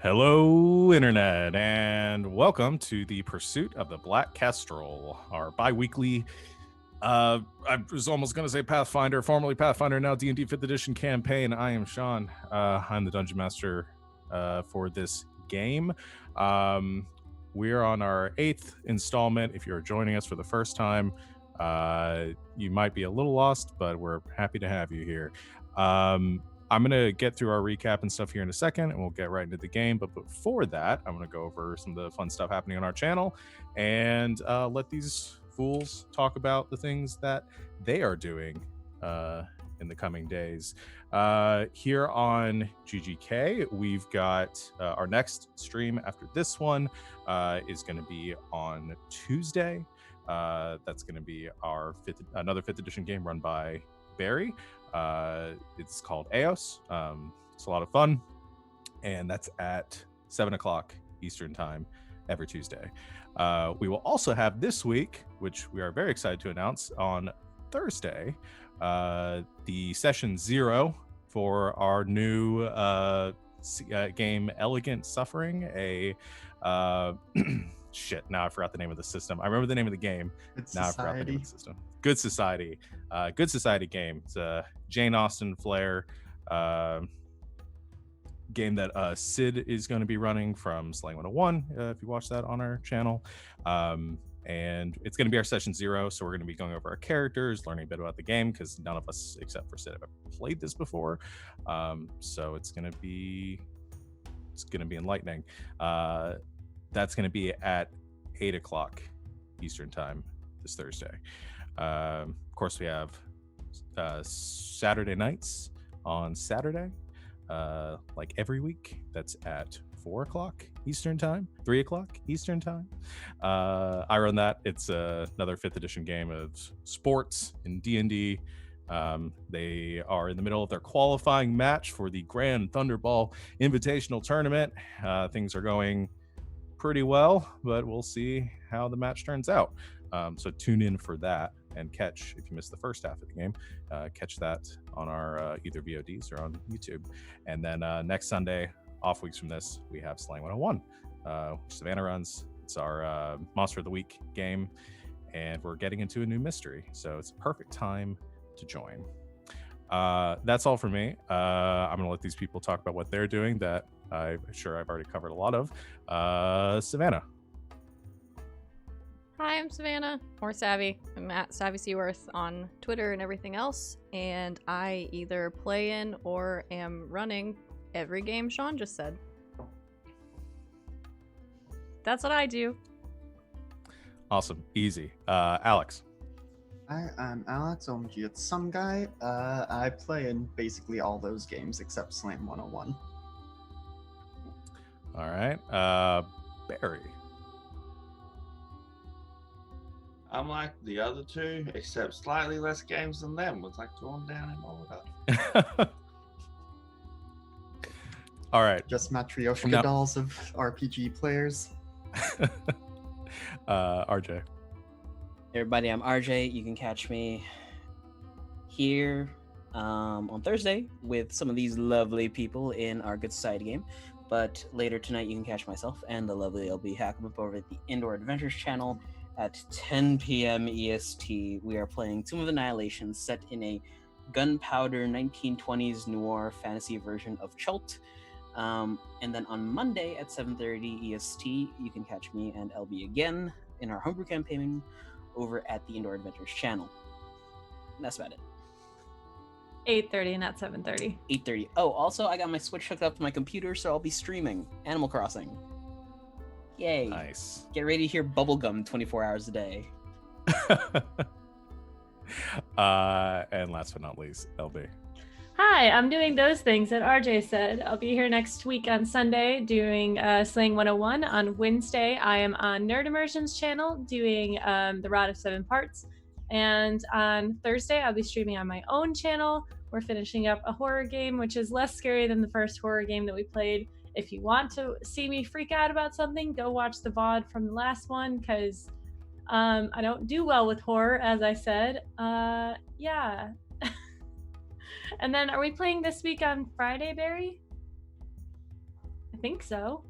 Hello, Internet, and welcome to the Pursuit of the Black Kestrel, our bi-weekly, I was almost going to say Pathfinder, formerly Pathfinder, now D&D 5th Edition campaign. I am Sean. I'm the Dungeon Master for this game. We're on our 8th installment. If you're joining us for the first time, you might be a little lost, but we're happy to have you here. I'm going to get through our recap and stuff here in a second, and we'll get right into the game. But before that, I'm going to go over some of the fun stuff happening on our channel and let these fools talk about the things that they are doing in the coming days. Here on GGK, we've got our next stream after this one is going to be on Tuesday. That's going to be our another 5th edition game run by Barry. It's called Eos. It's a lot of fun, and that's at 7 o'clock Eastern time every Tuesday. We will also have this week, which we are very excited to announce, on Thursday, the session 0 for our new game Elegant Suffering, a shit, now I forgot the name of the system. I remember the name of the game. Now I forgot the name of the system. Good Society. Good Society game. It's a Jane Austen flair game that Sid is going to be running from Slang 101, if you watch that on our channel. And it's going to be our session 0, so we're going to be going over our characters, learning a bit about the game, because none of us, except for Sid, have ever played this before. So it's going to be enlightening. That's going to be at 8 o'clock Eastern time this Thursday. Of course, we have Saturday nights on Saturday, like every week. That's at 4 o'clock Eastern time, 3 o'clock Eastern time. I run that. It's another 5th edition game of sports in D&D. They are in the middle of their qualifying match for the Grand Thunderball Invitational Tournament. Things are going pretty well, but we'll see how the match turns out. So tune in for that and catch, if you missed the first half of the game, catch that on our either VODs or on YouTube. And then next Sunday, off weeks from this, we have Slang 101, which Savannah runs. It's our Monster of the Week game, and we're getting into a new mystery, so it's a perfect time to join. That's all for me. I'm gonna let these people talk about what they're doing that I'm sure I've already covered a lot of. Savannah. Hi, I'm Savannah, or Savvy. I'm at Savvy Seaworth on Twitter and everything else, and I either play in or am running every game Sean just said. That's what I do. Awesome. Easy. Alex. Hi, I'm Alex, OMG It's Some Guy. I play in basically all those games except Slam 101. All right. Barry. I'm like the other two, except slightly less games than them. It's like going down in order. All right. Just Matryoshka dolls of RPG players. RJ. Hey everybody, I'm RJ. You can catch me here on Thursday with some of these lovely people in our Good Society game. But later tonight, you can catch myself and the lovely LB Hackham over at the Indoor Adventures channel at 10 p.m. EST. We are playing Tomb of Annihilation, set in a gunpowder 1920s noir fantasy version of Chult. And then on Monday at 7:30 EST, you can catch me and LB again in our homebrew campaign over at the Indoor Adventures channel. And that's about it. 8:30 and at 7:30. 8:30. Oh, also, I got my Switch hooked up to my computer, so I'll be streaming Animal Crossing. Yay. Nice. Get ready to hear bubblegum 24 hours a day. And last but not least, LB. Hi, I'm doing those things that RJ said. I'll be here next week on Sunday doing Slang 101. On Wednesday, I am on Nerd Immersion's channel doing The Rod of Seven Parts. And on Thursday, I'll be streaming on my own channel. We're finishing up a horror game, which is less scary than the first horror game that we played. If you want to see me freak out about something, go watch the VOD from the last one, because I don't do well with horror, as I said. Yeah. And then, are we playing this week on Friday, Barry? I think so.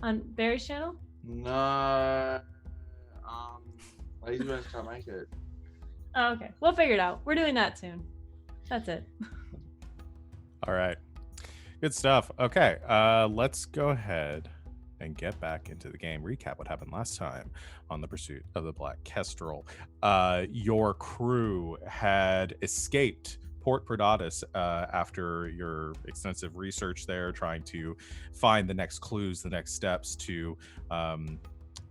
On Barry's channel? No. Lazy Bones can't make it. Oh, okay. We'll figure it out. We're doing that soon. That's it. All right. Good stuff. Okay, let's go ahead and get back into the game. Recap what happened last time on the pursuit of the Black Kestrel. Your crew had escaped Port Predatus after your extensive research there, trying to find the next clues, the next steps to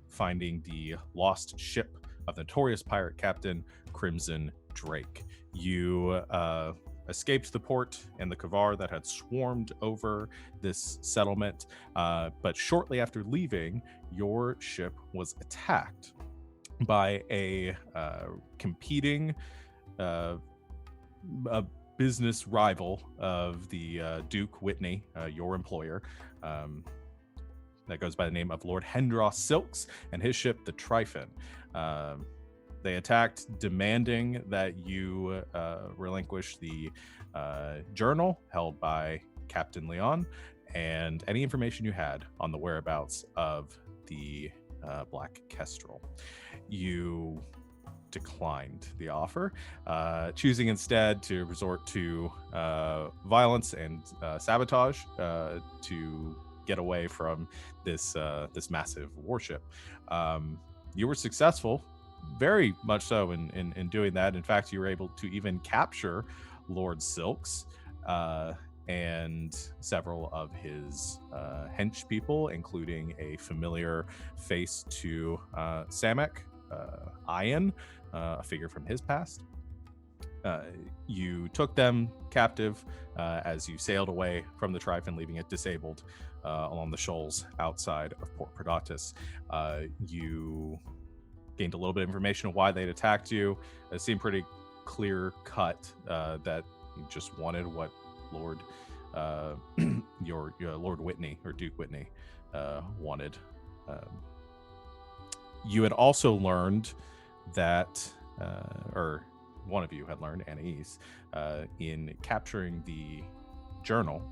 finding the lost ship of the notorious pirate captain Crimson Drake. You escaped the port and the Kavar that had swarmed over this settlement, but shortly after leaving, your ship was attacked by a competing a business rival of the Duke Whitney, your employer, that goes by the name of Lord Hendros Silks, and his ship, the Tryphon. They attacked, demanding that you relinquish the journal held by Captain Leon and any information you had on the whereabouts of the Black Kestrel. You declined the offer, choosing instead to resort to violence and sabotage to get away from this massive warship. You were successful, very much so in doing that. In fact, you were able to even capture Lord Silks and several of his hench people, including a familiar face to Samek, Ian, a figure from his past. You took them captive as you sailed away from the Tryphon, leaving it disabled along the shoals outside of Port Predatus. You gained a little bit of information on why they'd attacked you. It seemed pretty clear cut that you just wanted what Lord your Lord Whitney, or Duke Whitney, wanted. You had also learned that, or one of you had learned, Anais, in capturing the journal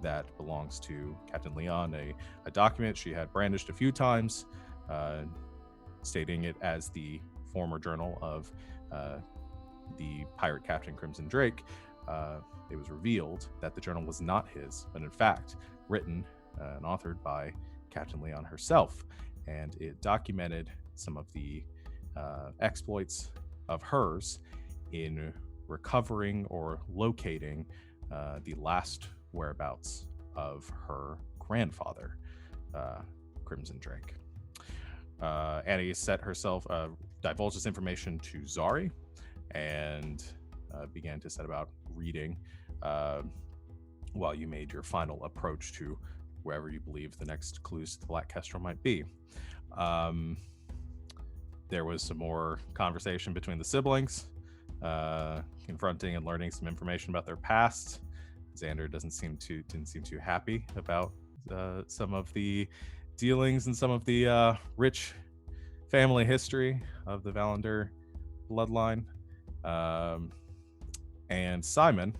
that belongs to Captain Leon, a document she had brandished a few times, stating it as the former journal of the pirate captain Crimson Drake. It was revealed that the journal was not his, but in fact written and authored by Captain Leon herself, and it documented some of the exploits of hers in recovering or locating the last whereabouts of her grandfather, Crimson Drake. Annie set herself, divulged this information to Zari, and began to set about reading while you made your final approach to wherever you believe the next clues to the Black Kestrel might be. There was some more conversation between the siblings, confronting and learning some information about their past. Xander didn't seem too happy about some of the dealings and some of the rich family history of the Valander bloodline. And Simon,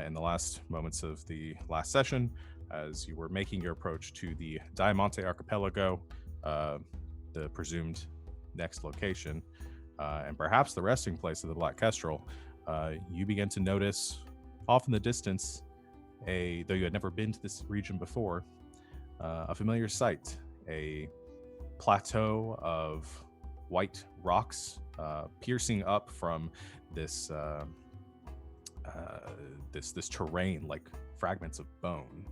in the last moments of the last session, as you were making your approach to the Diamante Archipelago, the presumed next location, and perhaps the resting place of the Black Kestrel, you began to notice off in the distance, though you had never been to this region before, a familiar sight, a plateau of white rocks piercing up from this this terrain like fragments of bone,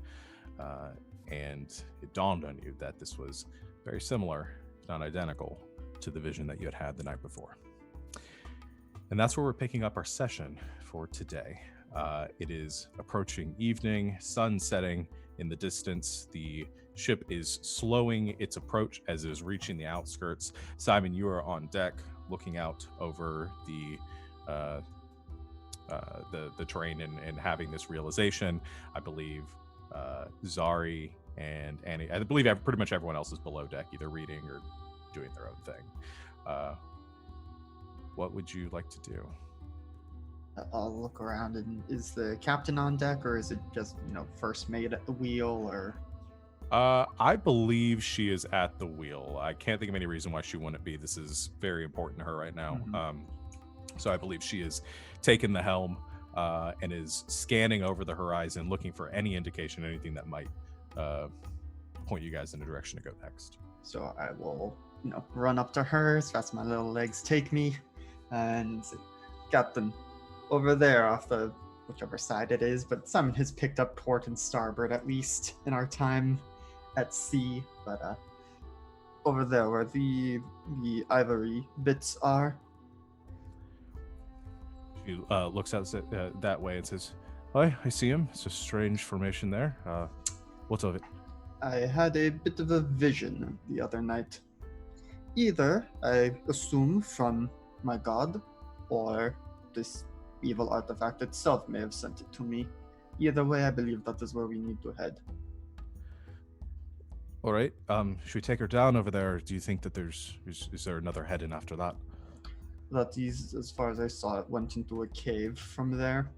and it dawned on you that this was very similar, not identical, to the vision that you had had the night before. And that's where we're picking up our session for today. It is approaching evening, sun setting in the distance. The ship is slowing its approach as it is reaching the outskirts. Simon, you are on deck looking out over the terrain and having this realization. I believe Zari and Annie, I believe pretty much everyone else is below deck, either reading or doing their own thing. What would you like to do? I'll look around. And is the captain on deck, or is it just first mate at the wheel, or? I believe she is at the wheel. I can't think of any reason why she wouldn't be. This is very important to her right now. Mhm. So I believe she is taking the helm and is scanning over the horizon, looking for any indication, anything that might point you guys in a direction to go next. So I will, run up to her as fast as my little legs take me, and say, Captain, over there off the whichever side it is, but Simon has picked up port and starboard at least in our time at sea. But over there where the ivory bits are. She looks out that way and says, "Hi, I see him. It's a strange formation there. What's of it?" I had a bit of a vision the other night. Either, I assume, from my god, or this evil artifact itself may have sent it to me. Either way, I believe that is where we need to head. All right. Should we take her down over there? Or do you think that is there another head in after that? That is, as far as I saw, it went into a cave from there.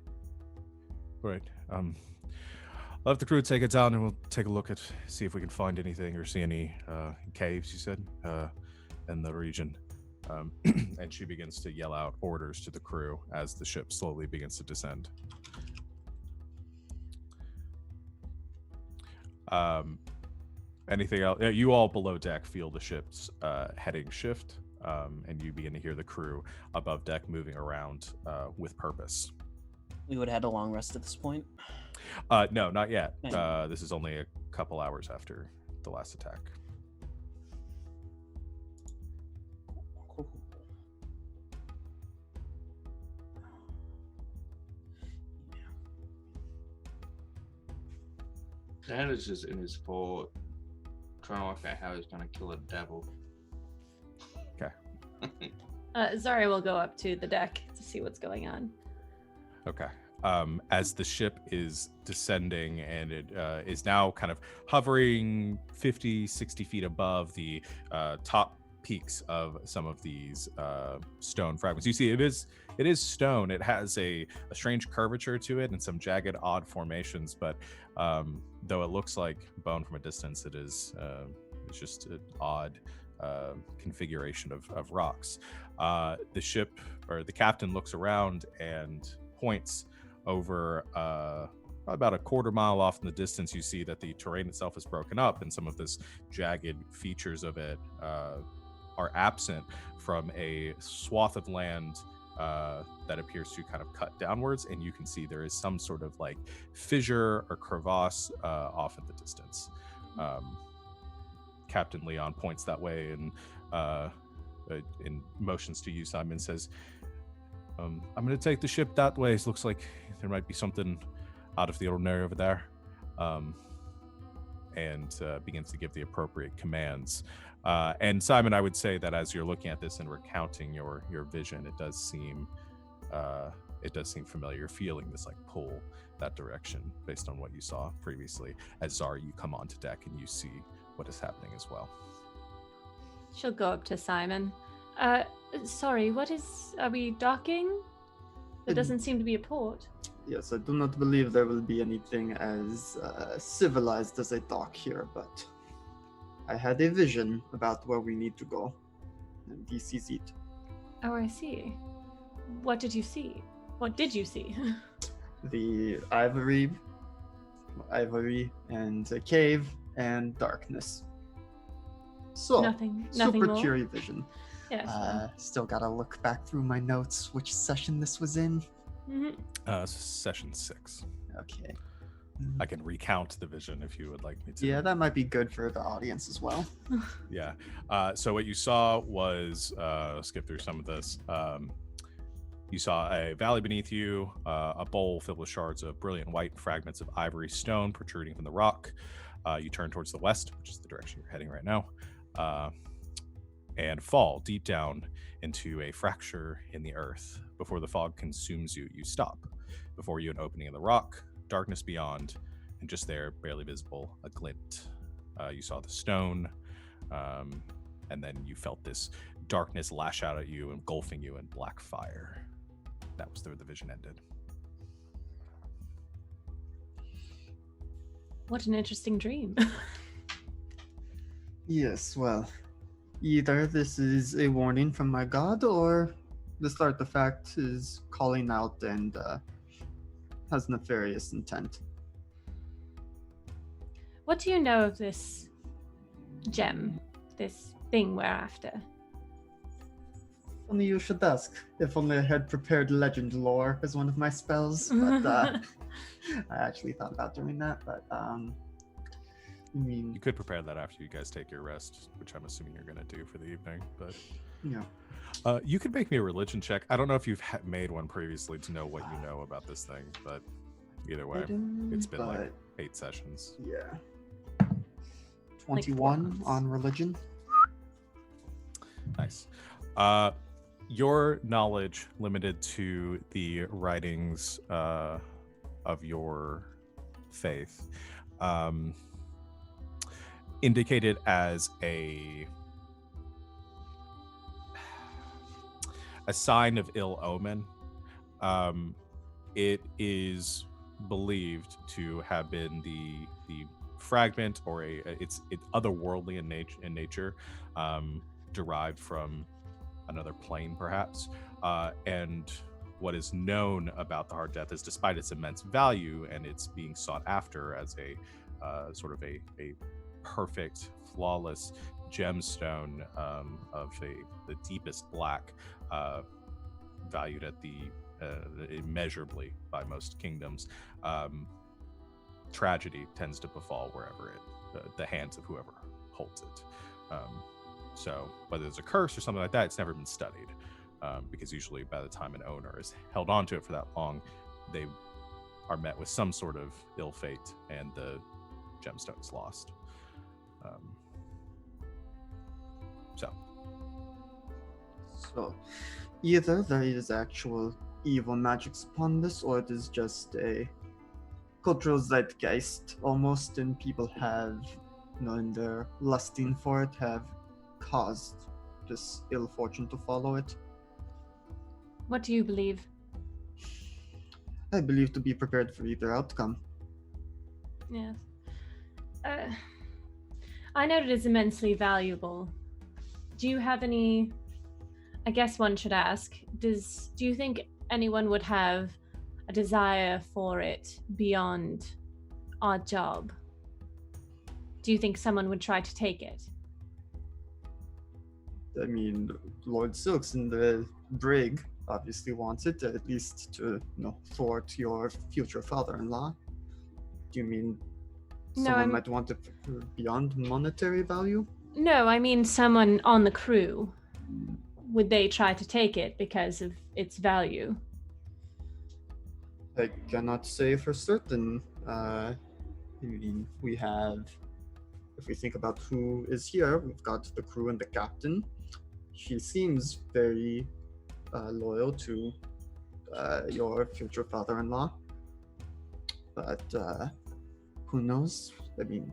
All right. I'll have the crew take it down and we'll take a look at, see if we can find anything or see any caves, you said, in the region. And she begins to yell out orders to the crew as the ship slowly begins to descend. Anything else? You all below deck feel the ship's heading shift, and you begin to hear the crew above deck moving around with purpose. We would have had a long rest at this point. No, not yet. Okay. This is only a couple hours after the last attack. Dan is just in his fort, trying to work out how he's going to kill a devil. Okay. Zari will go up to the deck to see what's going on. Okay. As the ship is descending and it is now kind of hovering 50, 60 feet above the top peaks of some of these stone fragments. You see, it is stone. It has a strange curvature to it and some jagged, odd formations, but though it looks like bone from a distance, it's just an odd configuration of rocks. The ship, or the captain, looks around and points over about a quarter mile off in the distance. You see that the terrain itself is broken up and some of this jagged features of it are absent from a swath of land that appears to kind of cut downwards, and you can see there is some sort of like fissure or crevasse off in the distance. Captain Leon points that way and in motions to you, Simon, says, I'm going to take the ship that way. It looks like there might be something out of the ordinary over there. And begins to give the appropriate commands. And Simon, I would say that as you're looking at this and recounting your vision, it does seem familiar. You're feeling this like pull that direction based on what you saw previously. As Zari, you come onto deck and you see what is happening as well. She'll go up to Simon. Sorry, are we docking? There doesn't seem to be a port. Yes, I do not believe there will be anything as civilized as a dock here, but I had a vision about where we need to go, and this is it. Oh, I see. What did you see? What did you see? The ivory, and a cave, and darkness. So, nothing super more? cheery vision. Yes. Still gotta look back through my notes, which session this was in. Session 6. Okay. I can recount the vision if you would like me to. Yeah, that might be good for the audience as well. Yeah. So what you saw was, skip through some of this. You saw a valley beneath you, a bowl filled with shards of brilliant white fragments of ivory stone protruding from the rock. You turn towards the west, which is the direction you're heading right now, and fall deep down into a fracture in the earth. Before the fog consumes you, you stop. Before you, an opening in the rock, darkness beyond, and just there, barely visible, a glint. You saw the stone, and then you felt this darkness lash out at you, engulfing you in black fire. that was where the vision ended. What an interesting dream. Yes, well, either this is a warning from my god, or this artifact is calling out and has nefarious intent. What do you know of this gem, this thing we're after? Only you should ask. If only I had prepared legend lore as one of my spells, but I actually thought about doing that, but I mean, You could prepare that after you guys take your rest, which I'm assuming you're going to do for the evening. But yeah. you could make me a religion check. I don't know if you've made one previously to know what you know about this thing, but either way, it's been like 8 sessions. Yeah. 21 on religion. Nice. Your knowledge limited to the writings of your faith indicated as a sign of ill omen. It is believed to have been the fragment, or it's otherworldly in nature, derived from another plane perhaps, and what is known about the Hard Death is, despite its immense value and its being sought after as a sort of a perfect, flawless gemstone of the deepest black, valued at the immeasurably by most kingdoms, tragedy tends to befall wherever the hands of whoever holds it. So whether it's a curse or something like that, it's never been studied, because usually by the time an owner is held onto it for that long, they are met with some sort of ill fate and the gemstone is lost. So, either there is actual evil magics upon this, or it is just a cultural zeitgeist almost, and people have, in their lusting for it, have caused this ill fortune to follow it. What do you believe? I believe to be prepared for either outcome. Yes. I know it is immensely valuable. Do you have any... I guess one should ask, do you think anyone would have a desire for it beyond our job? Do you think someone would try to take it? I mean, Lord Silks in the brig obviously wants it, at least to, thwart your future father-in-law. Do you mean someone might want it beyond monetary value? No, I mean someone on the crew. Would they try to take it because of its value? I cannot say for certain. I mean, we have, if we think about who is here, we've got the crew and the captain. She seems very loyal to your future father-in-law. But who knows? I mean,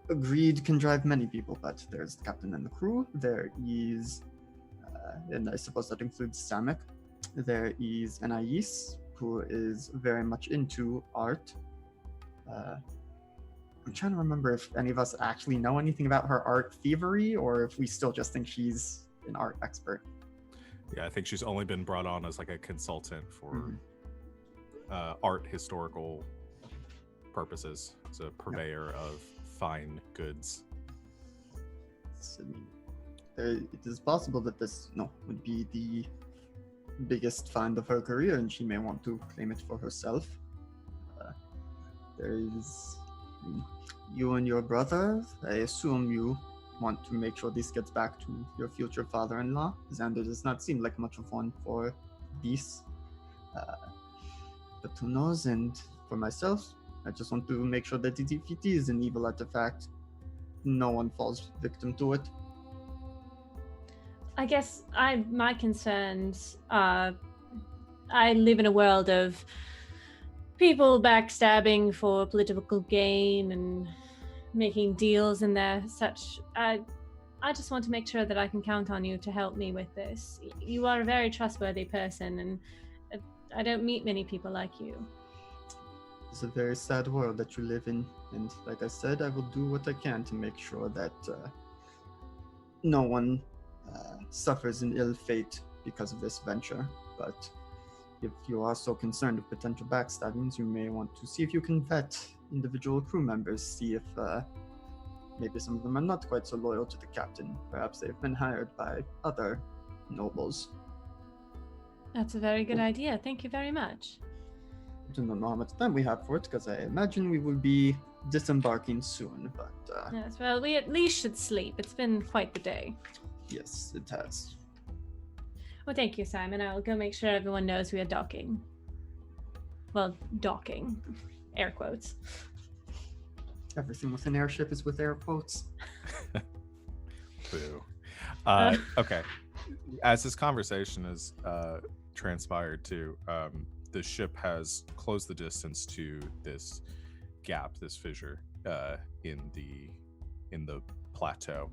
greed can drive many people, but there's the captain and the crew. There is, and I suppose that includes Samek. There is Anais, who is very much into art. I'm trying to remember if any of us actually know anything about her art thievery, or if we still just think she's an art expert. Yeah, I think she's only been brought on as like a consultant for art historical purposes. As a purveyor of fine goods. It is possible that this would be the biggest find of her career, and she may want to claim it for herself. There is you and your brother. I assume you want to make sure this gets back to your future father-in-law. Xander does not seem like much of one for this. But who knows? And for myself, I just want to make sure that if it is an evil artifact, no one falls victim to it. I guess my concerns are, I live in a world of people backstabbing for political gain and making deals and there such. I just want to make sure that I can count on you to help me with this. You are a very trustworthy person, and I don't meet many people like you. It's a very sad world that you live in, and like I said, I will do what I can to make sure that no one suffers an ill fate because of this venture. But if you are so concerned with potential backstabbings, you may want to see if you can vet individual crew members, see if maybe some of them are not quite so loyal to the captain. Perhaps they've been hired by other nobles. That's a very good idea. Thank you very much. I don't know how much time we have for it, because I imagine we will be disembarking soon, but Yes, well, we at least should sleep. It's been quite the day. yes, it has. Well, thank you, Simon. I'll go make sure everyone knows we are docking. Well, docking. Air quotes. Everything with an airship is with air quotes. Boo. Okay. As this conversation has transpired too, the ship has closed the distance to this gap, this fissure in the plateau,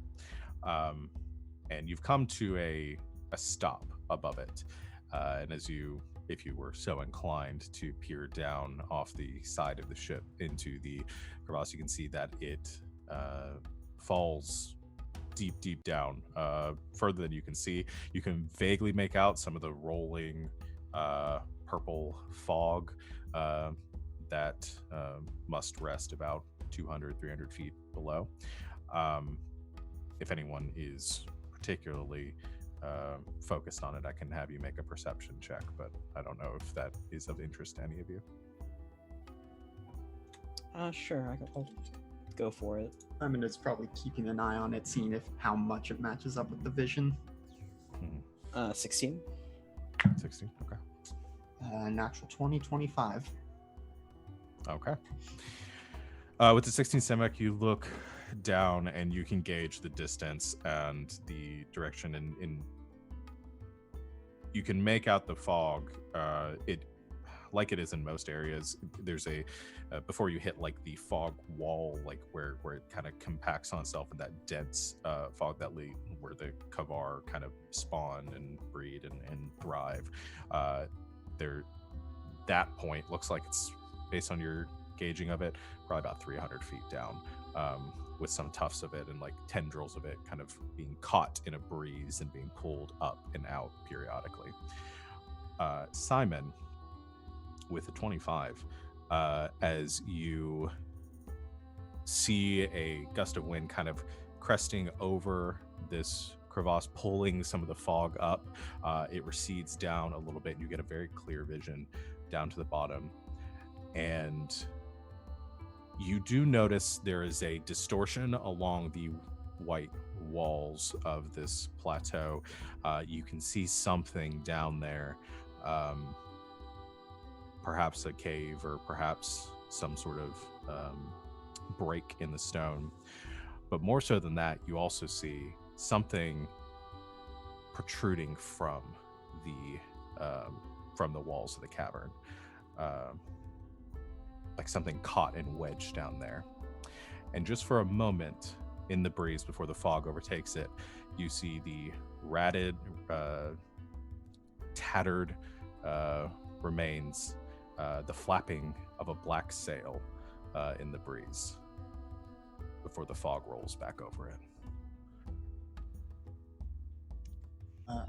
and you've come to a stop above it. And if you were so inclined to peer down off the side of the ship into the crevasse, you can see that it falls deep down, further than you can see. You can vaguely make out some of the rolling purple fog that must rest about 200-300 feet below. If anyone is particularly focused on it, I can have you make a perception check, but I don't know if that is of interest to any of you. Sure, I'll go for it. I mean, it's probably keeping an eye on it, seeing how much it matches up with the vision. 16. 16, okay. Natural 20, 25. Okay. With the 16 Semic, you look down and you can gauge the distance and the direction, and you can make out the fog. It, like it is in most areas, there's a before you hit like the fog wall, like where it kind of compacts on itself in that dense fog where the Kavar kind of spawn and breed and thrive. That point looks like it's, based on your gauging of it, probably about 300 feet down, with some tufts of it and like tendrils of it kind of being caught in a breeze and being pulled up and out periodically. Simon, with a 25, as you see a gust of wind kind of cresting over this crevasse, pulling some of the fog up, it recedes down a little bit and you get a very clear vision down to the bottom. And you do notice there is a distortion along the white walls of this plateau. You can see something down there, perhaps a cave or perhaps some sort of break in the stone. But more so than that, you also see something protruding from the walls of the cavern. Like something caught and wedged down there. And just for a moment in the breeze before the fog overtakes it, you see the ratted, tattered remains, the flapping of a black sail in the breeze before the fog rolls back over it.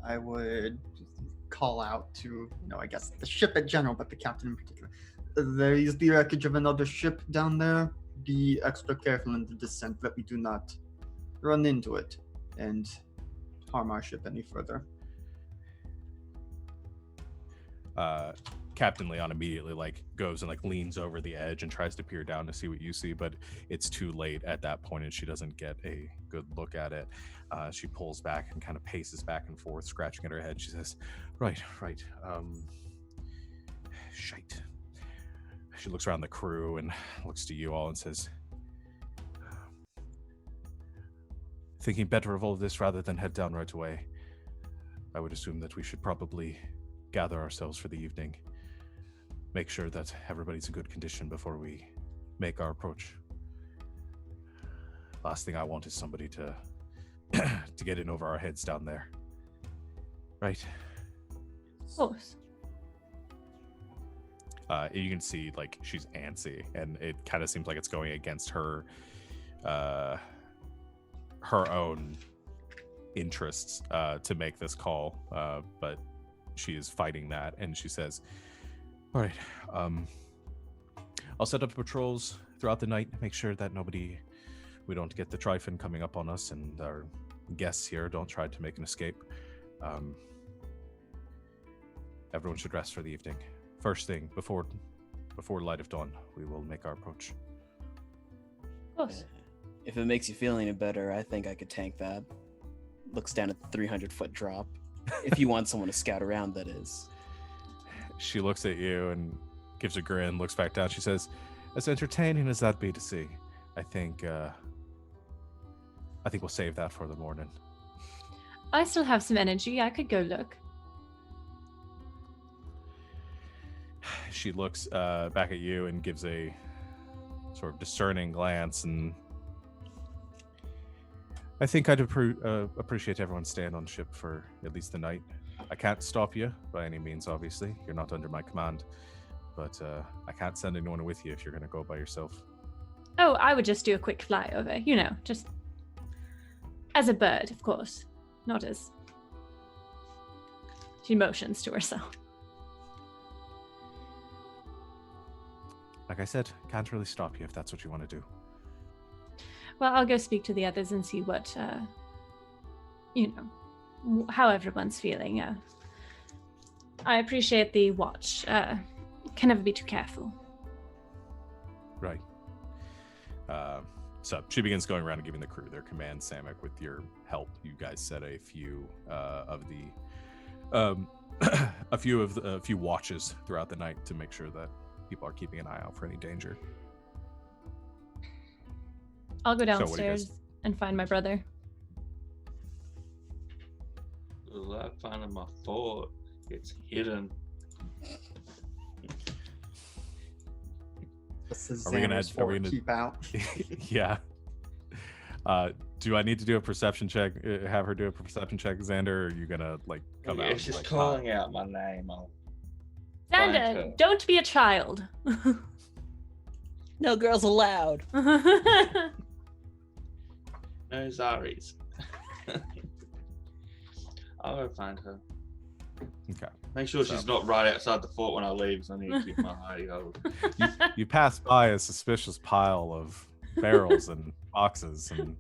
I would call out to, I guess the ship in general, but the captain in particular. There is the wreckage of another ship down there. Be extra careful in the descent that we do not run into it and harm our ship any further. Captain Leon immediately goes and leans over the edge and tries to peer down to see what you see, but it's too late at that point and she doesn't get a good look at it. She pulls back and kind of paces back and forth, scratching at her head. She says, right, shite. She looks around the crew and looks to you all and says, thinking better of all of this rather than head down right away. I would assume that we should probably gather ourselves for the evening. Make sure that everybody's in good condition before we make our approach. Last thing I want is somebody to to get in over our heads down there. Right. Of course. You can see like she's antsy, and it kind of seems like it's going against her own interests to make this call, but she is fighting that, and she says, all right, I'll set up patrols throughout the night, make sure that we don't get the Tryphon coming up on us, and our guests here don't try to make an escape. Everyone should rest for the evening. First thing, before light of dawn, we will make our approach. Of course. If it makes you feel any better, I think I could tank that. Looks down at the 300-foot drop. If you want someone to scout around, that is. She looks at you and gives a grin, looks back down. She says, as entertaining as that be to see, I think we'll save that for the morning. I still have some energy. I could go look. She looks back at you and gives a sort of discerning glance, and I think I'd appreciate everyone staying on ship for at least the night. I can't stop you by any means, obviously. You're not under my command, but I can't send anyone with you if you're going to go by yourself. Oh, I would just do a quick flyover, just as a bird, of course, not as... She motions to herself. Like I said, can't really stop you if that's what you want to do. Well, I'll go speak to the others and see what, how everyone's feeling. I appreciate the watch. Can never be too careful. Right. So she begins going around and giving the crew their command. Samek, with your help, you guys set a few a few watches throughout the night to make sure that people are keeping an eye out for any danger. I'll go So what do you downstairs guys- and find my brother. I found my fort. It's hidden. Just as Are we gonna- Xander's are we fort gonna- keep out. Yeah. Do I need to do a perception check? Have her do a perception check, Xander? Or are you gonna come out? It's just like, calling out my name. I'll find Xander, her. don't be a child. No girls allowed. No Zaris. I'll go find her. Okay. Make sure So- she's not right outside the fort when I leave, so I need to keep my eye out. You pass by a suspicious pile of barrels and boxes and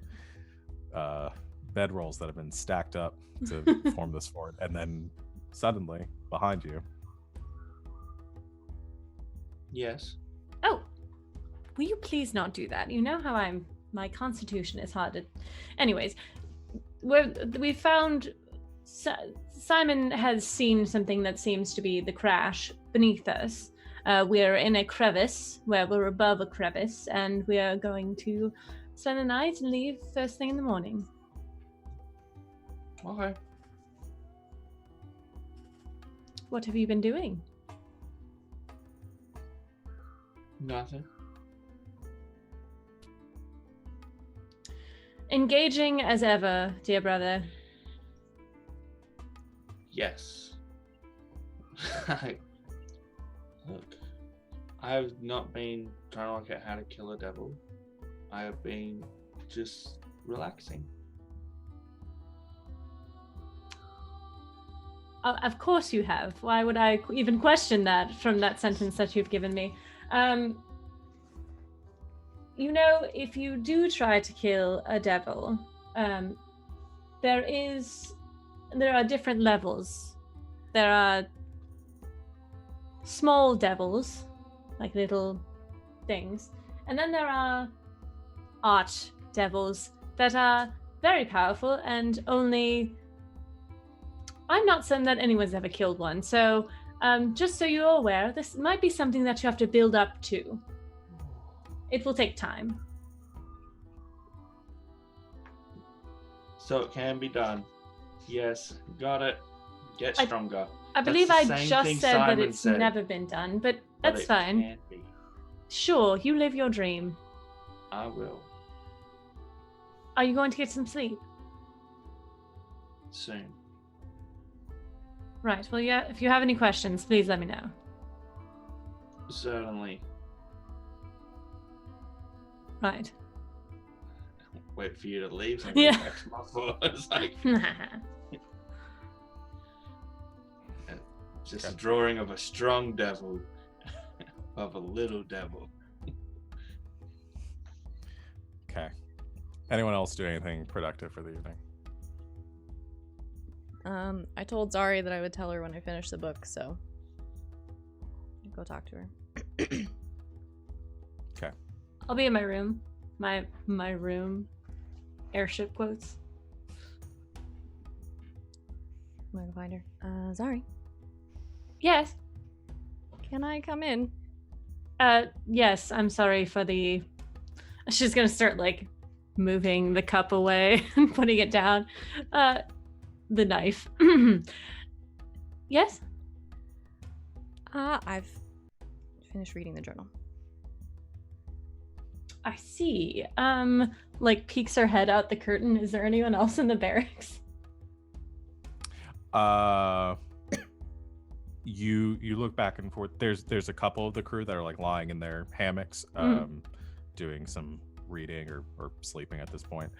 bedrolls that have been stacked up to form this fort, and then suddenly behind you, Yes. Oh, will you please not do that? You know how my constitution is hard to... Anyways, we found... Simon has seen something that seems to be the crash beneath us. We're in a crevice where we're above a crevice, and we are going to spend the night and leave first thing in the morning. Okay. What have you been doing? Nothing. Engaging as ever, dear brother. Yes. Look, I have not been trying to work out how to kill a devil. I have been just relaxing. Of course you have. Why would I even question that from that sentence that you've given me? If you do try to kill a devil, there are different levels. There are small devils, like little things, and then there are arch devils that are very powerful and only... I'm not certain that anyone's ever killed one, so just so you're aware, this might be something that you have to build up to. It will take time. So it can be done. Yes, got it. Get I- stronger. I believe the I same just thing said that Simon it's said, never been done, but but that's it fine. can be. Sure, you live your dream. I will. Are you going to get some sleep? soon. Right. Well, yeah. If you have any questions, please let me know. Certainly. Right. Wait for you to leave and Yeah. go back to my thoughts. Like, just a drawing of a strong devil, of a little devil. Okay. Anyone else do anything productive for the evening? I told Zari that I would tell her when I finished the book, so go talk to her. Okay. I'll be in my room. My room. Airship quotes. I'm gonna find her. Zari, Yes. can I come in? Yes. I'm sorry for the. She's gonna start like moving the cup away and putting it down. The knife. Yes. I've finished reading the journal. I see. Like peeks her head out the curtain. Is there anyone else in the barracks? You look back and forth. There's a couple of the crew that are like lying in their hammocks, doing some reading or sleeping at this point.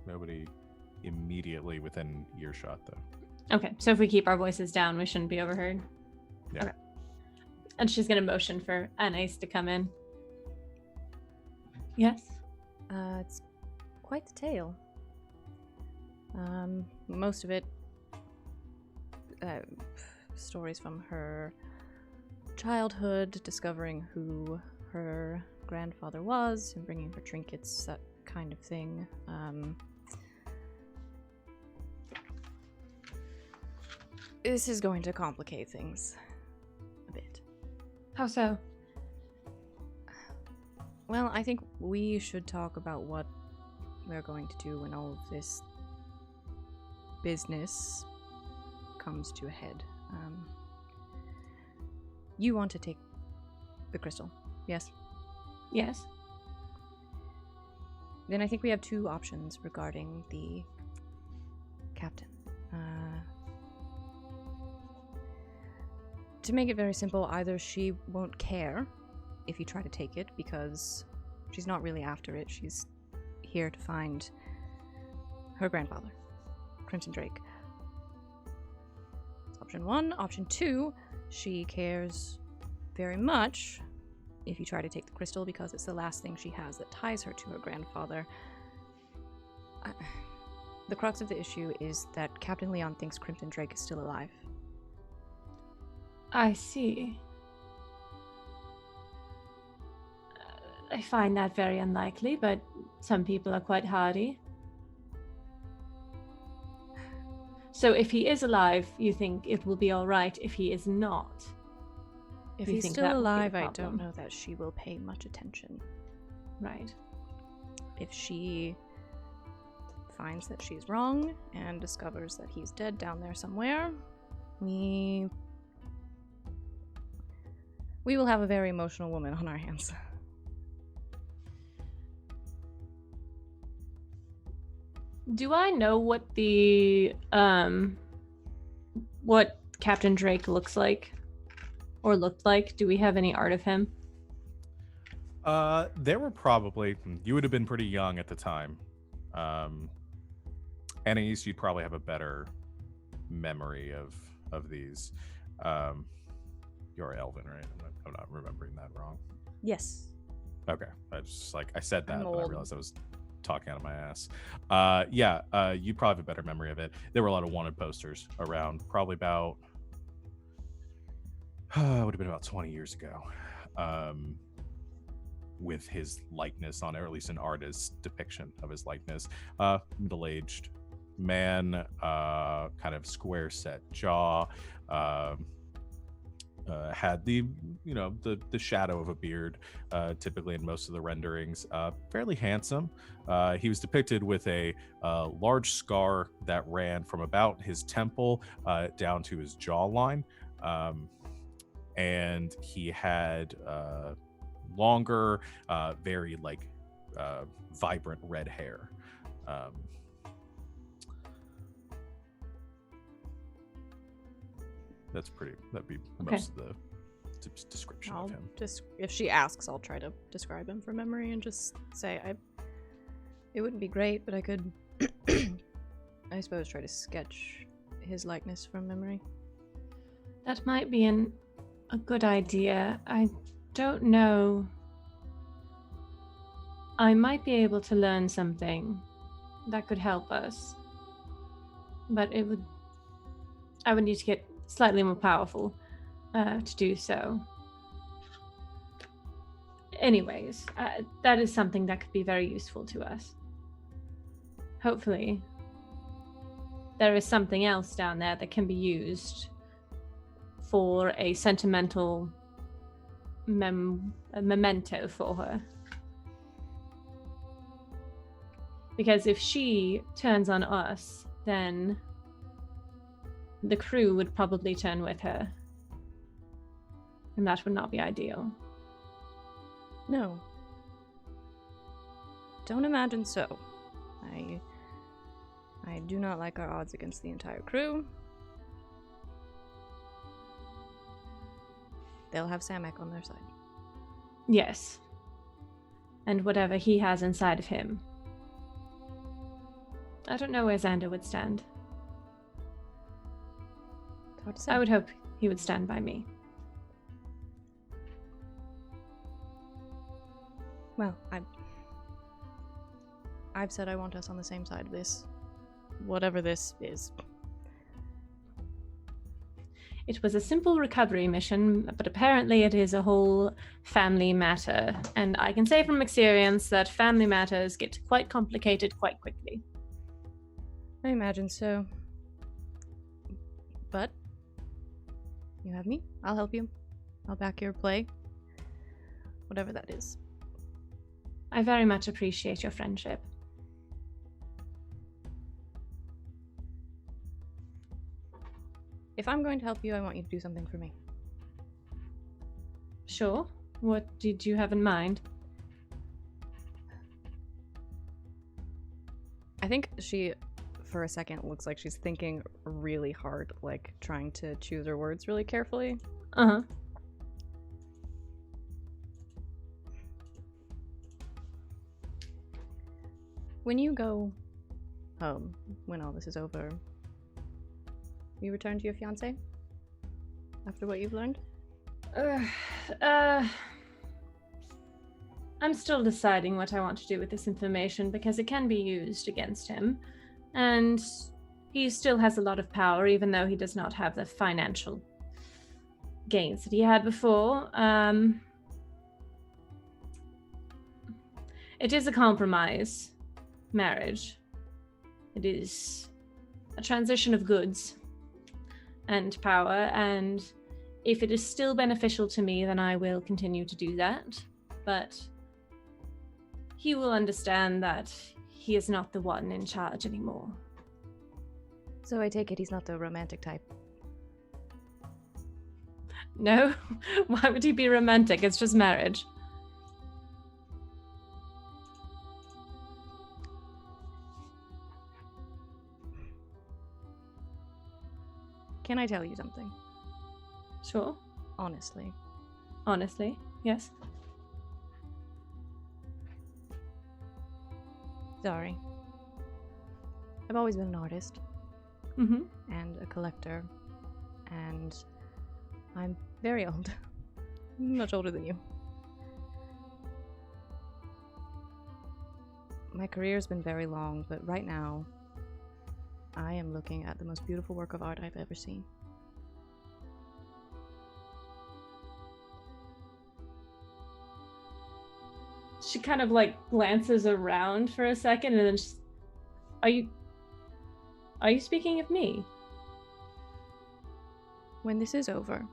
Nobody immediately within earshot though. Okay, so if we keep our voices down, we shouldn't be overheard. Yeah. Okay. And she's gonna motion for Anais to come in. Yes. It's quite the tale. Most of it stories from her childhood, discovering who her grandfather was and bringing her trinkets, that kind of thing. This is going to complicate things a bit. How so? Well, I think we should talk about what we're going to do when all of this business comes to a head. You want to take the crystal, yes? Yes. Then I think we have two options regarding the captain. To make it very simple, either she won't care if you try to take it because she's not really after it. She's here to find her grandfather, Crimson Drake. That's option one. Option two, she cares very much if you try to take the crystal because it's the last thing she has that ties her to her grandfather. The crux of the issue is that Captain Leon thinks Crimson Drake is still alive. I see. I find that very unlikely, but some people are quite hardy. So if he is alive, you think it will be all right. If he is not, If you he's think still that would be the alive, I don't problem. know that she will pay much attention. Right. If she finds that she's wrong and discovers that he's dead down there somewhere, we will have a very emotional woman on our hands. Do I know what the what Captain Drake looks like or looked like? Do we have any art of him? There were probably, you would have been pretty young at the time. Anais, you'd probably have a better memory of these. You're Elvin, right? I'm not remembering that wrong. Yes. Okay, I just I said that, I'm but I old. realized I was talking out of my ass. You probably have a better memory of it. There were a lot of wanted posters around, probably about would have been about 20 years ago, with his likeness on it, or at least an artist's depiction of his likeness. Middle-aged man, kind of square set jaw, had the shadow of a beard, typically in most of the renderings. Fairly handsome. He was depicted with a large scar that ran from about his temple down to his jawline, and he had longer, very vibrant red hair. That'd be Okay. most of the description I'll of him. just, if she asks, I'll try to describe him from memory and just say it wouldn't be great, but I could, I suppose, try to sketch his likeness from memory. That might be a good idea. I don't know. I might be able to learn something that could help us. But I would need to get slightly more powerful to do so. Anyways, that is something that could be very useful to us. Hopefully, there is something else down there that can be used for a sentimental a memento for her. Because if she turns on us, then the crew would probably turn with her. And that would not be ideal. No. Don't imagine so. I do not like our odds against the entire crew. They'll have Samek on their side. Yes. And whatever he has inside of him. I don't know where Xander would stand. It's hard to say. I would hope he would stand by me. Well, I've said I want us on the same side of this. Whatever this is. It was a simple recovery mission, but apparently it is a whole family matter. And I can say from experience that family matters get quite complicated quite quickly. I imagine so. But you have me. I'll help you. I'll back your play. Whatever that is. I very much appreciate your friendship. If I'm going to help you, I want you to do something for me. Sure. What did you have in mind? I think she, for a second, looks like she's thinking really hard, like trying to choose her words really carefully. Uh-huh. When you go home, when all this is over, you return to your fiancé? After what you've learned? I'm still deciding what I want to do with this information because it can be used against him. And he still has a lot of power, even though he does not have the financial gains that he had before. It is a compromise marriage. It is a transition of goods and power, and if it is still beneficial to me, then I will continue to do that. But he will understand that he is not the one in charge anymore. So I take it he's not the romantic type. No? Why would he be romantic? It's just marriage. Can I tell you something? Sure. Honestly. Honestly, yes. Sorry. I've always been an artist. Mm-hmm. And a collector. And I'm very old. Much older than you. My career's been very long, but right now, I am looking at the most beautiful work of art I've ever seen. She kind of like glances around for a second and then she's, Are you speaking of me? When this is over,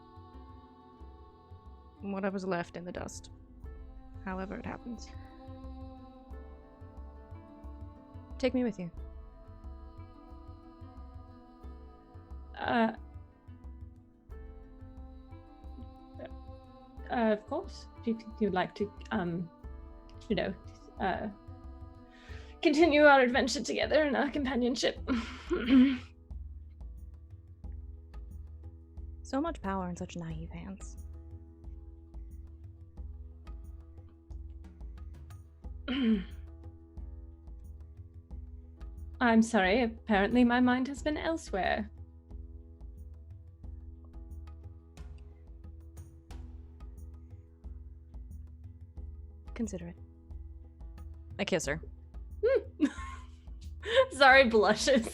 whatever's left in the dust, however it happens, take me with you. Of course. If you'd like to, continue our adventure together and our companionship. So much power in such naive hands. I'm sorry, apparently my mind has been elsewhere. Consider it. I kiss her. Sorry, blushes.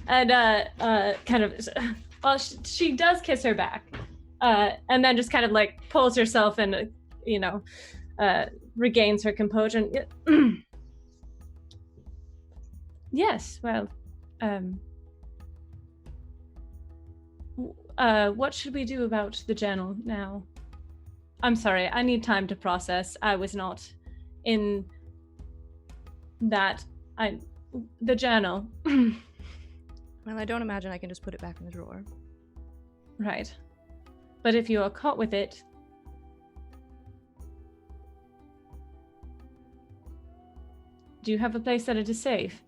And kind of, well, she does kiss her back, and then just kind of like pulls herself and regains her composure. Yes, well, what should we do about the journal now? I'm sorry, I need time to process. I was not in that. The journal. Well, I don't imagine I can just put it back in the drawer. Right. But if you are caught with it, do you have a place that it is safe?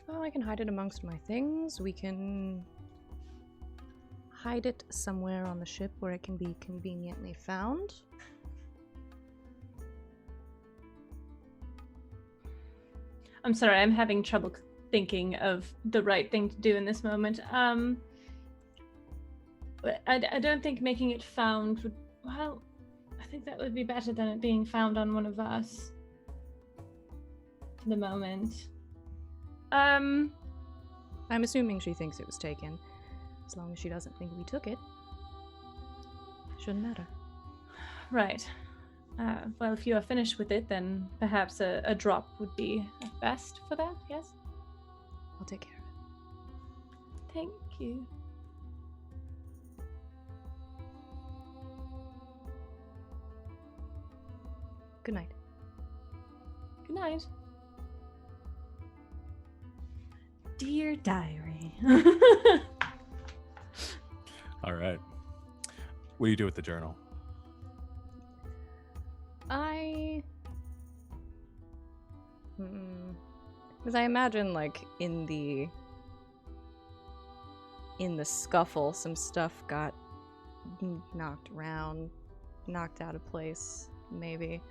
Well, I can hide it amongst my things. We can hide it somewhere on the ship where it can be conveniently found. I'm sorry, I'm having trouble thinking of the right thing to do in this moment. I don't think making it found would... Well, I think that would be better than it being found on one of us. For the moment. I'm assuming she thinks it was taken. As long as she doesn't think we took it, shouldn't matter. Right. Well, if you are finished with it, then perhaps a drop would be best for that, yes? I'll take care of it. Thank you. Good night. Good night. Dear diary. All right. What do you do with the journal? Because I imagine, like, in the scuffle, some stuff got knocked around, knocked out of place, maybe.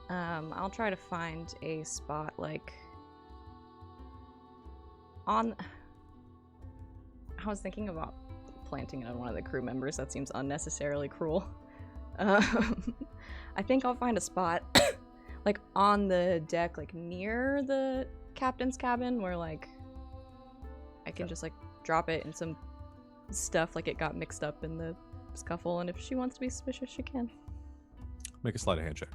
I'll try to find a spot, like, I was thinking about planting it on one of the crew members. That seems unnecessarily cruel. I think I'll find a spot like on the deck, like near the captain's cabin, where like I can just like drop it in some stuff, like it got mixed up in the scuffle, and if she wants to be suspicious, she can. Make a sleight of hand check.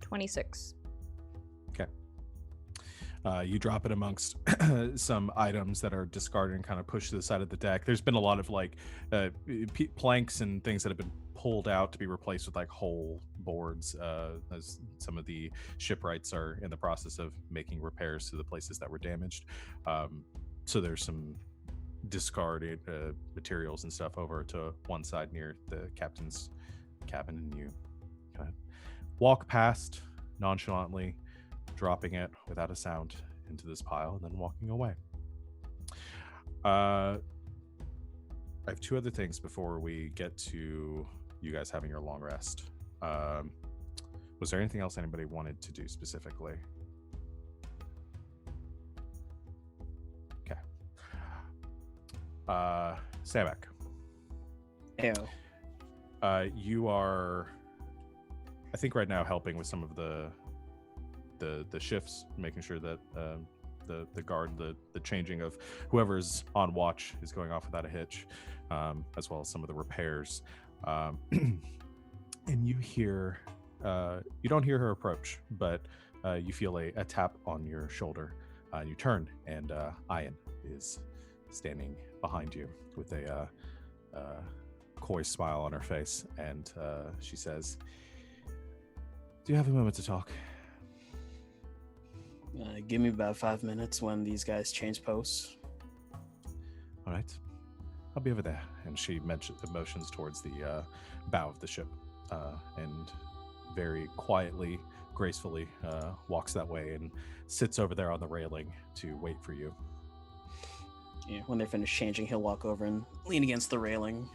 $26. You drop it amongst some items that are discarded and kind of pushed to the side of the deck. There's been a lot of like planks and things that have been pulled out to be replaced with like whole boards, as some of the shipwrights are in the process of making repairs to the places that were damaged. So there's some discarded materials and stuff over to one side near the captain's cabin, and you kind of walk past nonchalantly, dropping it without a sound into this pile, and then walking away. I have two other things before we get to you guys having your long rest. Was there anything else anybody wanted to do specifically? Okay. Samak. Ew. You are, I think right now, helping with some of the shifts, making sure that the guard, the changing of whoever's on watch is going off without a hitch, as well as some of the repairs. And you hear, you don't hear her approach, but you feel a tap on your shoulder. And you turn, and Ayan is standing behind you with a coy smile on her face, and she says, "Do you have a moment to talk?" Give me about 5 minutes when these guys change posts. All right. I'll be over there. And she motions towards the bow of the ship, and very quietly, gracefully walks that way and sits over there on the railing to wait for you. Yeah, when they're finished changing, he'll walk over and lean against the railing.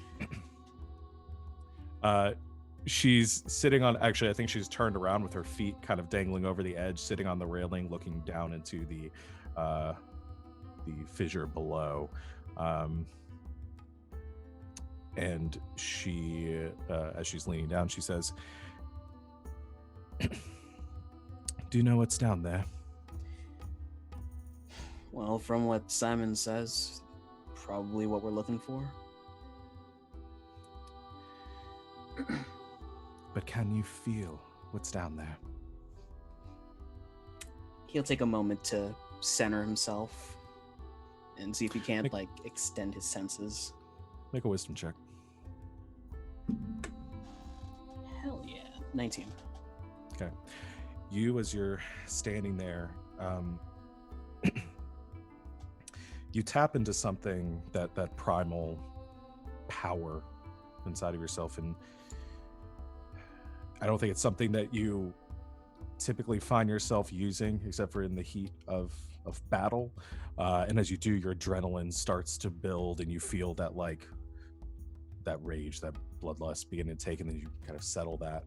She's sitting on, actually, I think she's turned around with her feet kind of dangling over the edge, sitting on the railing, looking down into the fissure below. And she, as she's leaning down, she says, "Do you know what's down there?" Well, from what Simon says, probably what we're looking for. But can you feel what's down there? He'll take a moment to center himself and see if he can't, Make- extend his senses. Make a wisdom check. Hell yeah. 19. Okay. You, as you're standing there, you tap into something, that primal power inside of yourself, and I don't think it's something that you typically find yourself using, except for in the heat of battle. And as you do, your adrenaline starts to build, and you feel that that rage, that bloodlust begin to take, and then you kind of settle that.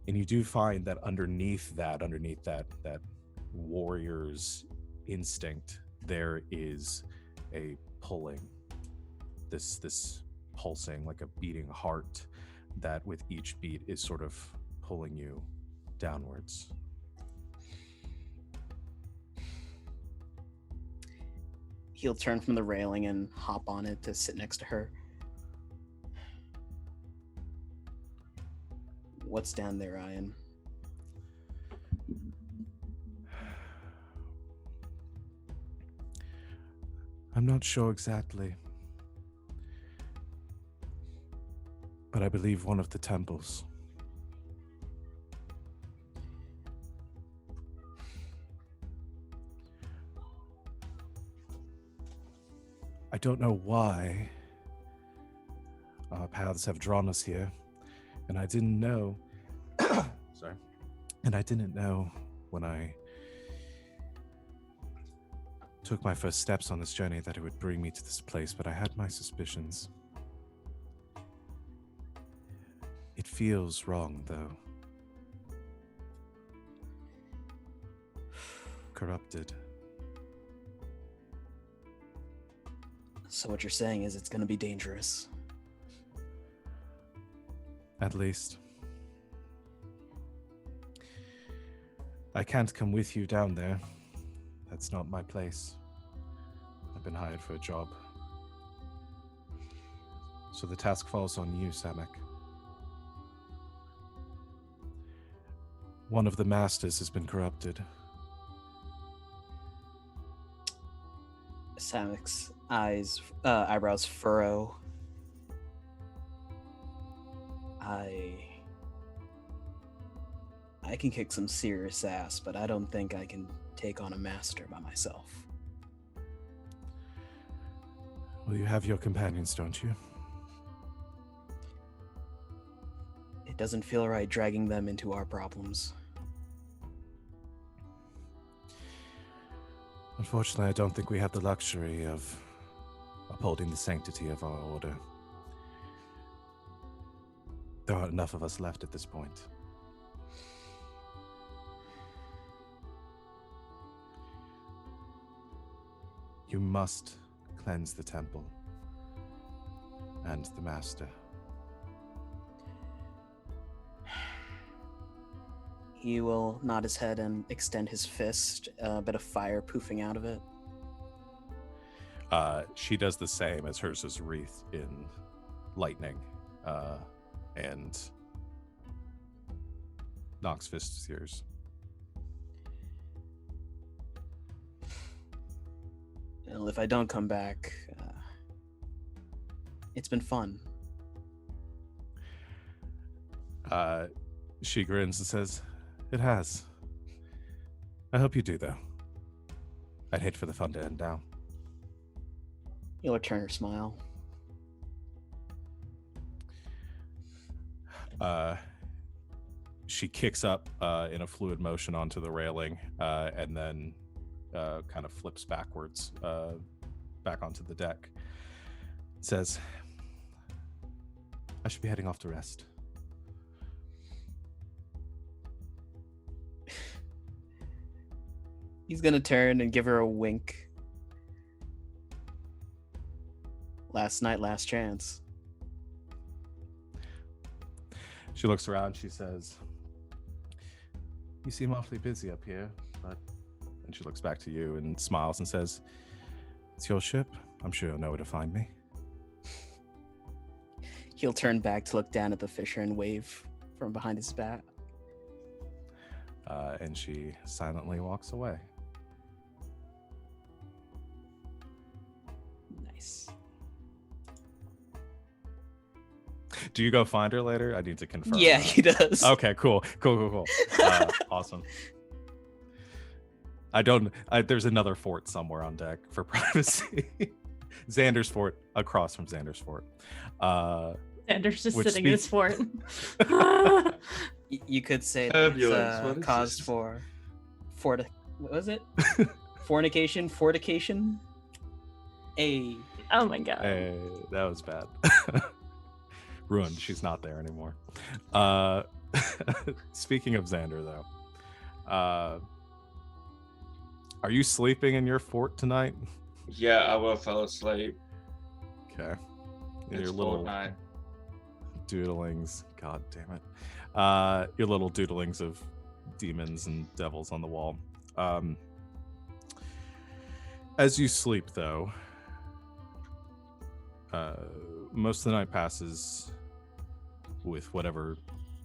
And you do find that underneath that warrior's instinct, there is a pulling, this pulsing, like a beating heart, that with each beat is sort of pulling you downwards. He'll turn from the railing and hop on it to sit next to her. What's down there, Ryan? I'm not sure exactly, but I believe one of the temples. I don't know why our paths have drawn us here, and I didn't know. Sorry. And I didn't know when I took my first steps on this journey that it would bring me to this place, but I had my suspicions. It feels wrong, though. Corrupted. So what you're saying is it's going to be dangerous. At least. I can't come with you down there. That's not my place. I've been hired for a job. So the task falls on you, Samek. One of the masters has been corrupted. Samek's eyebrows furrow. I can kick some serious ass, but I don't think I can take on a master by myself. Well, you have your companions, don't you? It doesn't feel right dragging them into our problems. Unfortunately, I don't think we have the luxury of upholding the sanctity of our order. There aren't enough of us left at this point. You must cleanse the temple and the master. He will nod his head and extend his fist, a bit of fire poofing out of it. She does the same, as hers is wreathed in lightning, and Nox fist is yours. Well, if I don't come back, it's been fun. She grins and says, "It has. I hope you do, though. I'd hate for the fun to end now." He'll return her smile. She kicks up in a fluid motion onto the railing, and then kind of flips backwards back onto the deck. Says, I should be heading off to rest. He's gonna turn and give her a wink. Last night, last chance. She looks around. She says, you seem awfully busy up here, but... And she looks back to you and smiles and says, it's your ship. I'm sure you'll know where to find me. He'll turn back to look down at the fisher and wave from behind his back. And she silently walks away. Nice. Do you go find her later? I need to confirm. Yeah, that. he does. Okay, cool. Awesome. There's another fort somewhere on deck for privacy. Xander's fort, across from Xander's fort. Xander's just sitting in his fort. You could say Turbulence, what that's is caused this? for what was it? Fornication? Oh my god. Hey, that was bad. Ruined. She's not there anymore. Speaking of Xander, though, are you sleeping in your fort tonight? Yeah, I will fall asleep. Okay. In It's your little Fortnite. doodlings. God damn it. Your little doodlings of demons and devils on the wall. As you sleep, though, most of the night passes with whatever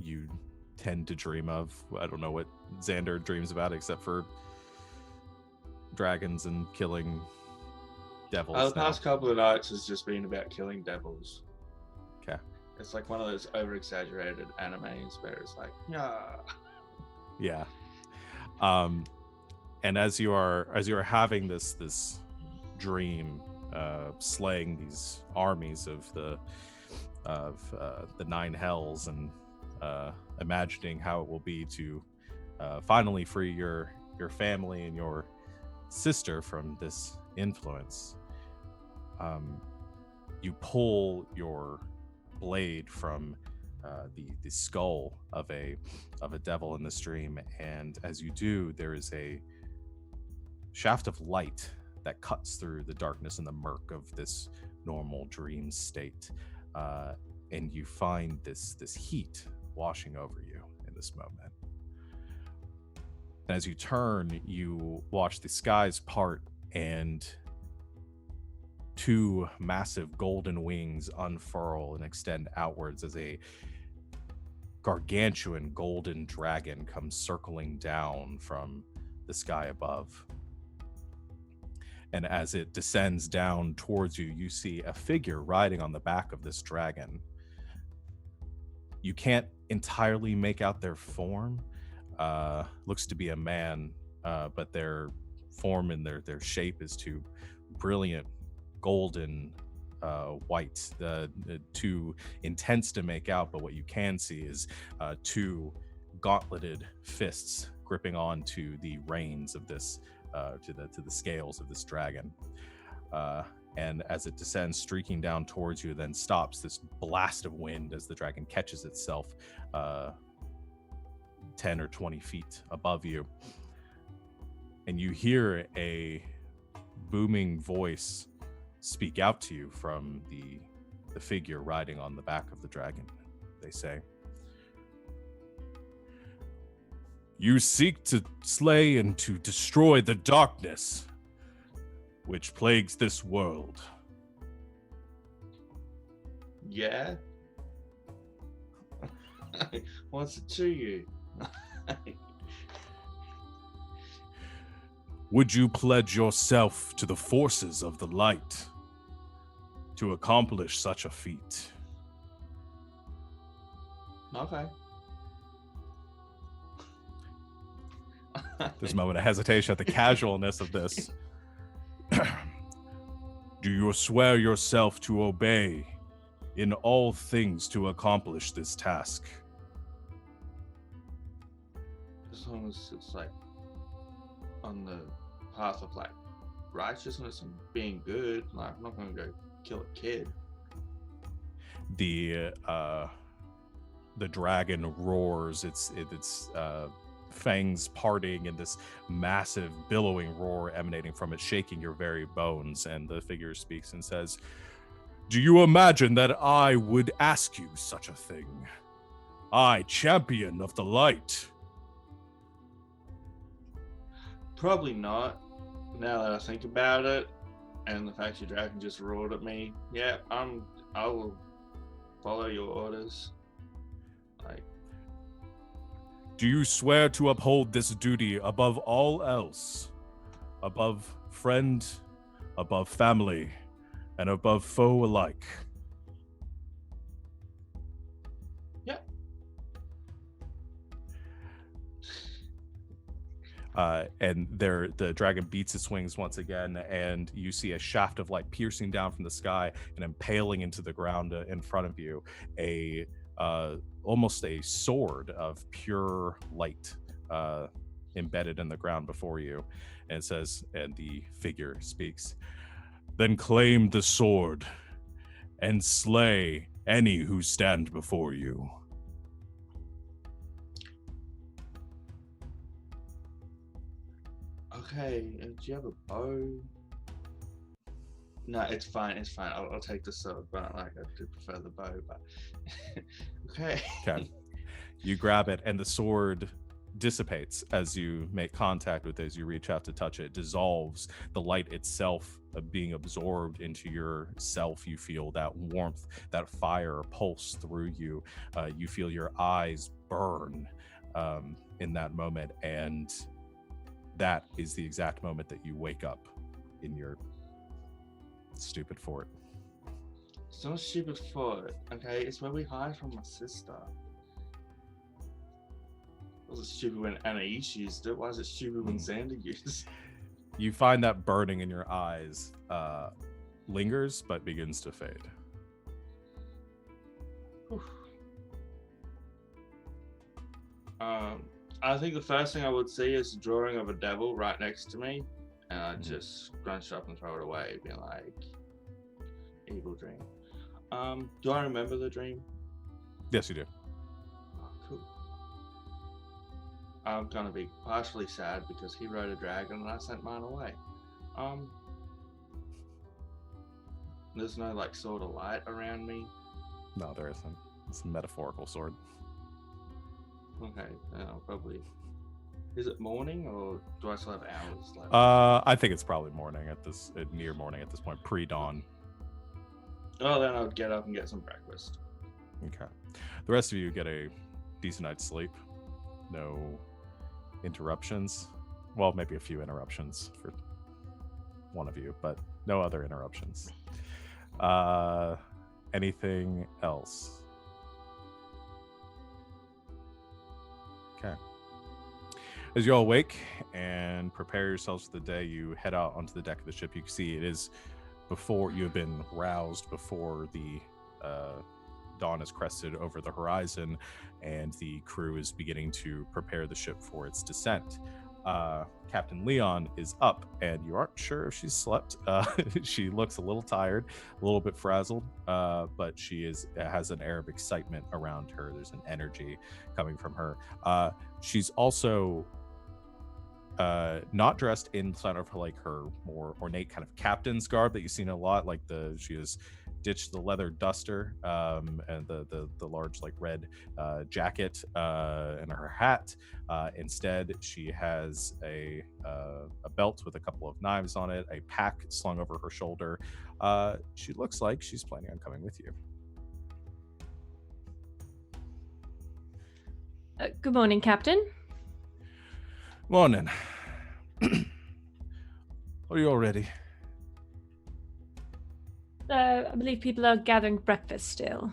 you tend to dream of. I don't know what Xander dreams about except for dragons and killing devils. The past couple of nights has just been about killing devils. Okay. It's like one of those over-exaggerated animes where it's like, Yeah. And as you are having this dream, slaying these armies of the nine hells and imagining how it will be to finally free your family and your sister from this influence, you pull your blade from the skull of a devil in this dream, and as you do, there is a shaft of light that cuts through the darkness and the murk of this normal dream state, and you find this heat washing over you in this moment. And as you turn, you watch the skies part and two massive golden wings unfurl and extend outwards as a gargantuan golden dragon comes circling down from the sky above. And as it descends down towards you, you see a figure riding on the back of this dragon. You can't entirely make out their form. Looks to be a man, but their form and their shape is too brilliant golden white, too intense to make out, but what you can see is two gauntleted fists gripping onto the reins of this to the scales of this dragon, and as it descends streaking down towards you, then stops, this blast of wind as the dragon catches itself 10 or 20 feet above you, and you hear a booming voice speak out to you from the figure riding on the back of the dragon. They say, "You seek to slay and to destroy the darkness which plagues this world." Yeah. What's it to you? Would you pledge yourself to the forces of the light to accomplish such a feat? Okay. There's a moment of hesitation at the casualness of this. Do you swear yourself to obey in all things to accomplish this task? As long as it's like on the path of like righteousness and being good, like I'm not gonna go kill a kid. The dragon roars, its fangs parting and this massive billowing roar emanating from it, shaking your very bones. And the figure speaks and says, "Do you imagine that I would ask you such a thing? I, champion of the light." Probably not. Now that I think about it, and the fact your dragon just roared at me, yeah, I will follow your orders. Like, Do you swear to uphold this duty above all else, above friend, above family, and above foe alike? yeah. And the dragon beats its wings once again, and you see a shaft of light piercing down from the sky and impaling into the ground in front of you. Almost a sword of pure light embedded in the ground before you. And it says, and the figure speaks, "Then claim the sword and slay any who stand before you." Okay, do you have a bow? No, it's fine. It's fine. I'll take the sword, but like I do prefer the bow. But okay. Okay. You grab it, and the sword dissipates as you make contact with it. As you reach out to touch it, dissolves. The light itself being absorbed into yourself. You feel that warmth, that fire pulse through you. You feel your eyes burn in that moment, and that is the exact moment that you wake up in your stupid fort. It's not a stupid fort, okay? It's where we hide from my sister. It wasn't stupid when Anais used it. Why is it stupid when Xander used it? You find that burning in your eyes lingers but begins to fade. I think the first thing I would see is a drawing of a devil right next to me, and I'd just scrunch up and throw it away, being like, evil dream. Do I remember the dream? Yes, you do. Oh, cool. I'm gonna be partially sad because he rode a dragon and I sent mine away. There's no like sword of light around me. No, there isn't. It's a metaphorical sword. Okay, then I'll probably. Is it morning or do I still have hours left? I think it's probably morning near morning at this point, pre-dawn. Oh, then I'll get up and get some breakfast. Okay. The rest of you get a decent night's sleep. No interruptions. Well, maybe a few interruptions for one of you, but no other interruptions. Anything else? Okay. As you all wake and prepare yourselves for the day, you head out onto the deck of the ship. You can see it is before you have been roused before the dawn has crested over the horizon, and the crew is beginning to prepare the ship for its descent. Captain Leon is up, and you aren't sure if she's slept. She looks a little tired, a little bit frazzled, but she has an air of excitement around her. There's an energy coming from her. She's also not dressed in sort of like her more ornate kind of captain's garb that you've seen a lot. Like she has ditched the leather duster and the large like red jacket and her hat. Instead, she has a belt with a couple of knives on it, a pack slung over her shoulder. She looks like she's planning on coming with you. Good morning, Captain. Morning. Are you all ready? I believe people are gathering breakfast still.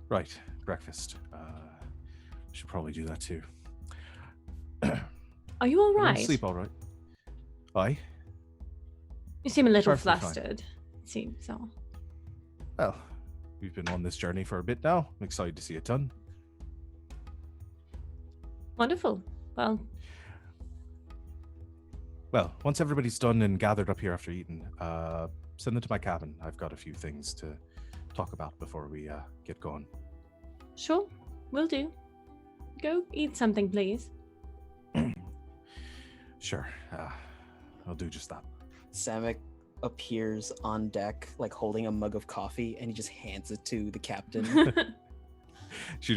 Right, breakfast. Should probably do that too. Are you all You're gonna right? sleep all right? Aye. You seem a little Perfectly fine. flustered. seems so. Well, we've been on this journey for a bit now. I'm excited to see it done. Wonderful. Well, Once everybody's done and gathered up here after eating, send them to my cabin. I've got a few things to talk about before we get going. sure, will do. Go eat something, please. Sure, I'll do just that. Samek appears on deck, like holding a mug of coffee, and he just hands it to the captain. She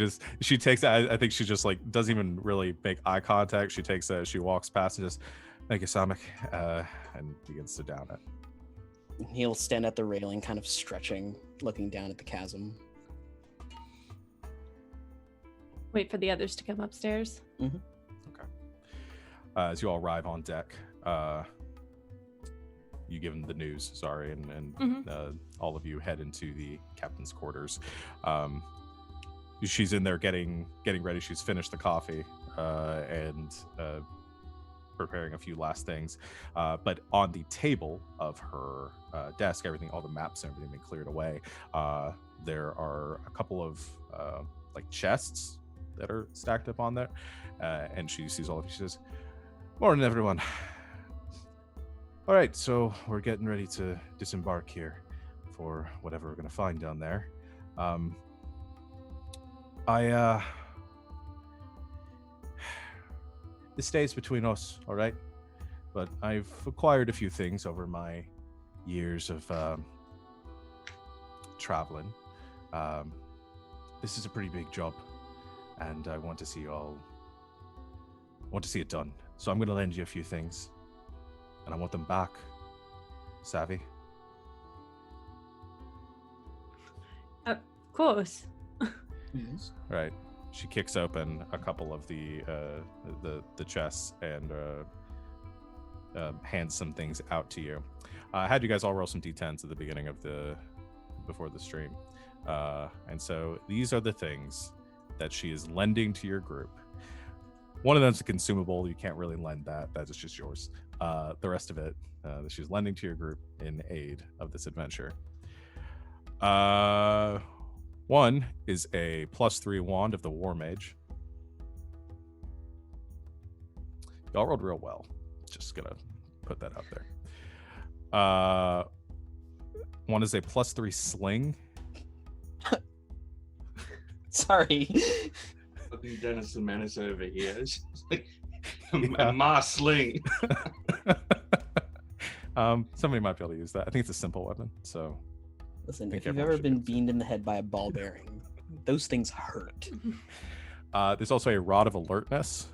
takes it. I think she just like doesn't even really make eye contact. She takes it, she walks past and just, thank you, Samek, and begins to down it. He'll stand at the railing, kind of stretching, looking down at the chasm. Wait for the others to come upstairs. Okay. As you all arrive on deck, you give him the news, sorry, and all of you head into the captain's quarters. She's in there getting ready. She's finished the coffee and preparing a few last things. But on the table of her desk, all the maps and everything been cleared away. There are a couple of like chests that are stacked up on there. And she sees all of you. She says, "Morning, everyone. All right, so we're getting ready to disembark here for whatever we're going to find down there. This stays between us, all right? But I've acquired a few things over my years of traveling. This is a pretty big job, and I want to see it done. So I'm going to lend you a few things, and I want them back. Savvy? Of course. Yes. Right. She kicks open a couple of the chests and hands some things out to you. I had you guys all roll some d10s at the beginning of before the stream, and so these are the things that she is lending to your group. One of them's a consumable. You can't really lend that. That is just yours. The rest of it, that she's lending to your group in aid of this adventure. One is a +3 wand of the War Mage. Y'all rolled real well. Just gonna put that out there. One is a +3 sling. Sorry. Fucking Dennis the Menace over here. It's like Yeah. my sling. Somebody might be able to use that. I think it's a simple weapon, so Listen, think if you've everyone ever should been do beamed in the head by a ball bearing, those things hurt. there's also a rod of alertness.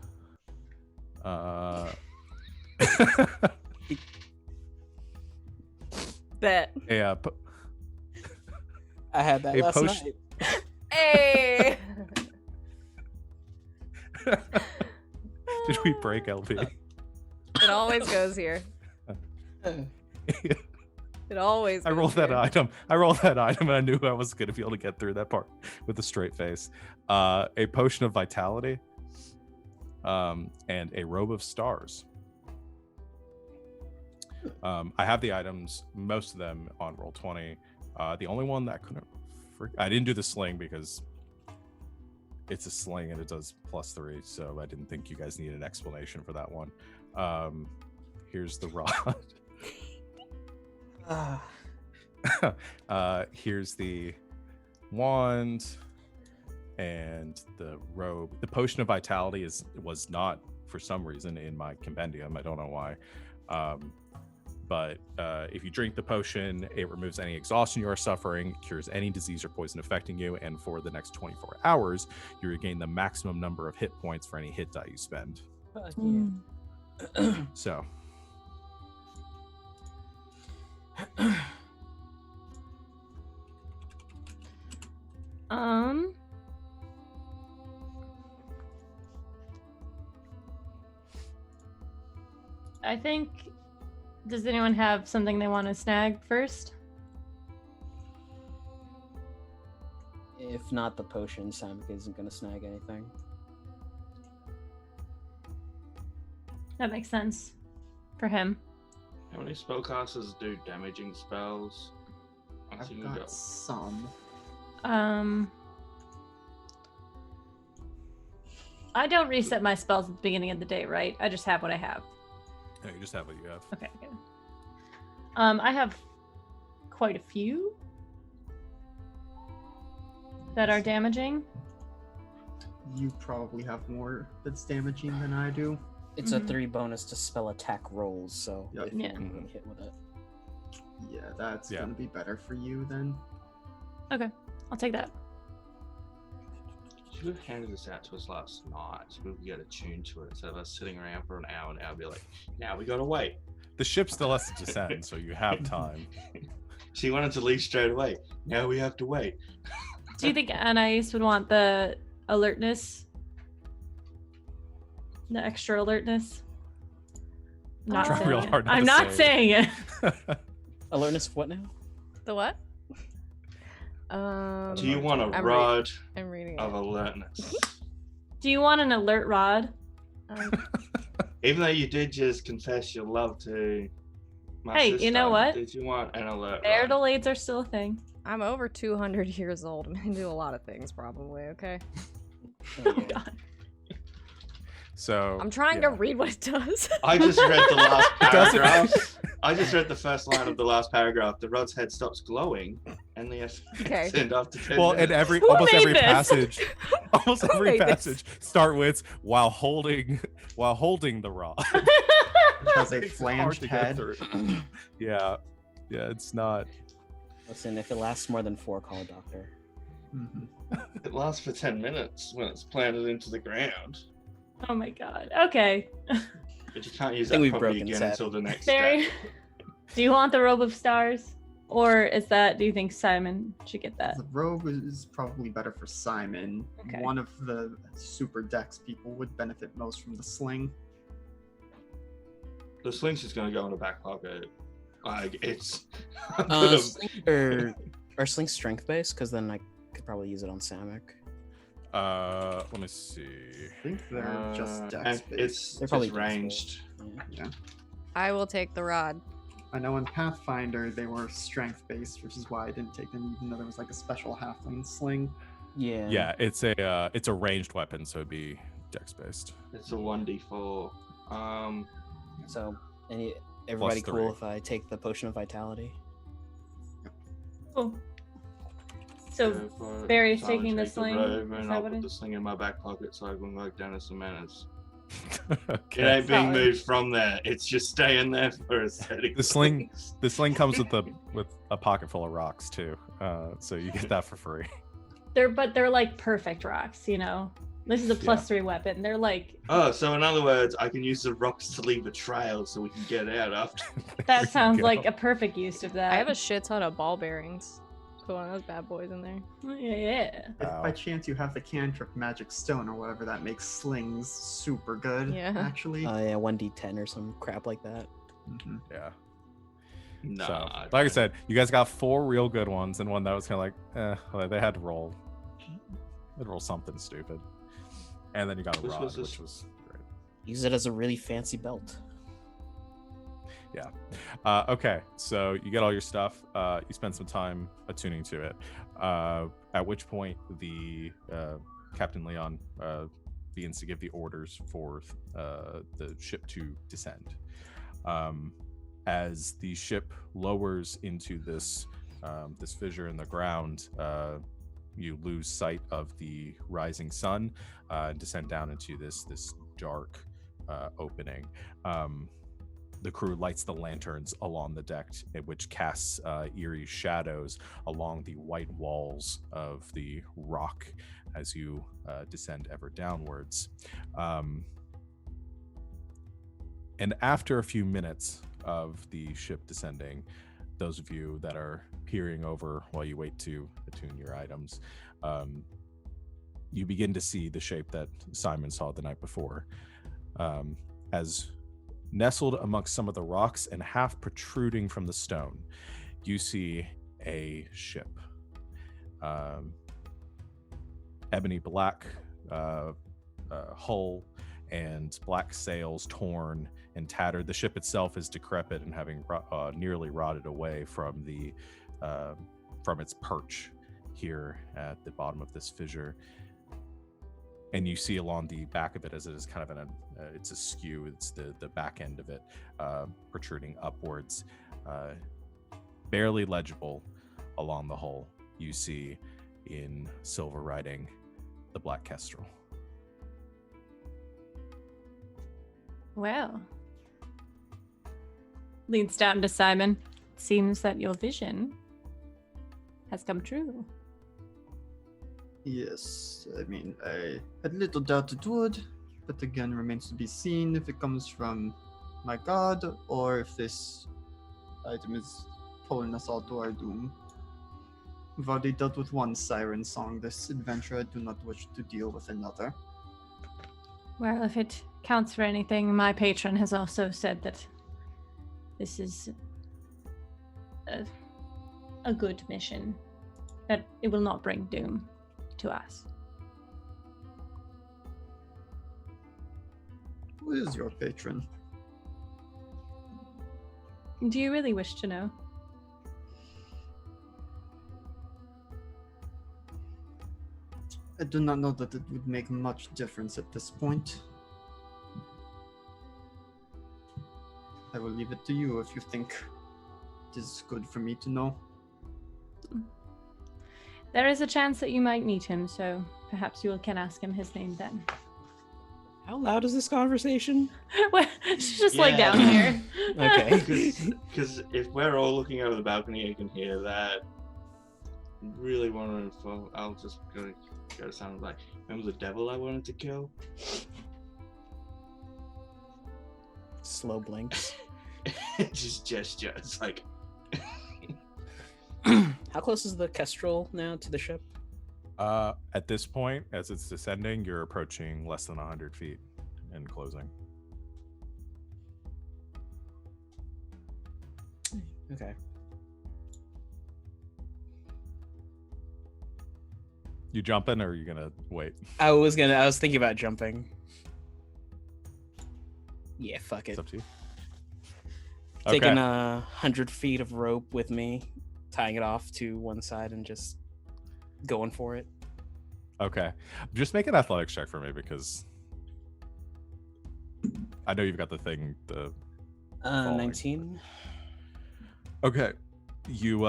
Bet. I had that A last potion- night. Hey! Did we break LB? It always goes here. It always I goes rolled that here. item. And I knew I was going to be able to get through that part with a straight face. A potion of vitality, and a robe of stars. I have the items, most of them on Roll20. The only one that I couldn't, I didn't do the sling because it's a sling and it does +3, so I didn't think you guys needed an explanation for that one. Here's the rod. Here's the wand and the robe. The potion of vitality was not, for some reason, in my compendium. I don't know why. But if you drink the potion, it removes any exhaustion you are suffering, cures any disease or poison affecting you, and for the next 24 hours, you regain the maximum number of hit points for any hit die you spend. So. I think. Does anyone have something they want to snag first? If not the potion, Samek isn't going to snag anything. That makes sense for him. How many spellcasters do damaging spells? I've you can go. got some. I don't reset my spells at the beginning of the day, right? I just have what I have. No, you just have what you have. Okay, good. I have quite a few that are damaging. You probably have more that's damaging than I do. It's a Mhm. 3 bonus to spell attack rolls, so Yep. if you Yeah. can hit with it. Yeah, that's Yeah. gonna be better for you then. Okay, I'll take that. Should have handed this out to us last night so we could get attuned to it instead of us sitting around for an hour now. Be like, now we gotta wait. The ship still has to descend, so you have time. She wanted to leave straight away. Now we have to wait. Do you think Anais would want the alertness? The extra alertness? Not Try saying real it. hard not I'm to not say saying it. Alertness of what now? The what? Do you want a I'm rod I'm reading of it. alertness? Do you want an alert rod? Even though you did just confess your love to my Hey, sister, you know what? did you want an alert Marital rod? aids are still a thing. I'm over 200 years old. I'm gonna do a lot of things, probably. Okay. Oh god. So I'm trying to read what it does. I just read the last It doesn't- paragraph. I just read the first line of the last paragraph. The rod's head stops glowing, and the Okay. end after 10 Well, minutes. and Who almost made every this? passage, almost Who every made this? passage start with while holding the rod. It has a It's hard flanged to get head. through. Yeah, it's not. Listen, if it lasts more than 4, call a doctor. Mhm. It lasts for 10 minutes when it's planted into the ground. Oh my god. Okay. But you can't use I think that we've probably broken again set. until the next Barry, day. do you want the robe of stars? Or do you think Simon should get that? The robe is probably better for Simon. Okay. One of the super dex people would benefit most from the sling. The sling's just going to go in the back pocket. Like, it's... Are slings strength based? Because then I could probably use it on Samek. Let me see. I think they're just dex and based. it's They're probably just ranged. Yeah. Yeah. I will take the rod. I know in Pathfinder they were strength based, which is why I didn't take them, even though there was like a special halfling sling. Yeah. Yeah, it's a ranged weapon, so it'd be dex based. It's a 1d4. So, everybody Plus cool 3. if I take the potion of vitality? Cool. So for Barry's Simon taking the take sling, robe, is and that I'll what put it- the sling in my back pocket so I can work down as some manners. It Okay. ain't being Solid. moved from there. It's just staying there for aesthetic. The sling- reasons. The sling comes with a pocket full of rocks too, so you get that for free. They're like perfect rocks, you know. This is a plus 3 weapon. They're like Oh, so in other words, I can use the rocks to leave a trail so we can get out after. There that you sounds go. like a perfect use of that. I have a shit ton of ball bearings. Put one of those bad boys in there. Yeah. If Wow. by chance you have the cantrip magic stone or whatever, that makes slings super good. Yeah. Actually. Yeah, 1d10 or some crap like that. Mhm. Yeah. No, So, like I said, you guys got 4 real good ones and one that was kind of like, well, they had to roll. They'd roll something stupid, and then you got a Which rod, was this- which was great. Use it as a really fancy belt. Okay, so you get all your stuff. You spend some time attuning to it. At which point, the Captain Leon begins to give the orders for the ship to descend. As the ship lowers into this fissure in the ground, you lose sight of the rising sun and descend down into this dark opening. The crew lights the lanterns along the deck, which casts eerie shadows along the white walls of the rock as you descend ever downwards. And after a few minutes of the ship descending, those of you that are peering over while you wait to attune your items, you begin to see the shape that Simon saw the night before. As nestled amongst some of the rocks and half protruding from the stone, you see a ship. Ebony black hull and black sails torn and tattered. The ship itself is decrepit and having nearly rotted away from the from its perch here at the bottom of this fissure. And you see along the back of it, as it is kind of it's askew, it's the back end of it protruding upwards, barely legible along the hull. You see in silver writing, the Black Kestrel. Well, leans down to Simon. Seems that your vision has come true. Yes, I mean, I had little doubt it would, but again, remains to be seen if it comes from my god or if this item is pulling us all to our doom. We've already dealt with one siren song this adventure. I do not wish to deal with another. Well, if it counts for anything, my patron has also said that this is a good mission, that it will not bring doom to us. Who is your patron? Do you really wish to know? I do not know that it would make much difference at this point. I will leave it to you if you think it is good for me to know. There is a chance that you might meet him, so perhaps you can ask him his name then. How loud is this conversation? Well, she's just like Yeah. down here. Okay. Because if we're all looking over the balcony, you can hear that. Really want to. I'll just go to sound like, remember the devil I wanted to kill? Slow blinks. Just gesture. It's like. How close is the Kestrel now to the ship? At this point, as it's descending, you're approaching less than 100 feet and closing. Okay. You jumping, or are you gonna wait? I was thinking about jumping. Yeah, fuck it. It's up to you. Taking Okay. 100 feet of rope with me, tying it off to one side and just going for it. Okay. Just make an athletics check for me, because I know you've got the thing. Falling. 19. Okay. You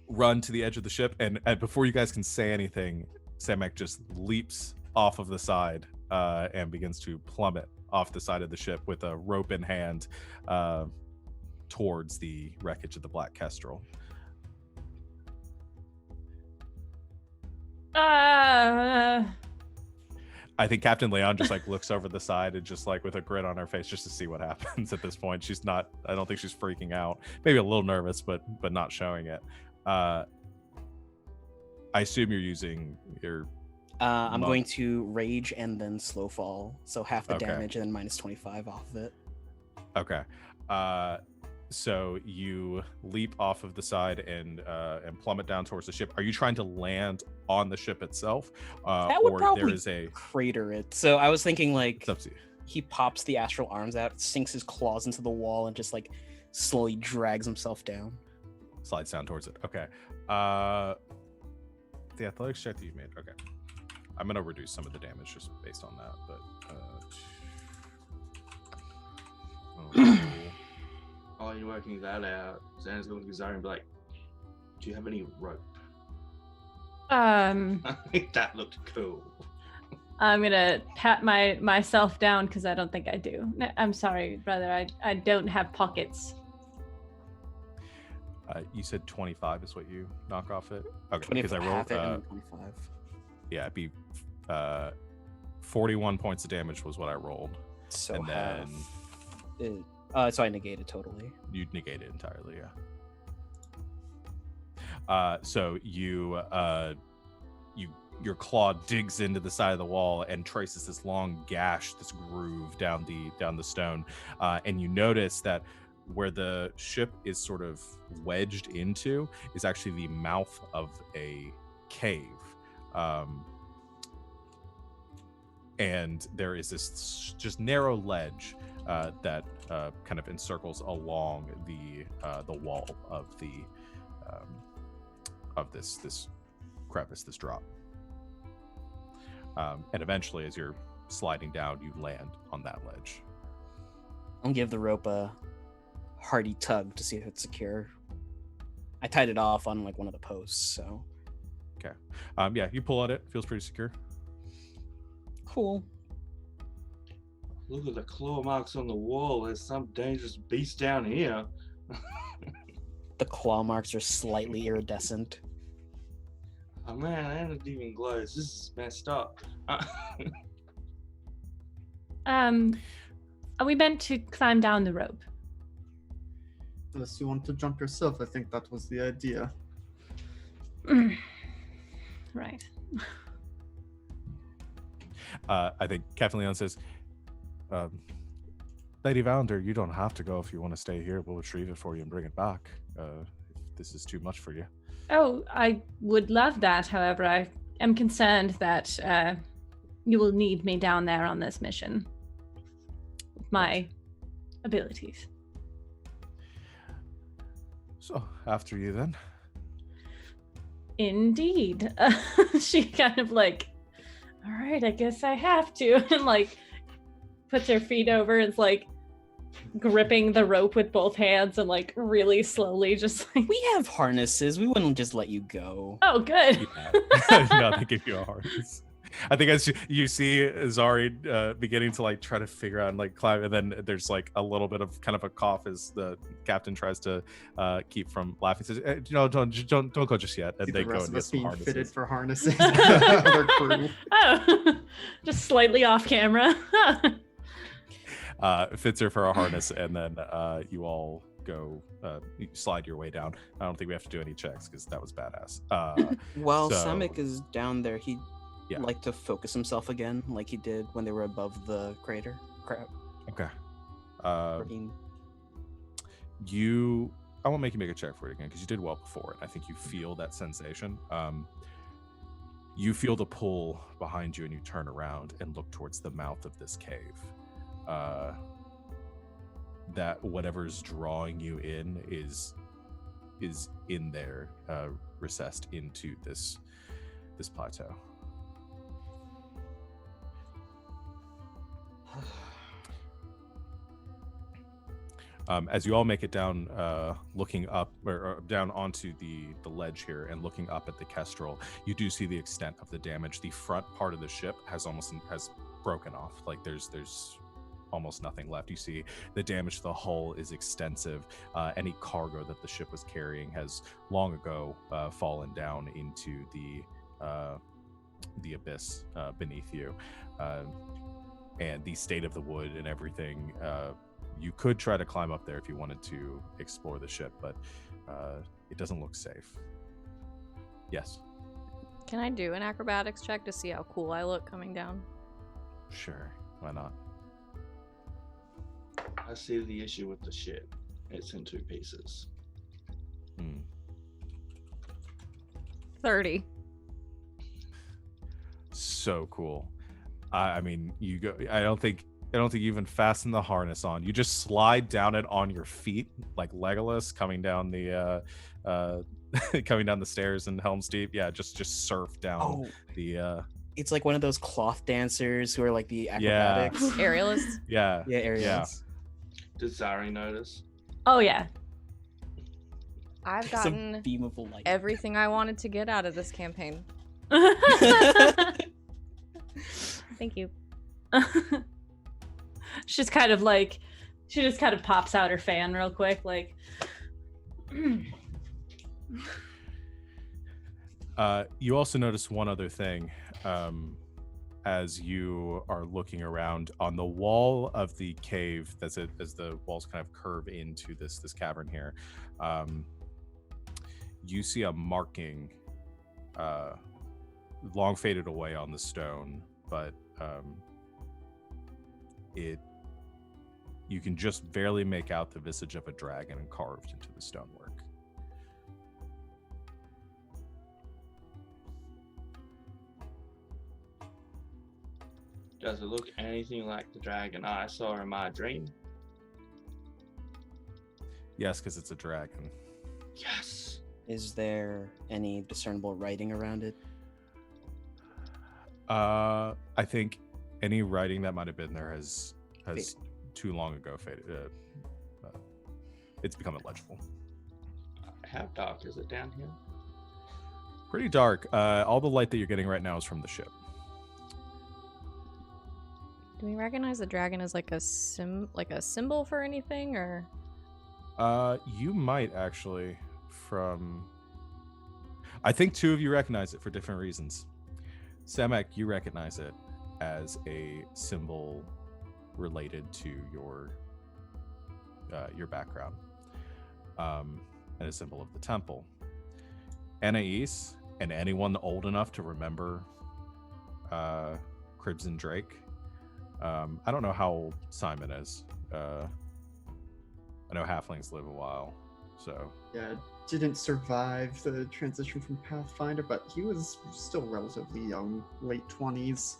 run to the edge of the ship, and before you guys can say anything, Samek just leaps off of the side and begins to plummet off the side of the ship with a rope in hand towards the wreckage of the Black Kestrel. I think Captain Leon just like looks over the side and just like with a grin on her face just to see what happens at this point. She's not, I don't think she's freaking out. Maybe a little nervous, but not showing it. I assume you're using your... I'm going to rage and then slow fall. So half the Okay. damage and then minus 25 off of it. Okay. So you leap off of the side and plummet down towards the ship. Are you trying to land on the ship itself? That would or probably there is a... crater it. So I was thinking like It's up to you. he pops the astral arms out, sinks his claws into the wall, and just like slowly drags himself down. Slides down towards it. Okay. The athletics check that you made. Okay. I'm going to reduce some of the damage just based on that. But Oh, you're working that out. Xander's going to Zara and be like, do you have any rope? That looked cool. I'm gonna pat myself down because I don't think I do. I'm sorry, brother. I don't have pockets. you said 25 is what you knock off it? Okay, 20 because I rolled... half it and then 25. yeah, it'd be 41 points of damage was what I rolled. So and half. then So I negated totally. you'd negate it entirely, yeah. So your claw digs into the side of the wall and traces this long gash, this groove down the stone, and you notice that where the ship is sort of wedged into is actually the mouth of a cave. And there is this just narrow ledge that kind of encircles along the wall of the this crevice, this drop. And eventually, as you're sliding down, you land on that ledge. I'll give the rope a hearty tug to see if it's secure. I tied it off on like one of the posts, so. Okay. Yeah, you pull at it. Feels pretty secure. Cool. Look at the claw marks on the wall. There's some dangerous beast down here. The claw marks are slightly iridescent. Oh man, and it even glows. This is messed up. Are we meant to climb down the rope? Unless you want to jump yourself, I think that was the idea. Right. I think Captain Leon says, Lady Valander, you don't have to go if you want to stay here. We'll retrieve it for you and bring it back. If this is too much for you. Oh, I would love that. However, I am concerned that you will need me down there on this mission with my abilities. So, after you then. Indeed. She kind of like, all right, I guess I have to, and like puts her feet over and is like gripping the rope with both hands and like really slowly just like, We have harnesses. We wouldn't just let you go. oh good. Yeah. No, they give you a harness. I think as you see Zari beginning to like try to figure out and like climb, and then there's like a little bit of kind of a cough as the captain tries to keep from laughing. Says, "No, don't go just yet." And See they the go rest and of get us some being harnesses. fitted for harnesses. Other crew. Oh, just slightly off camera. Fits her for a harness, and then you all go you slide your way down. I don't think we have to do any checks because that was badass. While so- Samek is down there, he'd Yeah. like to focus himself again, like he did when they were above the crater. Crap. Okay. Ravine. I won't make you make a check for it again because you did well before, and I think you feel that sensation. You feel the pull behind you, and you turn around and look towards the mouth of this cave. That whatever's drawing you in is in there, recessed into this plateau. As you all make it down, looking up or down onto the ledge here and looking up at the Kestrel, you do see the extent of the damage. The front part of the ship has broken off. Like there's almost nothing left. You see the damage to the hull is extensive. Any cargo that the ship was carrying has long ago fallen down into the abyss beneath you. And the state of the wood and everything, you could try to climb up there if you wanted to explore the ship, but it doesn't look safe. Yes. Can I do an acrobatics check to see how cool I look coming down? Sure. Why not? I see the issue with the ship. It's in two pieces. 30. So cool. I mean, you go. I don't think you even fasten the harness on. You just slide down it on your feet like Legolas coming down the coming down the stairs in Helm's Deep. Yeah, just surf down the. It's like one of those cloth dancers who are like the acrobatics. Aerialist. Yeah. Yeah, areas. Yeah. Did Zari notice? Oh yeah. I've It's a gotten beam of light. everything I wanted to get out of this campaign. Thank you. She just kind of pops out her fan real quick, like. You also notice one other thing as you are looking around on the wall of the cave. As the walls kind of curve into this cavern here. You see a marking, long faded away on the stone, but you can just barely make out the visage of a dragon carved into the stonework. Does it look anything like the dragon I saw in my dream? Yes, because it's a dragon. Yes. Is there any discernible writing around it? I think any writing that might have been there has Faded. too long ago faded. It's become illegible. How dark is it down here? Pretty dark. All the light that you're getting right now is from the ship. Do we recognize the dragon as like a symbol for anything, or? You might actually I think two of you recognize it for different reasons. Samek, you recognize it as a symbol related to your background, and a symbol of the temple. Anais, and anyone old enough to remember Crimson Drake. I don't know how old Simon is. I know halflings live a while, so. Yeah, didn't survive the transition from Pathfinder, but he was still relatively young, late 20s,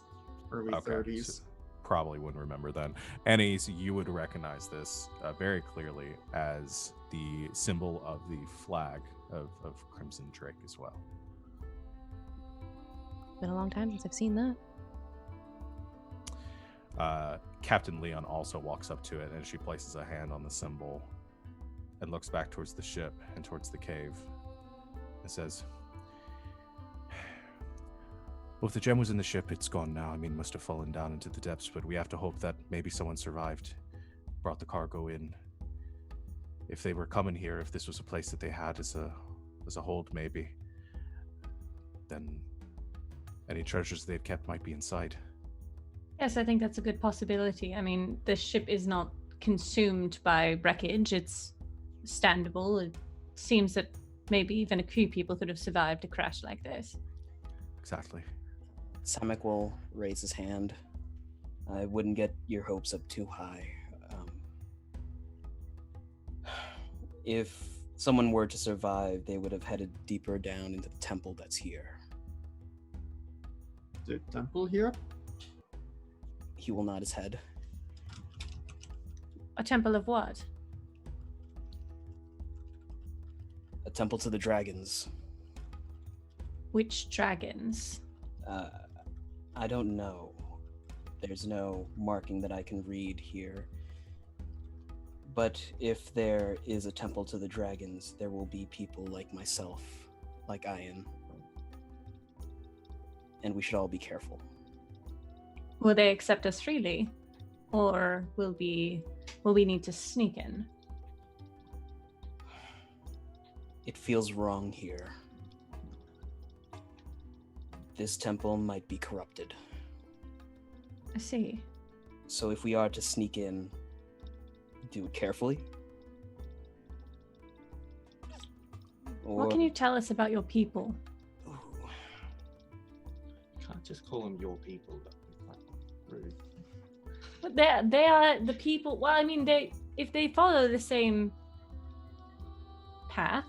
early 30s. So probably wouldn't remember then. Anais, you would recognize this very clearly as the symbol of the flag of Crimson Drake as well. Been a long time since I've seen that. Captain Leon also walks up to it, and she places a hand on the symbol and looks back towards the ship and towards the cave and says, well, if the gem was in the ship, it's gone now. I mean, it must have fallen down into the depths, but we have to hope that maybe someone survived, brought the cargo in. If they were coming here, if this was a place that they had as a hold, maybe, then any treasures they'd kept might be inside. Yes, I think that's a good possibility. I mean, the ship is not consumed by wreckage. It's standable. It seems that maybe even a few people could have survived a crash like this. Exactly. Samek will raise his hand. I wouldn't get your hopes up too high. If someone were to survive, they would have headed deeper down into the temple that's here. The temple here? He will nod his head. A temple of what? A temple to the dragons. Which dragons? I don't know. There's no marking that I can read here. But if there is a temple to the dragons, there will be people like myself, like Ian. And we should all be careful. Will they accept us freely? Or will we need to sneak in? It feels wrong here. This temple might be corrupted. I see. So if we are to sneak in, do it carefully. Or... What can you tell us about your people? Ooh. You can't just call them your people. That'd be quite rude. But they are the people. Well, I mean, if they follow the same path.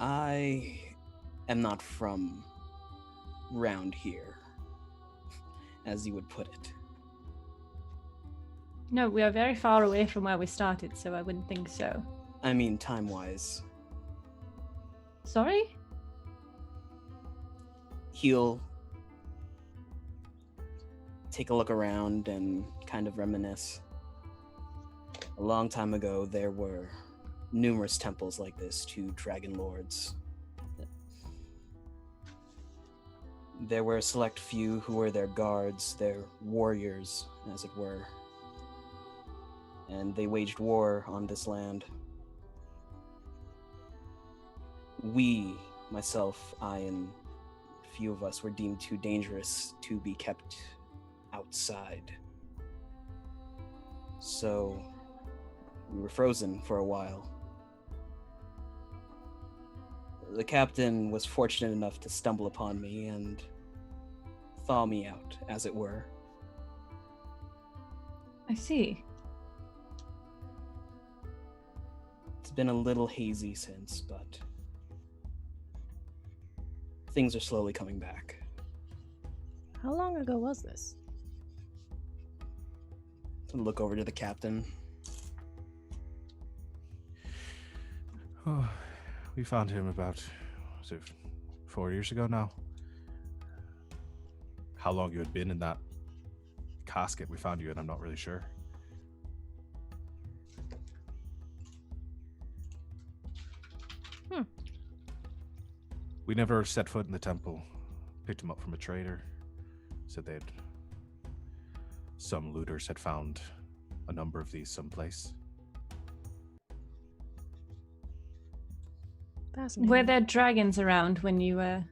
I am not from round here, as you would put it. No, we are very far away from where we started, so I wouldn't think so. I mean, time-wise. Sorry? He'll take a look around and kind of reminisce. A long time ago, there were numerous temples like this to dragon lords. There were a select few who were their guards, their warriors, as it were. And they waged war on this land. We, myself, I, and a few of us were deemed too dangerous to be kept outside. So we were frozen for a while. The captain was fortunate enough to stumble upon me and thaw me out, as it were. I see. It's been a little hazy since, but things are slowly coming back. How long ago was this? Look over to the captain. Oh, we found him about, was it 4 years ago now? How long you had been in that casket we found you in, I'm not really sure. We never set foot in the temple. Picked him up from a trader. Said some looters had found a number of these someplace. Fascinating. Were there dragons around when you were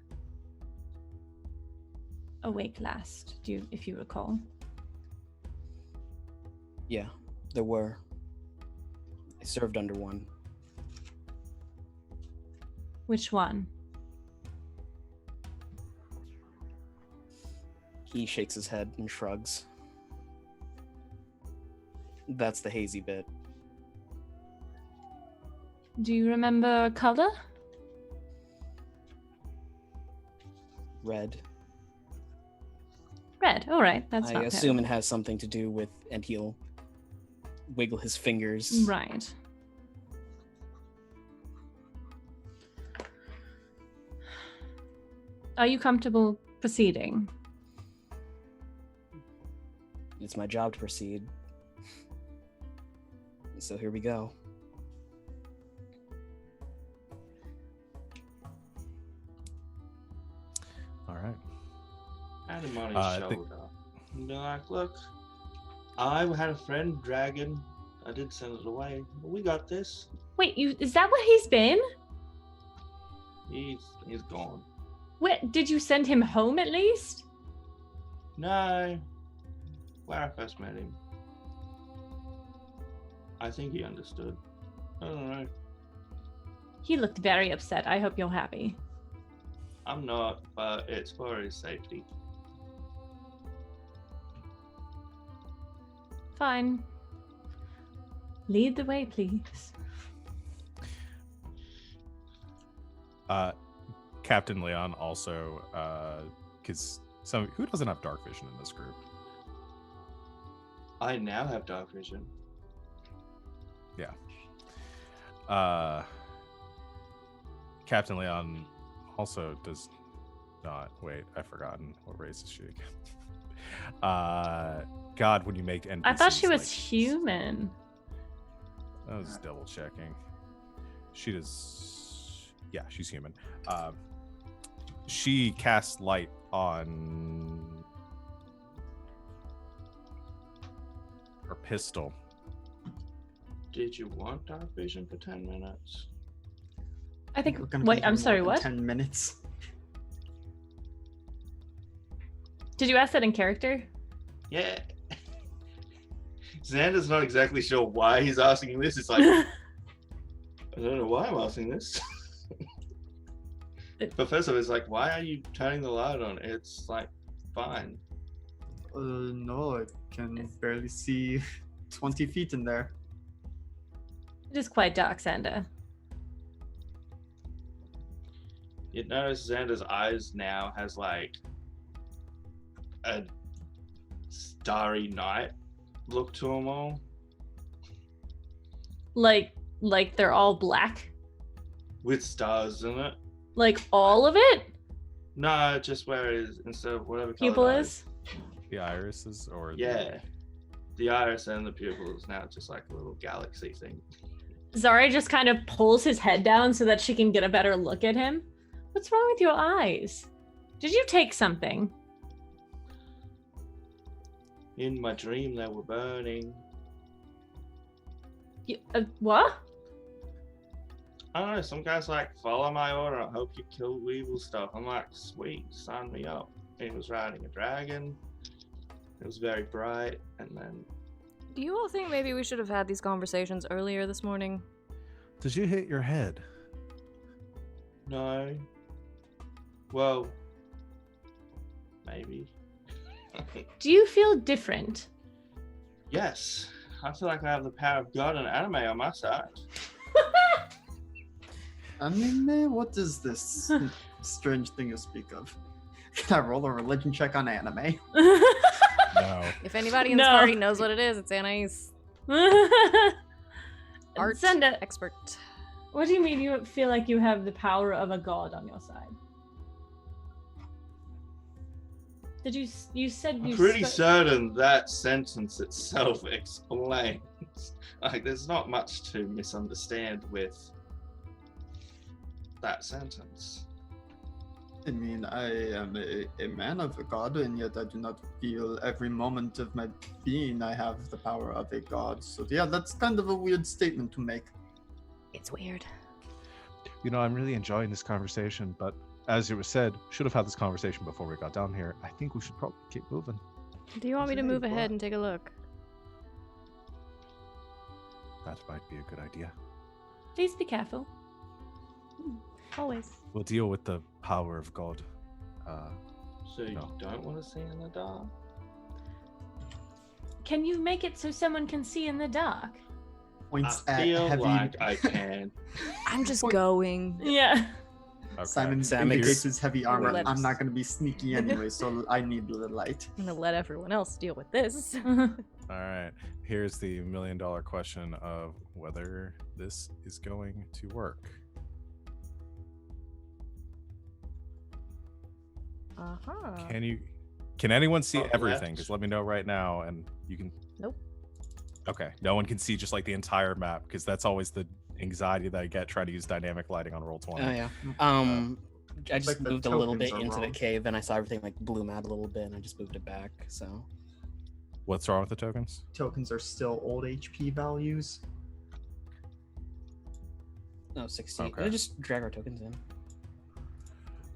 awake last? If you recall? Yeah, there were. I served under one. Which one? He shakes his head and shrugs. That's the hazy bit. Do you remember color? Red. Red. All right, that's I not assume it has something to do with, and he'll wiggle his fingers. Right. Are you comfortable proceeding? It's my job to proceed. So here we go. All right. Pat him on his shoulder. And be like, look, I had a friend, dragon. I did send it away. But we got this. Wait, is that what he's been? He's gone. Wait, did you send him home at least? No. Where I first met him. I think he understood. I don't know. He looked very upset. I hope you're happy. I'm not, but it's for his safety. Fine. Lead the way, please. Captain Leon also, because who doesn't have dark vision in this group? I now have dark vision. Yeah. Captain Leon also does not. Wait, I've forgotten. What race is she again? God, when you make NPCs, I thought she was like, human. I was double checking. She does. Yeah, she's human. She casts light on her pistol. Did you want dark vision for 10 minutes? I think. We're gonna be Wait, here I'm more sorry. than What? 10 minutes. Did you ask that in character? Yeah. Xander's not exactly sure why he's asking this. It's like, I don't know why I'm asking this. But first of all, it's like, why are you turning the light on? It's like, fine. No, I can barely see 20 feet in there. It is quite dark, Xander. You notice Xander's eyes now has like a starry night look to them all. Like they're all black? With stars in it. Like all of it? No, just where it is instead of whatever color Pupil it is? The irises, or Yeah. The iris and the pupil is now just like a little galaxy thing. Zari just kind of pulls his head down so that she can get a better look at him. What's wrong with your eyes? Did you take something? In my dream, they were burning. What? I don't know, some guys like, follow my order, I hope you kill evil stuff. I'm like, sweet, sign me up. And he was riding a dragon. It was very bright, and then... Do you all think maybe we should have had these conversations earlier this morning? Did you hit your head? No. Well, maybe. Do you feel different? Yes. I feel like I have the power of God and anime on my side. Anime? What is this strange thing you speak of? Can I roll a religion check on anime? No. If anybody in this No. party knows what it is, it's Anais. Art Senda, expert. what do you mean you feel like you have the power of a god on your side? Did you said I'm you pretty sp- certain that sentence itself explains. Like, there's not much to misunderstand with that sentence. I mean, I am a man of a god, and yet I do not feel every moment of my being I have the power of a god. So yeah, that's kind of a weird statement to make. It's weird. You know, I'm really enjoying this conversation, but as it was said, should have had this conversation before we got down here. I think we should probably keep moving. Do you want me to Hey, move ahead what? and take a look? That might be a good idea. Please be careful. Always. We'll deal with the power of God. So you No. don't want to see in the dark? Can you make it so someone can see in the dark? Points I at feel heavy. like I can. I'm just going. Yeah. Okay. Simon Sam indicates his heavy armor. Let's- I'm not going to be sneaky anyway, so I need the light. I'm gonna let everyone else deal with this. All right. Here's the $1 million question of whether this is going to work. Uh-huh. Can anyone see Top everything? left. Just let me know right now, and you can. Nope. Okay. No one can see just like the entire map, because that's always the anxiety that I get trying to use dynamic lighting on Roll20. Oh yeah. I just Like the moved a little tokens bit are into the wrong. cave, and I saw everything like bloom out a little bit, and I just moved it back. So What's wrong with the tokens? Tokens are still old HP values. no 16. Okay. Just drag our tokens in.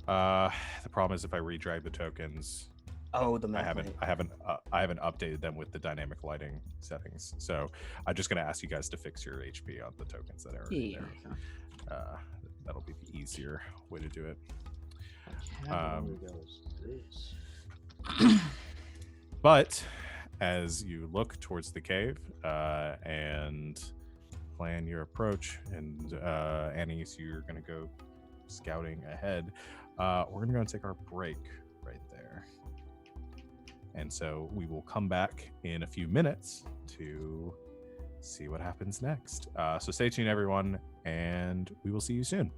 The problem is if I redrag the tokens, Oh, the I map. haven't, light. I haven't updated them with the dynamic lighting settings. So I'm just gonna ask you guys to fix your HP on the tokens that are already Yeah. there. That'll be the easier way to do it. How Um, long ago was this? But as you look towards the cave and plan your approach, and Annie, so you're going to go scouting ahead, we're going to go and take our break right there. And so we will come back in a few minutes to see what happens next. So stay tuned, everyone, and we will see you soon.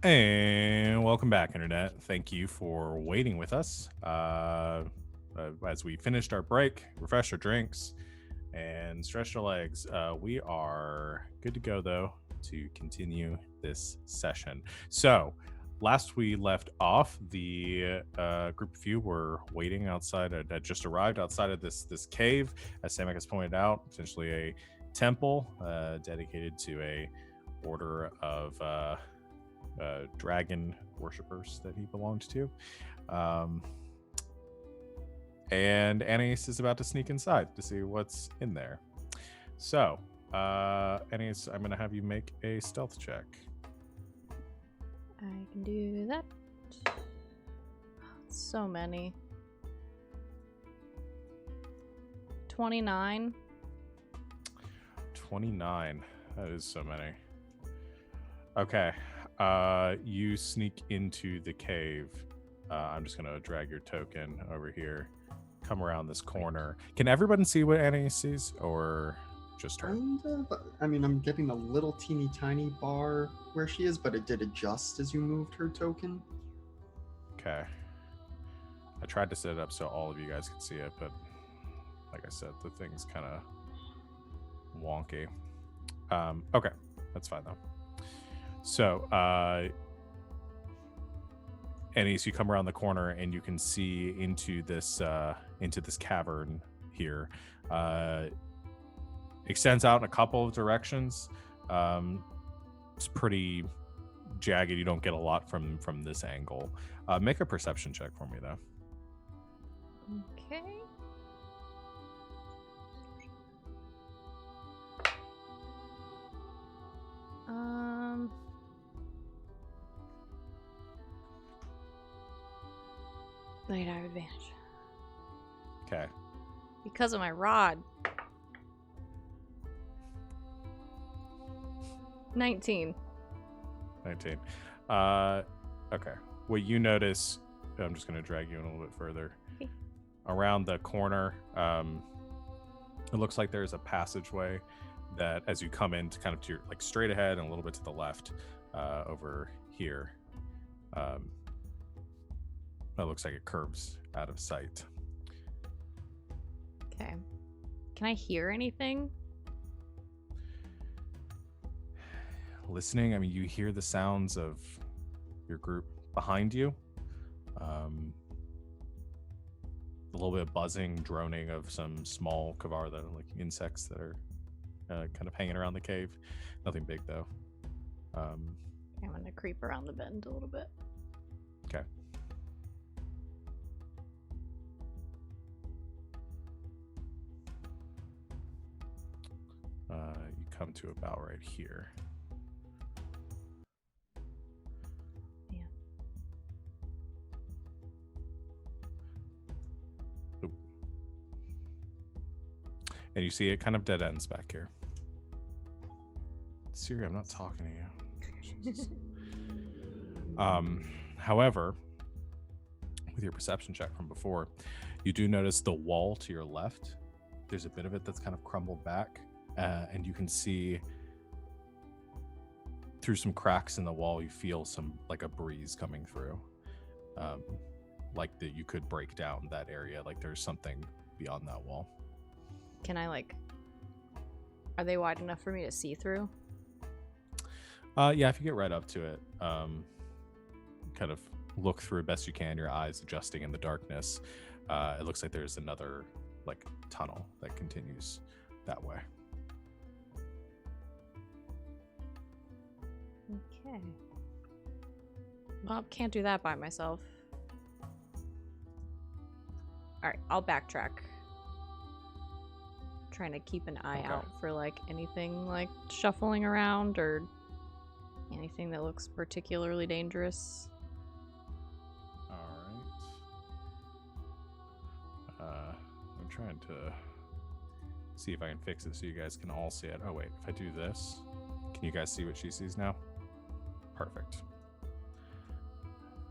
And welcome back, Internet. Thank you for waiting with us. As we finished our break, refreshed our drinks, and stretched our legs, we are good to go, though, to continue this session. So, last we left off, the group of you were waiting outside, had just arrived outside of this cave, as Samak has pointed out, essentially a temple dedicated to a order of dragon worshippers that he belonged to. And Anais is about to sneak inside to see what's in there. So, Anais, I'm going to have you make a stealth check. I can do that. So many. 29. 29. That is so many. Okay. You sneak into the cave. I'm just going to drag your token over here. Come around this corner. Can everyone see what Annie sees, or just her? I mean, I'm getting a little teeny tiny bar where she is, but it did adjust as you moved her token. Okay. I tried to set it up so all of you guys could see it, but like I said, the thing's kind of wonky. Okay, that's fine though. So, Anise, you come around the corner and you can see into this cavern here. Extends out in a couple of directions. It's pretty jagged. You don't get a lot from this angle. Make a perception check for me, though. Okay. Wait, I have advantage. Okay. Because of my rod. 19. 19. Okay. What you notice, I'm just going to drag you in a little bit further. Okay. Around the corner, it looks like there's a passageway that as you come in to kind of to your, like straight ahead and a little bit to the left over here. It looks like it curves out of sight. Okay. Can I hear anything? Listening, I mean, you hear the sounds of your group behind you. A little bit of buzzing, droning of some small kavar that are like insects that are kind of hanging around the cave. Nothing big though. I'm gonna creep around the bend a little bit. Okay. You come to about right here. Yeah. Oop. And you see it kind of dead ends back here. Siri, I'm not talking to you. Jesus. However, with your perception check from before, you do notice the wall to your left. There's a bit of it that's kind of crumbled back. And you can see through some cracks in the wall, you feel some like a breeze coming through, like that you could break down that area. Like there's something beyond that wall. Can I are they wide enough for me to see through? Yeah, if you get right up to it, kind of look through best you can, your eyes adjusting in the darkness. It looks like there's another like tunnel that continues that way. Okay. Well, can't do that by myself. Alright, I'll backtrack. Trying to keep an eye out for anything shuffling around or anything that looks particularly dangerous. Alright. I'm trying to see if I can fix it so you guys can all see it. Oh wait, if I do this, can you guys see what she sees now? Perfect.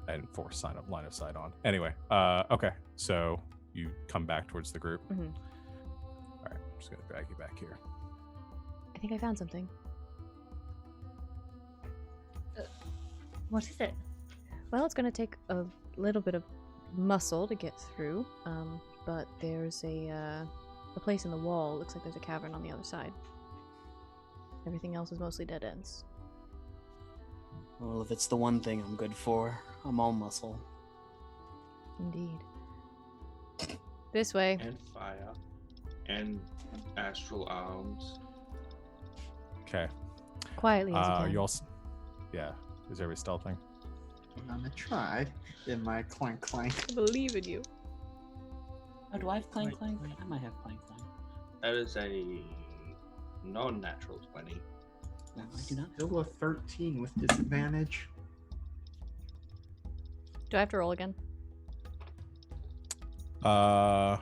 And force line of sight on. Anyway, okay. So you come back towards the group. Mm-hmm. All right, I'm just gonna drag you back here. I think I found something. What is it? Well, it's gonna take a little bit of muscle to get through, but there's a place in the wall. Looks like there's a cavern on the other side. Everything else is mostly dead ends. Well, if it's the one thing I'm good for, I'm all muscle. Indeed. This way. And fire. And astral arms. Okay. Quietly as you can. You all. Yeah. Is everybody stealthing? I'm gonna try in my clank clank. I believe in you. Oh, do I have clank clank? I might have clank clank. That is a non-natural 20. No, I do not. Still a 13 with disadvantage. Do I have to roll again? Yeah,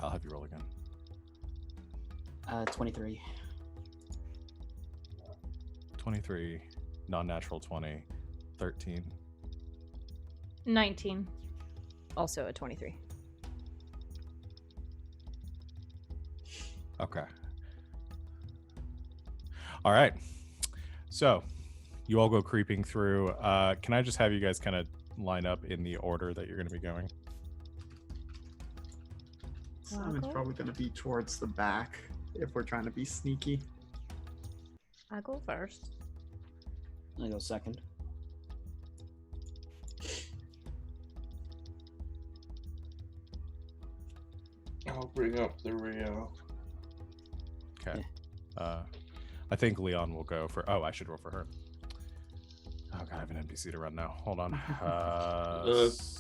I'll have you roll again. 23. 23, non-natural 20, 13. 19. Also a 23. Okay. All right. So, you all go creeping through. Can I just have you guys kind of line up in the order that you're going to be going? Simon's I'll go. probably gonna be towards the back if we're trying to be sneaky. I go first. I go second. I'll bring up the rear. Okay. I think Leon will go for. Oh, I should roll for her. Oh god, I have an NPC to run now. Hold on.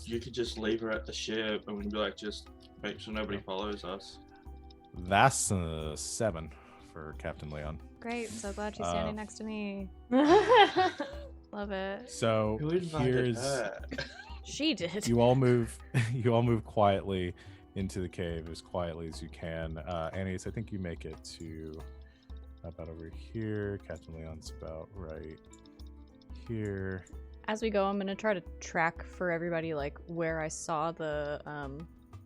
You could just leave her at the ship and we'd be like, just make sure nobody follows us. That's 7 for Captain Leon. Great. I'm so glad she's standing next to me. Love it. So Who invited here's her? She did. you all move. You all move quietly into the cave as quietly as you can. Annie's, I think you make it to about over here. Captain Leon's about right here. As we go, I'm gonna try to track for everybody like where I saw the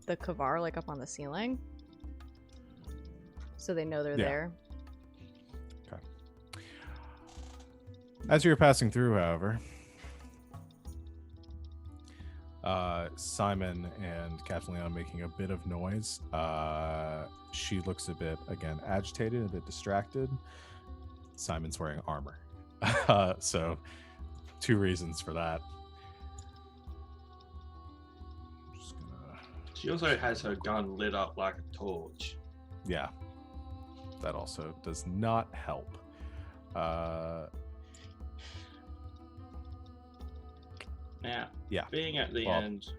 Kavar like up on the ceiling, so they know they're Yeah. there. Okay. As you're passing through, however, Simon and Captain Leon making a bit of noise. She looks a bit, again, agitated, a bit distracted. Simon's wearing armor. So, 2 reasons for that. I'm just gonna... She also has her gun lit up like a torch. Yeah. That also does not help. Now, Yeah. being at the Well- end,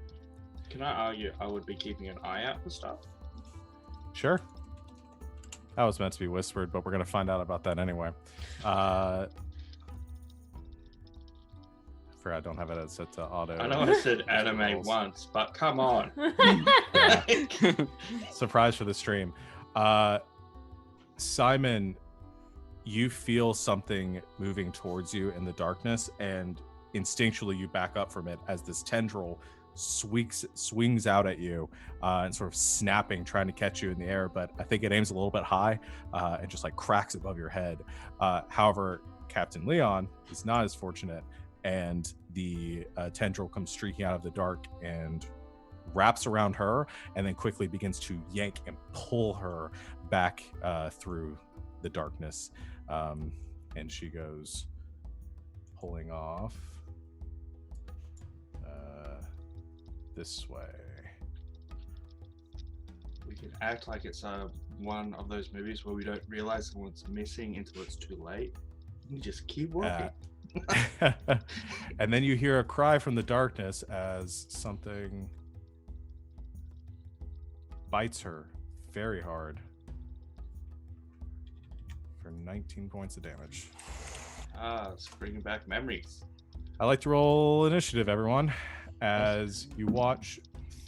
can I argue I would be keeping an eye out for stuff? Sure. That was meant to be whispered, but we're going to find out about that anyway. I forgot I don't have it set to auto. I know I said anime Rolls. once, but come on. Surprise for the stream. Simon, you feel something moving towards you in the darkness, and instinctually you back up from it as this tendril swings out at you and sort of snapping, trying to catch you in the air, but I think it aims a little bit high and just like cracks above your head. However, Captain Leon is not as fortunate, and the tendril comes streaking out of the dark and wraps around her and then quickly begins to yank and pull her back through the darkness. And she goes pulling off this way. We can act like it's one of those movies where we don't realize someone's missing until it's too late. We just keep walking. And then you hear a cry from the darkness as something bites her very hard for 19 points of damage. It's bringing back memories. I like to roll initiative, everyone, as you watch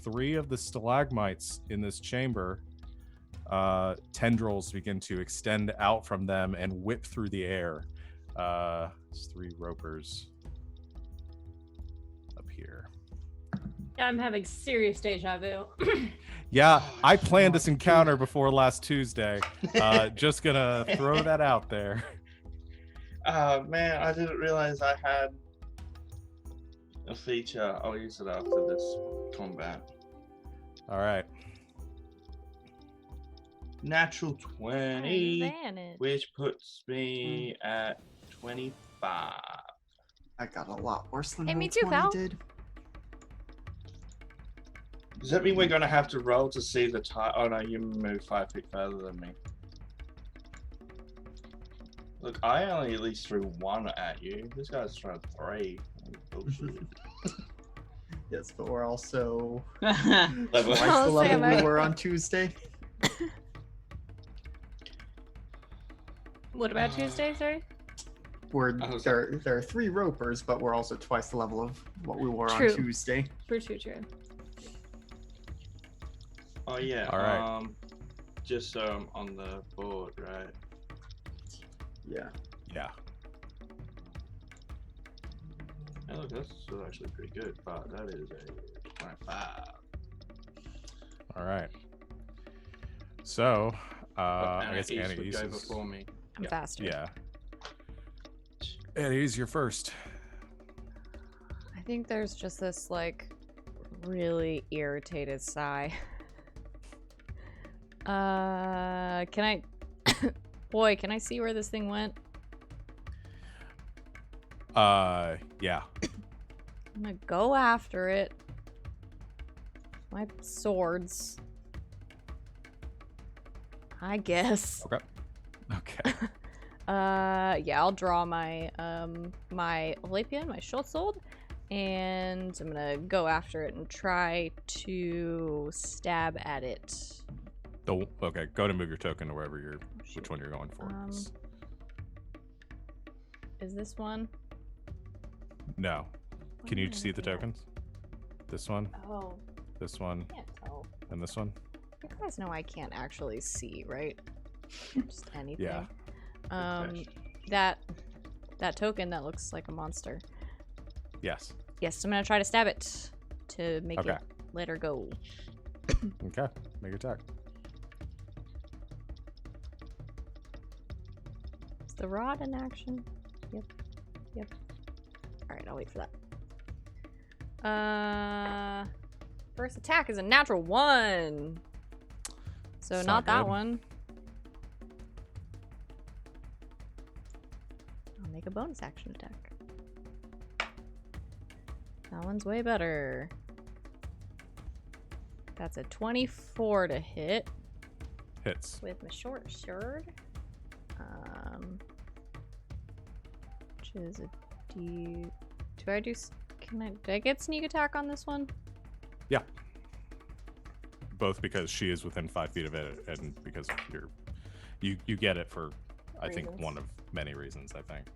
3 of the stalagmites in this chamber, tendrils begin to extend out from them and whip through the air. It's 3 ropers up here. Yeah, I'm having serious deja vu. Yeah, I planned this encounter before last Tuesday. Just gonna throw that out there. Man, I didn't realize I had A feature. I'll use it after this combat. All right. Natural 20, Advantage. which puts me at 25. I got a lot worse than Hey, me roll too, 20 pal. did. Does that mean we're going to have to roll to see the time? Oh no, you move 5 feet further than me. Look, I only at least threw 1 at you. This guy's thrown 3. Bullshit. Yes, but we're also Level- twice the I'll say level we I'm were on Tuesday. What about Tuesday, sorry? Oh, There are 3 ropers, but we're also twice the level of what we were True. on Tuesday. True. Oh yeah. All right. Just on the board, right? Yeah. Yeah. Hey, look, that's actually pretty good, but that is a 25. All right. So, But I guess Anna Anna would go uses. before me. I'm faster. Yeah. Annie's your first. I think there's just this like really irritated sigh. Can I boy, can I see where this thing went? Yeah. I'm gonna go after it. My swords. I guess. Okay. Okay. Yeah, I'll draw my my Olapian, my short sword, and I'm gonna go after it and try to stab at it. Okay, go to move your token to wherever you're, which one you're going for. Is this one? No. Can you see the tokens? This one, Oh, this one, I can't tell. and this one? You guys know I can't actually see, right? Just anything. Yeah. That token that looks like a monster. Yes. Yes, I'm gonna try to stab it to make Okay. it let her go. Okay. Make your attack. Is the rod in action? Yep. Alright, I'll wait for that. First attack is a natural 1. So It's not not that good. one. I'll make a bonus action attack. That one's way better. That's a 24 to hit Hits. with my short sword. Which is a D. Do I do? Did I get sneak attack on this one? Yeah. Both because she is within 5 feet of it, and because you get it for, I think, Reasons. one of many reasons. I think.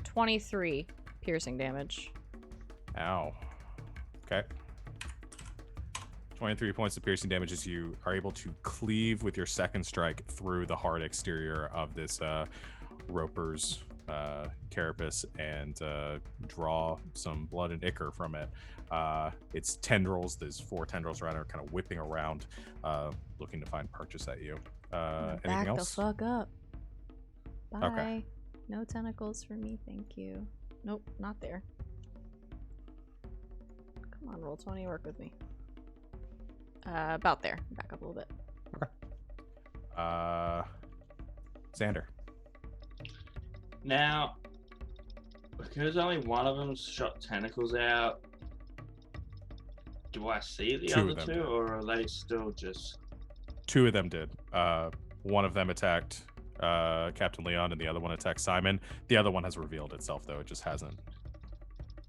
23 piercing damage. Ow. Okay. 23 points of piercing damage as you are able to cleave with your second strike through the hard exterior of this roper's carapace and draw some blood and ichor from it. Its tendrils, there's 4 tendrils around her, kind of whipping around, looking to find purchase at you. Anything Back else? the fuck up. Bye. Okay. No tentacles for me, thank you. Nope, not there. Come on, roll 20, work with me. About there. Back up a little bit. Xander. Now, because only one of them shot tentacles out, do I see the 2 other of them 2, did. or are they still just... 2 of them did. One of them attacked Captain Leon, and the other one attacked Simon. The other one has revealed itself, though. It just hasn't.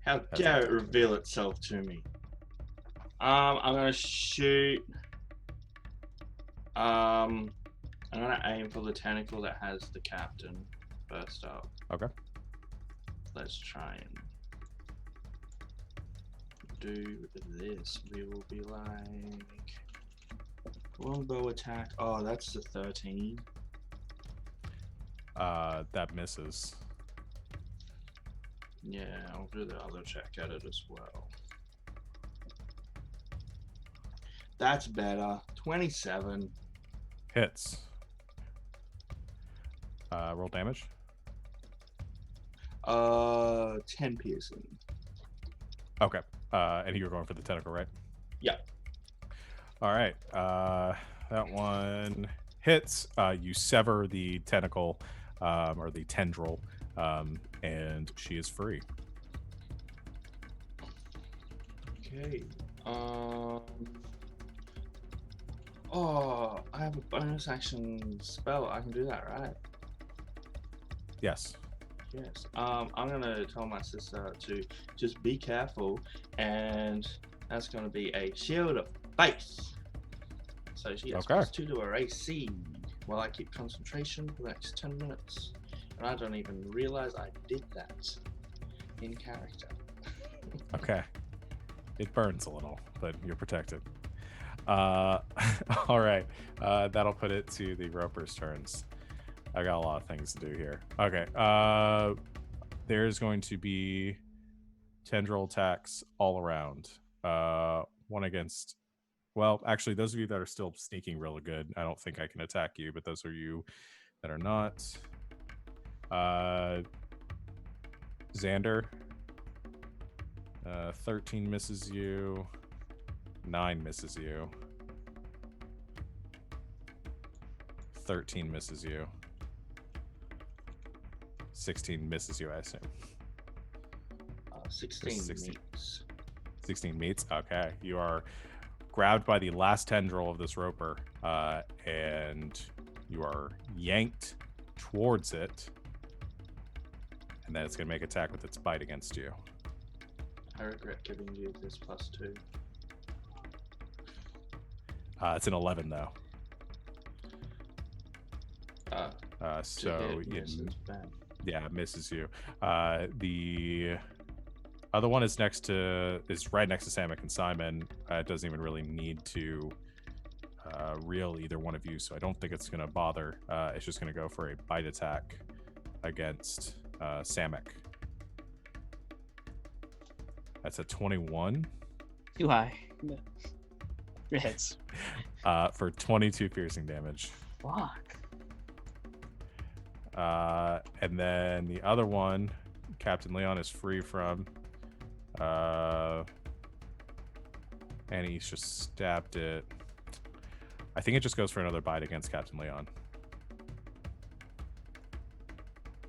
How That's dare it okay. reveal itself to me? I'm gonna shoot. I'm gonna aim for the tentacle that has the captain first up. Okay. Let's try and do this. We will be like longbow attack. Oh, that's the 13. That misses. Yeah, I'll do the other check at it as well. That's better. 27. Hits. Roll damage. 10 piercing. Okay. And you're going for the tentacle, right? Yeah. All right. That one hits. You sever the tentacle, or the tendril, and she is free. Okay. Oh, I have a bonus action spell. I can do that, right? Yes. Yes. I'm gonna tell my sister to just be careful, and that's gonna be a shield of faith. So she gets Okay. +2 to her AC while I keep concentration for the next 10 minutes. And I don't even realize I did that in character. Okay. It burns a little, but you're protected. All right. That'll put it to the Roper's turns. I got a lot of things to do here. Okay. There's going to be tendril attacks all around. One against. Well, actually, those of you that are still sneaking really good, I don't think I can attack you, but those are you that are not. Xander. 13 misses you. 9 misses you. 13 misses you. 16 misses you, I assume. 16 16. meets. 16 meets. Okay. You are grabbed by the last tendril of this roper, and you are yanked towards it. And then it's going to make attack with its bite against you. I regret giving you this +2. It's an 11, though. So yeah, misses you. The other one is right next to Samek and Simon. It doesn't even really need to reel either one of you, so I don't think it's going to bother. It's just going to go for a bite attack against Samek. That's a 21. Too high. It hits. For 22 piercing damage. Fuck. And then the other one, Captain Leon is free from. And he's just stabbed it. I think it just goes for another bite against Captain Leon.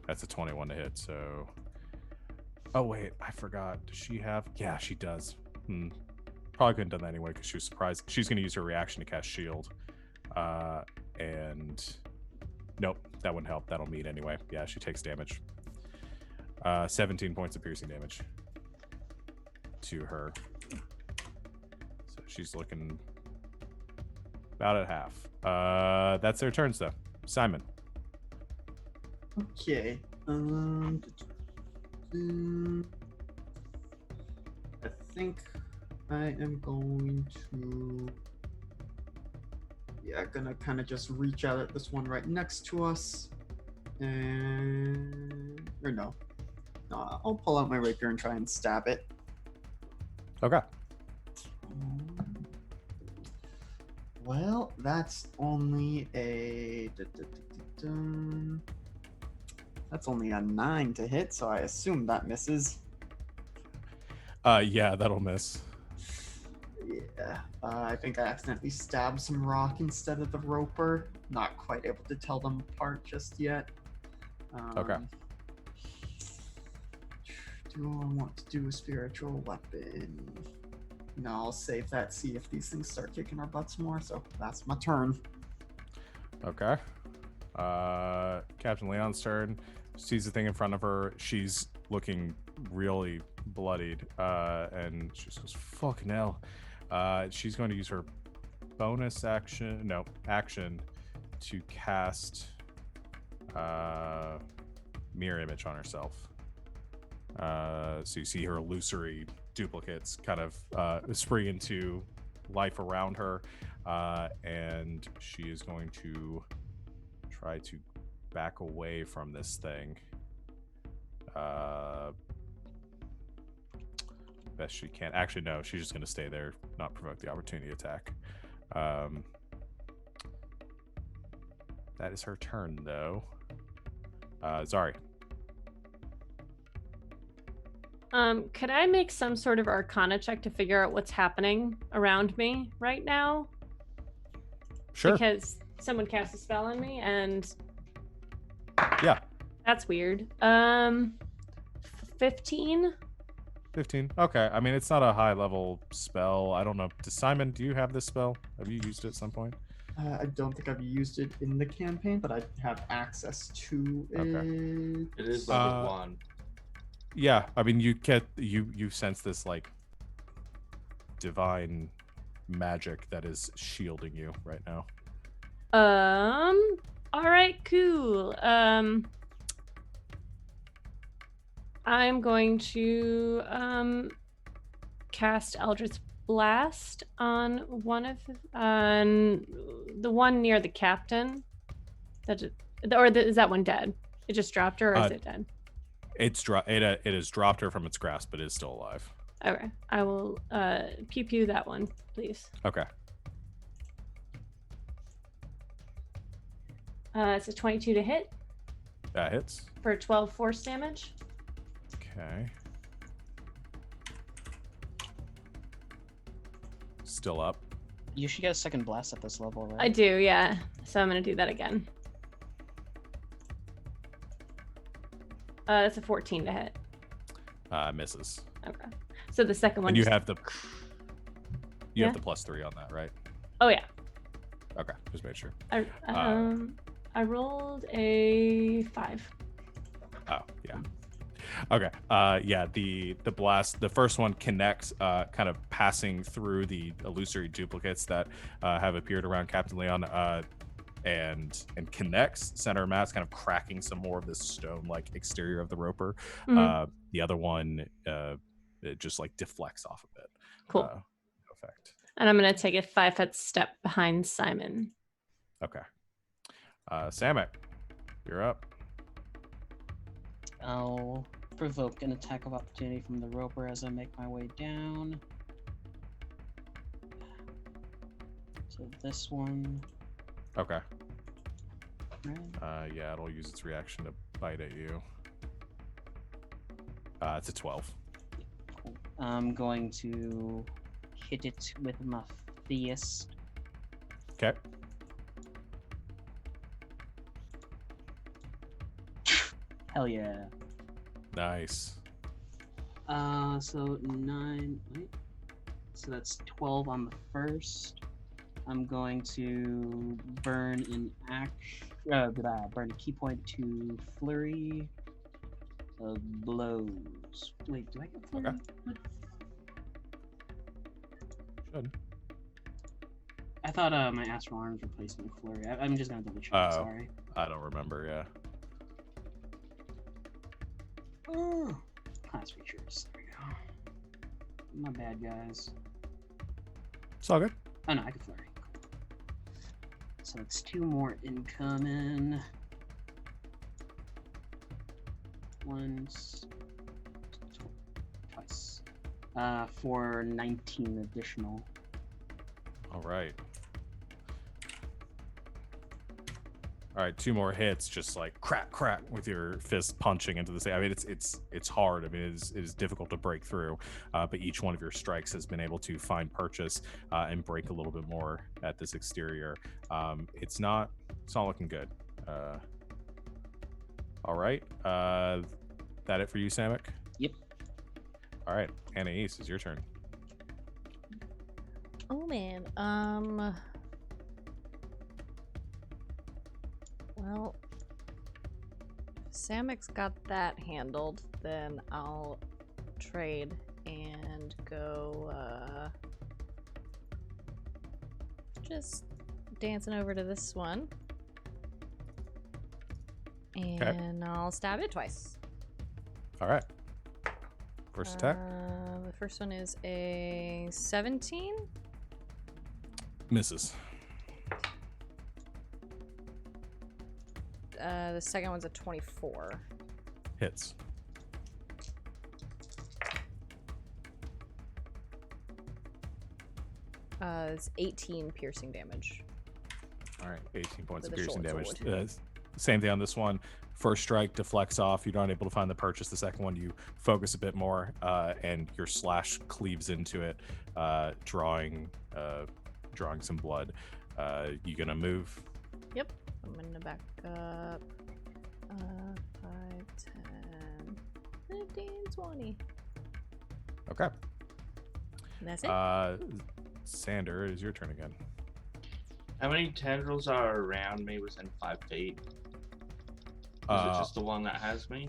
That's a 21 to hit, so. Oh, wait, I forgot. Does she have? Yeah, she does. Probably couldn't have done that anyway because she was surprised. She's going to use her reaction to cast Shield. And. Nope, that wouldn't help. That'll meet anyway. Yeah, she takes damage. 17 points of piercing damage to her. So she's looking about at half. That's their turns, though. Simon. Okay. I think I am going to. Yeah, gonna kind of just reach out at this one right next to us, and no, I'll pull out my rapier and try and stab it. Okay. Well, that's only a that's only a 9 to hit, so I assume that misses. Yeah, that'll miss. Yeah, I think I accidentally stabbed some rock instead of the roper. Not quite able to tell them apart just yet. Okay. Do I want to do a spiritual weapon? No, I'll save that, see if these things start kicking our butts more, so that's my turn. Okay. Captain Leon's turn. Sees the thing in front of her. She's looking really bloodied, and she just goes, fucking hell. She's going to use her bonus action to cast mirror image on herself. So you see her illusory duplicates kind of spring into life around her, and she is going to try to back away from this thing best she can. Actually, no, she's just going to stay there, not provoke the opportunity attack. That is her turn, though. Zari. Could I make some sort of Arcana check to figure out what's happening around me right now? Sure. Because someone cast a spell on me, and Yeah. that's weird. 15. 15. Okay. I mean, it's not a high level spell. I don't know. Simon, do you have this spell? Have you used it at some point? I don't think I've used it in the campaign, but I have access to it. Okay. It is level 1. Yeah. I mean, you sense this like divine magic that is shielding you right now. All right, cool. I'm going to cast Eldritch Blast on one of the one near the captain. Is that one dead? It just dropped her, or is it dead? It has dropped her from its grasp, but is still alive. Okay, I will pew pew that one, please. Okay. It's a 22 to hit That hits. for 12 force damage. Okay. Still up. You should get a second blast at this level, right? I do, yeah. So I'm gonna do that again. It's a 14 to hit. Misses. Okay. So the second one. And you just- have the Yeah. have the +3 on that, right? Oh yeah. Okay, just make sure. I rolled a 5. Oh, yeah. Okay. Yeah, the blast, the first one connects, kind of passing through the illusory duplicates that have appeared around Captain Leon, and connects center mass, kind of cracking some more of this stone-like exterior of the roper. Mhm. The other one, it just like deflects off of it. Cool. No effect. And I'm gonna take a 5-foot step behind Simon. Okay. Samek, you're up. I'll provoke an attack of opportunity from the roper as I make my way down. So this one. Okay. Right. Yeah, it'll use its reaction to bite at you. It's a 12. Cool. I'm going to hit it with my fist. Okay. Hell yeah. Nice. So 9. Wait. So that's 12 on the first. I'm going to burn an burn a key point to flurry of blows. Wait, do I get flurry? Okay. What? Should. I thought my astral arms replaced my flurry. I'm just gonna double check. Oh. Sorry. I don't remember, yeah. Class features. There we go. My bad, guys. It's all good. Oh no, I can flurry. So it's 2 more incoming. Once, twice. For 19 additional. All right. All right, 2 more hits, just like crack, crack with your fist punching into the same. I mean, it's hard. I mean, it is difficult to break through, but each one of your strikes has been able to find purchase and break a little bit more at this exterior. It's not looking good. All right, that it for you, Samek? Yep. All right, Anais, it's your turn. Oh man. Well, if Samek's got that handled, then I'll trade and go just dancing over to this one. And I'll stab it twice. All right. First attack. The first one is a 17. Misses. The second one's a 24. Hits. It's 18 piercing damage. All right, 18 points With of a piercing short damage. sword. same thing on this one. First strike deflects off. You're not able to find the purchase. The second one, you focus a bit more, and your slash cleaves into it, drawing some blood. You gonna move? Yep. I'm gonna back up. 5, 10, 15, 20. Okay. And that's it. Sander, it is your turn again. How many tendrils are around me within 5 feet? Is it just the one that has me?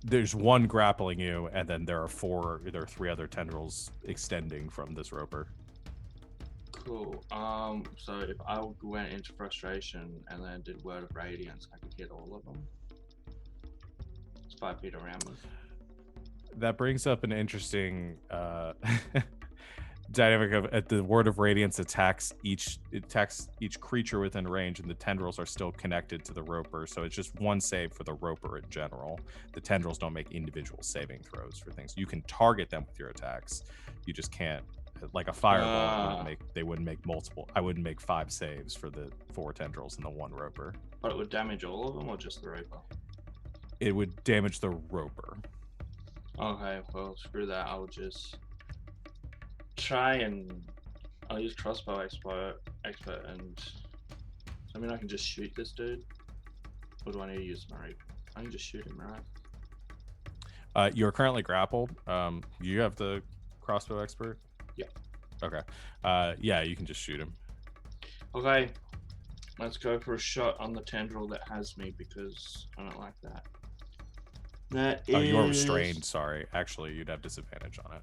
There's one grappling you, and then there are 3 other tendrils extending from this roper. Cool. So if I went into frustration and then did Word of Radiance, I could hit all of them. It's 5 feet around me. That brings up an interesting dynamic of at the Word of Radiance attacks each creature within range, and the tendrils are still connected to the roper, so it's just one save for the roper in general. The tendrils don't make individual saving throws for things. You can target them with your attacks. You just can't, like a fireball. They wouldn't make multiple. I wouldn't make 5 saves for the 4 tendrils and the 1 roper. But it would damage all of them, or just the roper? It would damage the roper. Okay, well, screw that. I'll just try and I'll use crossbow expert, and I mean I can just shoot this dude. Or do I need to use my rapier? I can just shoot him, right? You're currently grappled. You have the crossbow expert? Yeah. Okay. Yeah, you can just shoot him. Okay. Let's go for a shot on the tendril that has me because I don't like that. You're restrained, sorry. Actually, you'd have disadvantage on it.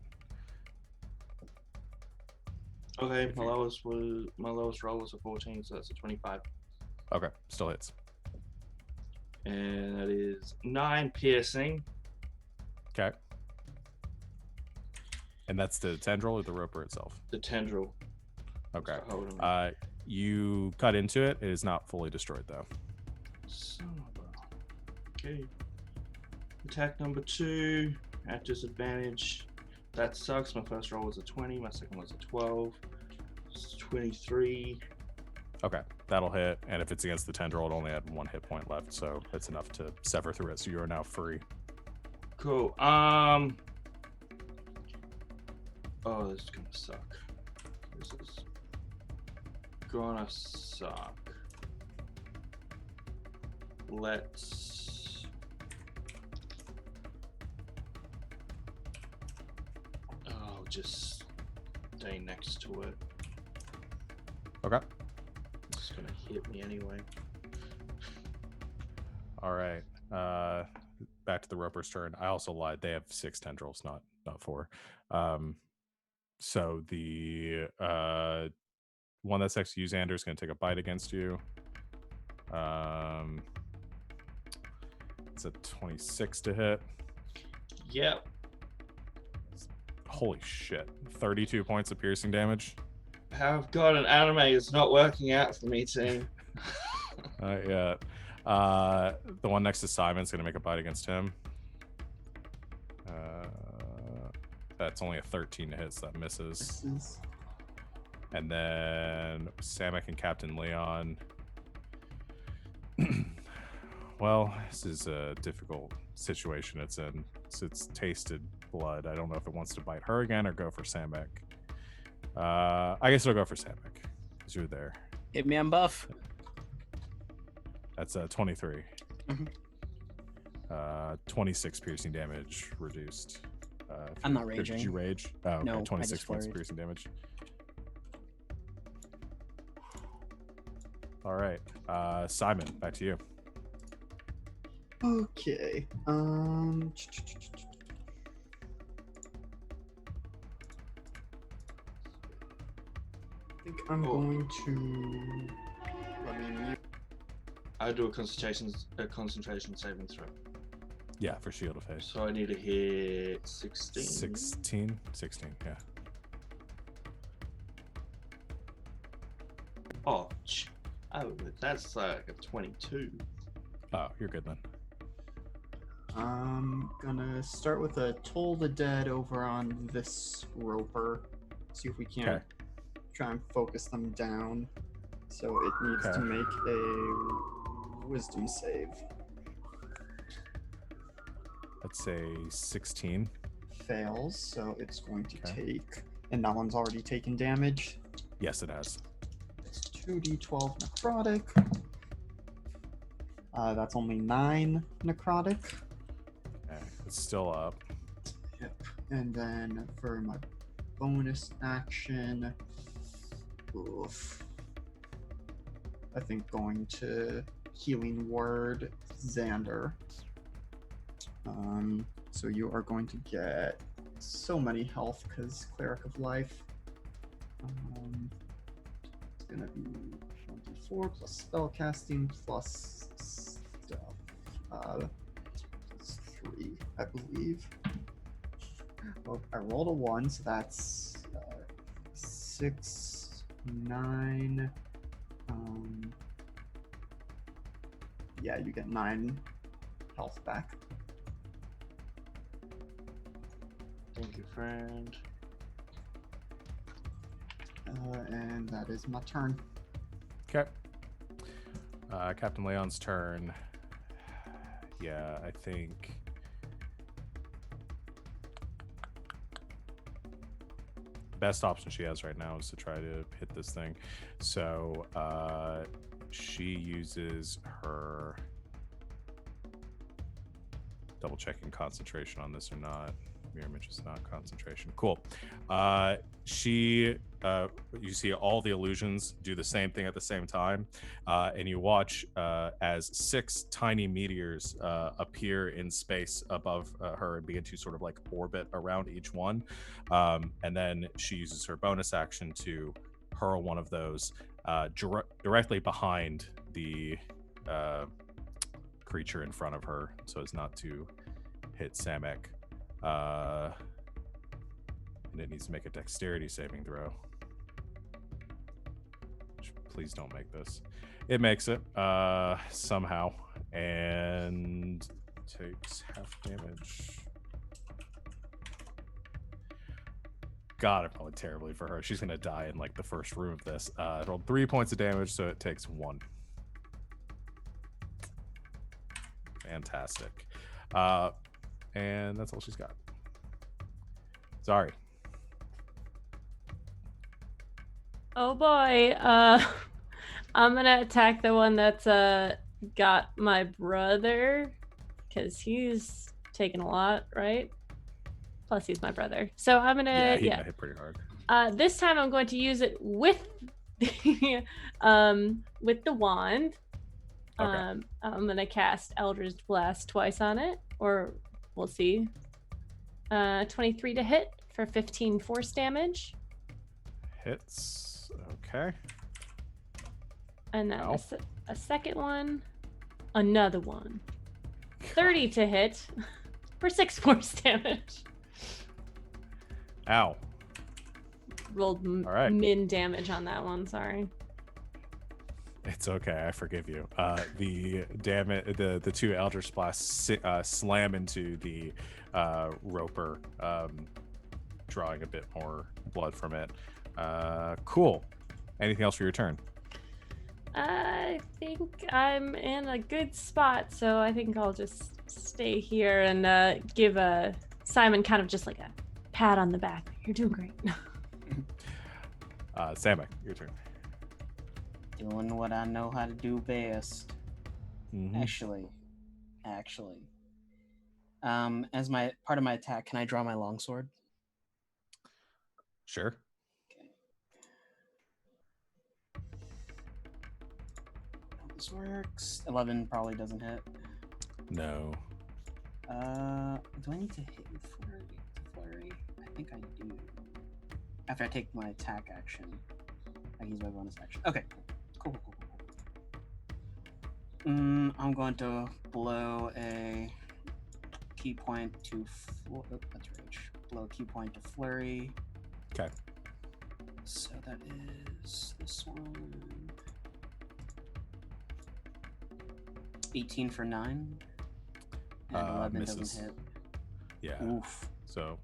Okay, my lowest roll was a 14, so that's a 25. Okay, still hits. And that is 9 piercing. Okay. And that's the tendril or the roper itself? The tendril. Okay. You cut into it. It is not fully destroyed, though. Son of a... Okay. Attack number 2 at disadvantage. That sucks. My first roll was a 20. My second was a 12. It's 23. Okay, that'll hit. And if it's against the tendril, it only had 1 hit point left, so it's enough to sever through it. So you are now free. Cool. Oh, this is gonna suck. This is gonna suck. Let's... Oh, just stay next to it. Okay. It's gonna hit me anyway. All right. Back to the roper's turn. I also lied. They have 6 tendrils, not 4. So the one that's next to you, Xander, is going to take a bite against you. It's a 26 to hit. Yep. Holy shit. 32 points of piercing damage. I've got an anime. It's not working out for me, team. Not yet. The one next to Simon's going to make a bite against him. That's only a 13 to hit, so that misses. And then Samek and Captain Leon. Well, this is a difficult situation it's in. It's tasted blood. I don't know if it wants to bite her again or go for Samek. I guess it'll go for Samek, because you're there. Hit me on buff. That's 23. Mhm. 26 piercing damage reduced. I'm not raging. Did you rage? Oh, okay. No, I 26 just points of flurried. piercing damage. All right. Simon, back to you. Okay. I think I'm going to. I mean, I do a concentration saving throw. Yeah, for Shield of Faith. So I need to hit 16. 16, yeah. Oh, that's like a 22. Oh, you're good then. I'm gonna start with a Toll the Dead over on this roper. See if we can't Okay. try and focus them down. So it needs Okay. to make a wisdom save. Let's say 16. Fails, so it's going to Okay. take, and that one's already taken damage. Yes, it has. It's 2d12 necrotic. That's only 9 necrotic. Okay. It's still up. Yep. And then for my bonus action, oof, I think going to Healing Word Xander. So you are going to get so many health because Cleric of Life. It's gonna be 24 plus spellcasting plus stuff. Plus 3, I believe. Well, I rolled a 1, so that's 6, 9. Yeah, you get 9 health back. Thank you, friend. And that is my turn. Okay. Captain Leon's turn. Yeah, I think. The best option she has right now is to try to hit this thing. So she uses her. Double checking concentration on this or not. Mirror image is not concentration. Cool. You see all the illusions do the same thing at the same time, and you watch as 6 tiny meteors appear in space above her and begin to sort of like orbit around each one. And then she uses her bonus action to hurl one of those directly behind the creature in front of her, so as not to hit Samek. And it needs to make a dexterity saving throw. Please don't make this. It makes it somehow and takes half damage. God, I rolled terribly for her. She's gonna die in like the first room of this. It rolled 3 points of damage, so it takes 1. Fantastic. And that's all she's got. Sorry. Oh boy. I'm gonna attack the one that's got my brother, because he's taken a lot, right? Plus he's my brother. So I'm gonna He hit pretty hard. this time I'm going to use it with the with the wand. Okay. I'm gonna cast Eldritch Blast twice on it, or we'll see. 23 to hit for 15 force damage. Hits. Okay. And then Ow. a second one, another one. 30 to hit for 6 force damage. Ow. Rolled All right. min damage on that one, sorry. It's okay. I forgive you. The the 2 Eldritch Blasts slam into the Roper, drawing a bit more blood from it. Cool. Anything else for your turn? I think I'm in a good spot, so I think I'll just stay here and give Simon kind of just like a pat on the back. You're doing great. Samek, your turn. Doing what I know how to do best. Mhm. Actually. As my part of my attack, can I draw my longsword? Sure. This works. 11 probably doesn't hit. No. Do I need to hit with flurry? I think I do. After I take my attack action, I use my bonus action. Okay, cool. I'm going to blow a key point to that's rage. Blow a key point to flurry. Okay. So that is this one. 18 for 9. And 11 misses. doesn't hit. Yeah. Oof. So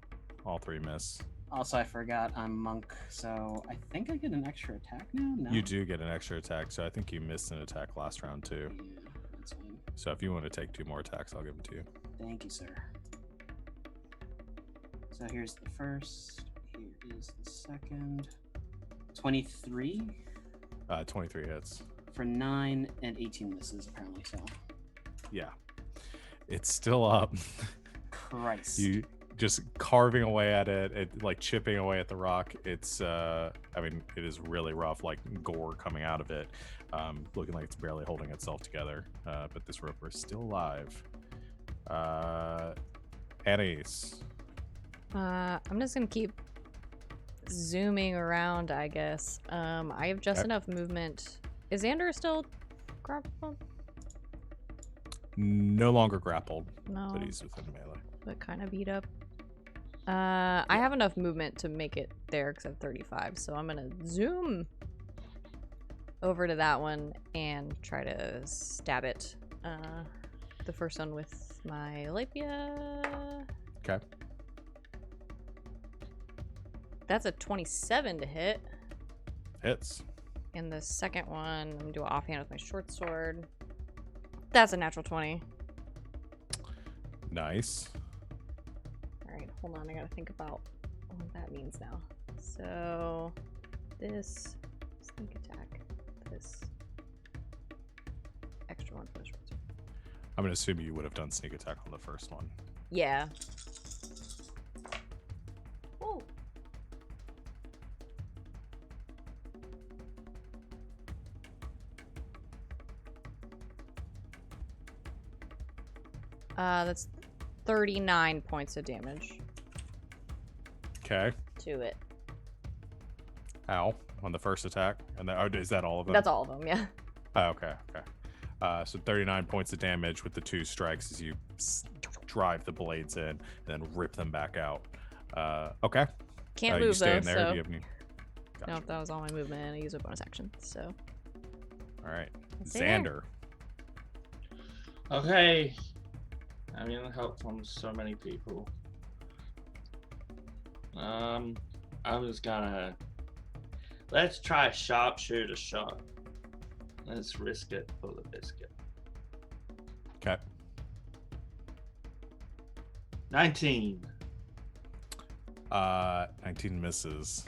all 3 miss. Also, I forgot I'm monk, so I think I get an extra attack now. No, You do get an extra attack, so I think you missed an attack last round too. Yeah, that's fine. So if you want to take 2 more attacks, I'll give them to you. Thank you, sir. So here's the first. Here is the second. 23 23 hits. for 9 and 18 misses, apparently. So, Yeah. It's still up. Christ. You just carving away at it, like chipping away at the rock. It's I mean, it is really rough, like gore coming out of it, looking like it's barely holding itself together, but this roper is still alive. Anais. I'm just gonna keep zooming around, I guess. I have just Okay. enough movement. Is Xander still grappled? No longer grappled, No, but he's within melee. but kind of beat up. I have enough movement to make it there because I have 35, so I'm gonna zoom over to that one and try to stab it. The first one with my lapia. Okay. That's a 27 to hit. Hits. And the second one, I'm gonna do an offhand with my short sword. That's a natural 20. Nice. Alright, hold on, I gotta think about what that means now. So, this sneak attack, this extra one for the short sword. I'm gonna assume you would have done sneak attack on the first one. Yeah. Oh. That's 39 points of damage Okay. to it. Ow. On the first attack. And then, oh, is that all of them? That's all of them, yeah. Oh, okay. So 39 points of damage with the 2 strikes as you drive the blades in and then rip them back out. Okay. Can't you move stay though, in there. so Do you have any... no, Gotcha. that was all my movement and I use a bonus action, so. All right. Stay there. Xander. Okay. I mean, help from so many people. I was gonna. Let's try a sharpshooter shot. Let's risk it for the biscuit. Okay. 19. 19 misses.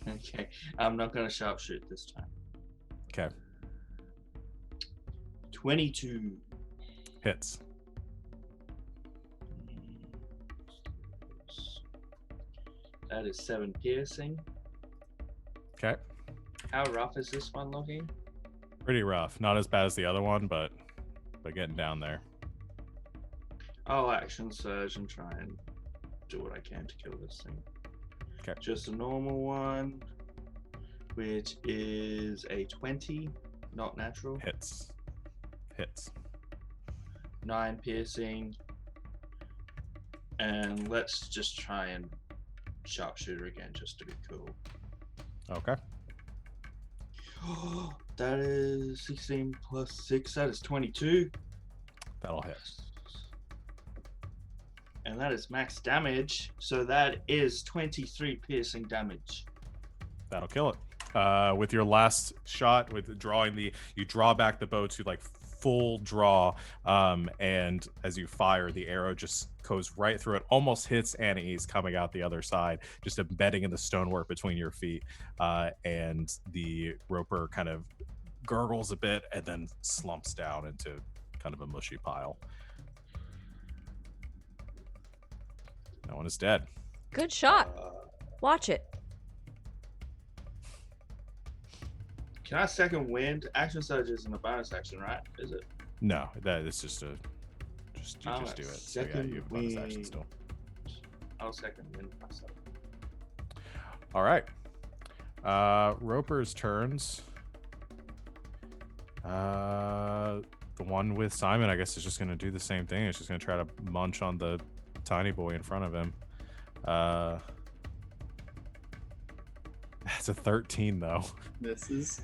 Okay, I'm not gonna sharpshoot this time. Okay. 22. Hits. That is 7 piercing. Okay. How rough is this one looking? Pretty rough. Not as bad as the other one, but getting down there. I'll action surge and try and do what I can to kill this thing. Okay. Just a normal one, which is a 20, not natural. Hits. 9 piercing. And let's just try and sharpshooter again just to be cool. Okay. That is 16 plus 6, that is 22. That'll hit. And that is max damage, so that is 23 piercing damage. That'll kill it. With your last shot, with drawing you draw back the bow to like full draw, and as you fire, the arrow just goes right through it, almost hits Annie's coming out the other side, just embedding in the stonework between your feet, and the roper kind of gurgles a bit and then slumps down into kind of a mushy pile. No one is dead. Good shot. Watch it. Can I second wind? Action surge isn't a bonus action, right? Is it? No, that is just you just do it. So yeah, second you have a bonus action wind. still. I'll second wind myself. All right. Roper's turns. The one with Simon, I guess, is just going to do the same thing. It's just going to try to munch on the tiny boy in front of him. That's a 13, though. Misses.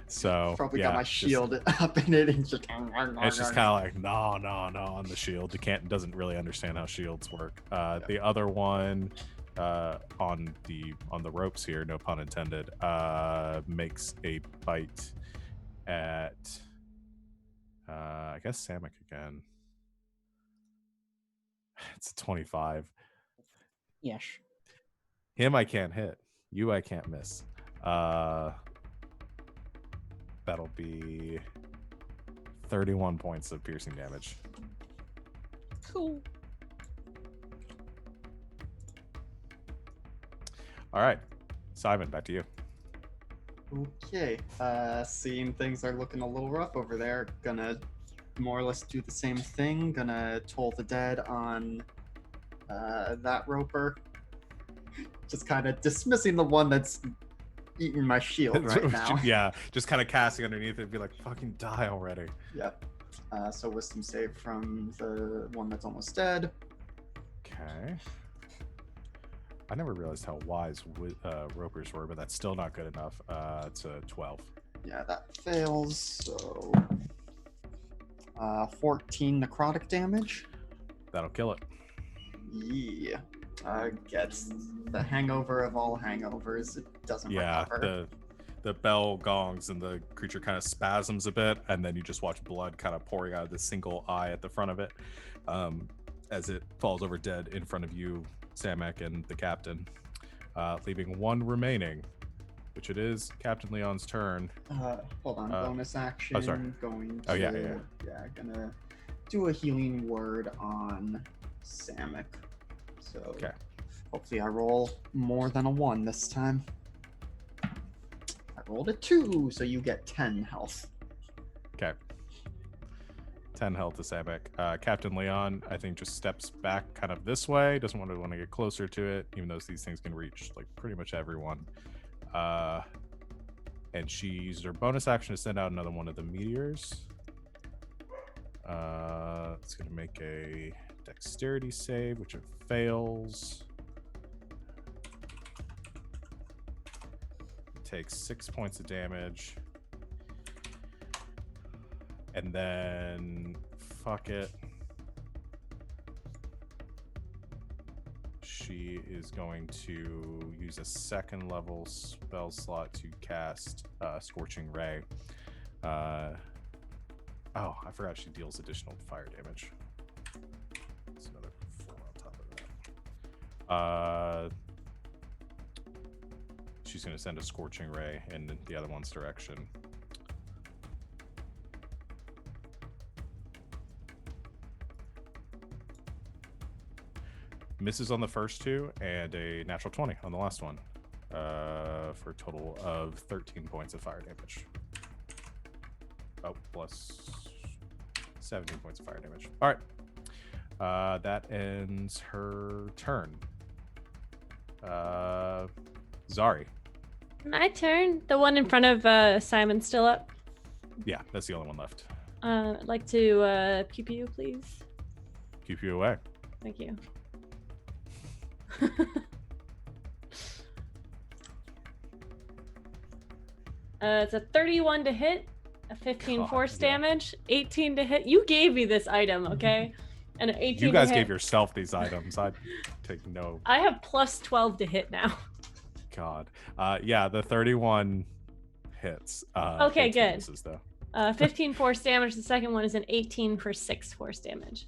So Probably yeah, got my shield up in it and just. It's just kind of like no on the shield. It doesn't really understand how shields work. The other one on the ropes here, no pun intended, makes a bite at I guess Samek again. It's a 25. Yes. Him I can't hit. You I can't miss. That'll be 31 points of piercing damage. Cool. All right, Simon, back to you. Okay. Seeing things are looking a little rough over there, gonna more or less do the same thing. Gonna toll the dead on that roper. Just kind of dismissing the one that's eating my shield right now. Yeah, just kind of casting underneath it and be like, fucking die already. Yep. So wisdom save from the one that's almost dead. Okay. I never realized how wise ropers were, but that's still not good enough. It's a 12. Yeah, that fails. So 14 necrotic damage. That'll kill it. Yeah. Gets the hangover of all hangovers. It doesn't recover. The bell gongs and the creature kind of spasms a bit, and then you just watch blood kind of pouring out of the single eye at the front of it as it falls over dead in front of you, Samek, and the captain, leaving one remaining, which it is Captain Leon's turn. Hold on, bonus action. Oh, sorry. Going to, yeah. Gonna do a healing word on Samek. So okay. Hopefully I roll more than a 1 this time. I rolled a 2, so you get 10 health. Okay. 10 health to Samek. Captain Leon, I think, just steps back kind of this way. Doesn't want to get closer to it, even though these things can reach like pretty much everyone. And she used her bonus action to send out another one of the meteors. It's going to make a dexterity save, which it fails. It takes 6 points of damage. And then, fuck it. She is going to use a second level spell slot to cast Scorching Ray. Oh, I forgot she deals additional fire damage. That's another 4 on top of that. She's going to send a Scorching Ray in the other one's direction. Misses on the first two and a natural 20 on the last one for a total of 13 points of fire damage. Oh, plus 17 points of fire damage. All right. That ends her turn. Zari. My turn. The one in front of Simon's still up. Yeah, that's the only one left. I'd like to pew pew, please. Keep you away. Thank you. It's a 31 to hit, a 15 force damage, 18 to hit. You gave me this item, okay? And an 18 You guys to hit. gave yourself these items. I'd take no. I have plus 12 to hit now. God. Yeah, the 31 hits. Okay, good. Misses, though. 15 force damage. The second one is an 18 for 6 force damage.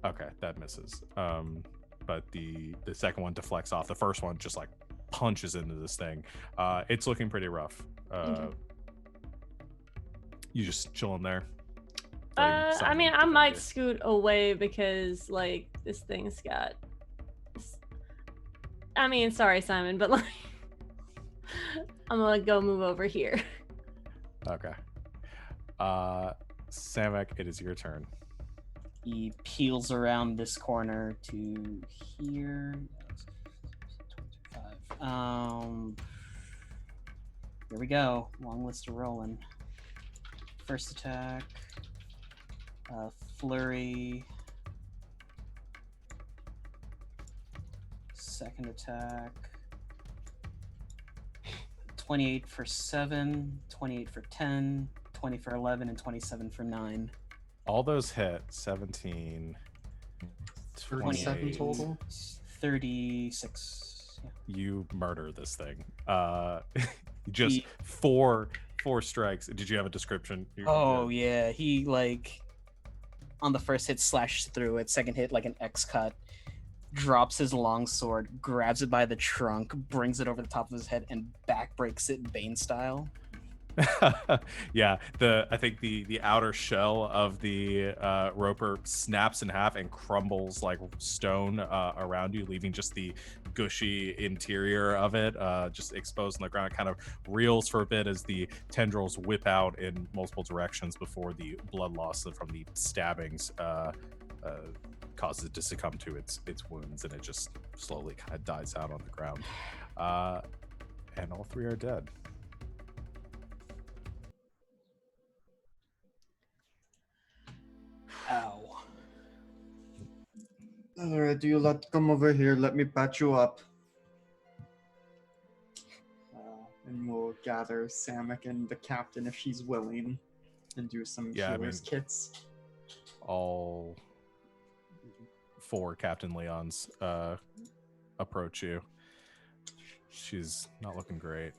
Okay, that misses. But the second one deflects off. The first one just like punches into this thing. It's looking pretty rough. Okay. You just chilling there? I mean, I might scoot away because like this thing's got. I mean, sorry, Simon, but like I'm gonna go move over here. Okay. Samek, it is your turn. He peels around this corner to here. 25. Here we go. Long list of rolling. First attack. Flurry. Second attack. 28 for 7, 28 for 10, 20 for 11, and 27 for 9. All those hit. 17, 37 28. total. 36. Yeah. You murder this thing. Just He- four strikes. Did you have a description? Oh yeah, he like on the first hit slashes through it. Second hit like an X cut. Drops his long sword, grabs it by the trunk, brings it over the top of his head, and backbreaks it Bane style. Yeah, I think the outer shell of the roper snaps in half and crumbles like stone around you, leaving just the gushy interior of it just exposed on the ground. It kind of reels for a bit as the tendrils whip out in multiple directions before the blood loss from the stabbings causes it to succumb to its wounds, and it just slowly kind of dies out on the ground. And all three are dead. Ow. Alright, do you lot come over here? Let me patch you up. And we'll gather Samek and the captain if she's willing, and do some Yeah, I healers mean- kits. All four Captain Leon's approach you. She's not looking great.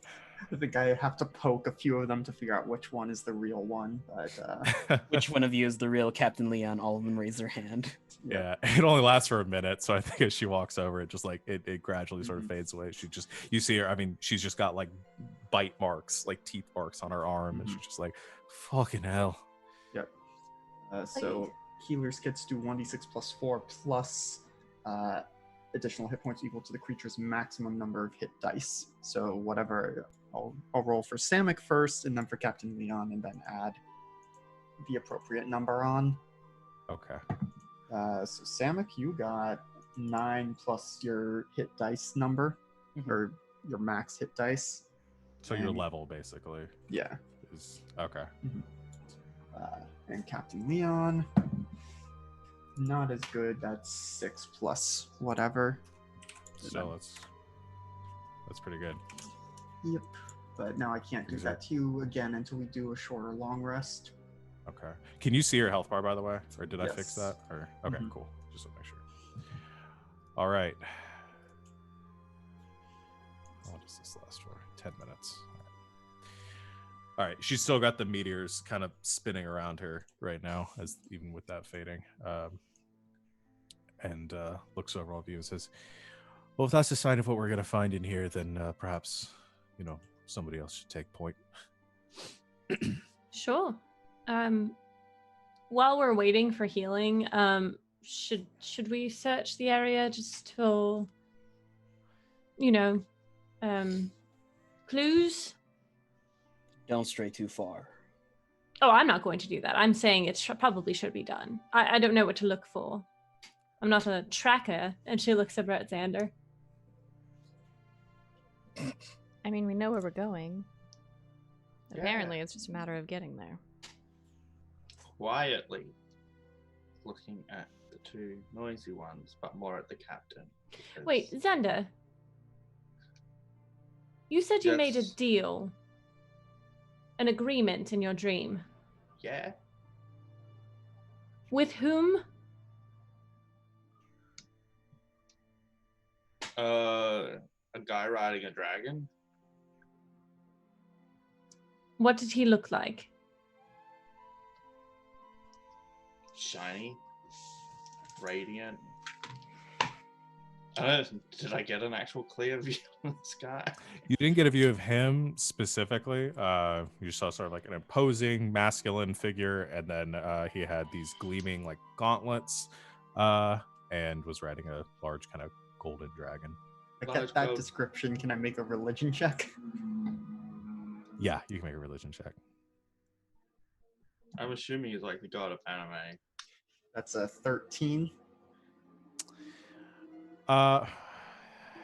I think I have to poke a few of them to figure out which one is the real one, but Which one of you is the real Captain Leon? All of them raise their hand. Yeah, it only lasts for a minute, so I think as she walks over, it just like it gradually sort of Mhm. fades away. She just, you see her. I mean, she's just got like bite marks, like teeth marks on her arm, and she's just like, "Fucking hell." So healers kits do 1d6 plus 4 plus additional hit points equal to the creature's maximum number of hit dice. So whatever, I'll roll for Samek first, and then for Captain Leon, and then add the appropriate number on. Okay. So Samek, you got 9 plus your hit dice number, Mhm. or your max hit dice. So your And- level basically Yeah. is okay. And Captain Leon, not as good. That's 6 plus whatever. So that's pretty good. Yep. But now I can't do These are- that to you again until we do a shorter long rest. Okay. Can you see your health bar, by the way, or did I fix Yes. that? Or okay, Mhm. cool. Just to make sure. All right. How long does this last for? 10 minutes. All right. She's still got the meteors kind of spinning around her right now, as even with that fading. And looks over all of you and says, "Well, if that's a sign of what we're going to find in here, then perhaps, somebody else should take point." Sure. While we're waiting for healing, should we search the area just for, clues? Don't stray too far. Oh, I'm not going to do that. I'm saying it probably should be done. I don't know what to look for. I'm not a tracker. And she looks over at Xander. I mean, we know where we're going. Yeah. Apparently, it's just a matter of getting there. Quietly looking at the two noisy ones, but more at the captain. because- Wait, Xander. You said you made a Yes. deal. An agreement in your dream. Yeah. With whom? A guy riding a dragon. What did he look like? Shiny. Radiant. I don't know, did I get an actual clear view of this guy? You didn't get a view of him specifically. You saw sort of like an imposing masculine figure, and then he had these gleaming like gauntlets, and was riding a large kind of golden dragon. I Large get that boat. description. Can I make a religion check? Yeah, you can make a religion check. I'm assuming he's like the god of anime. That's a 13.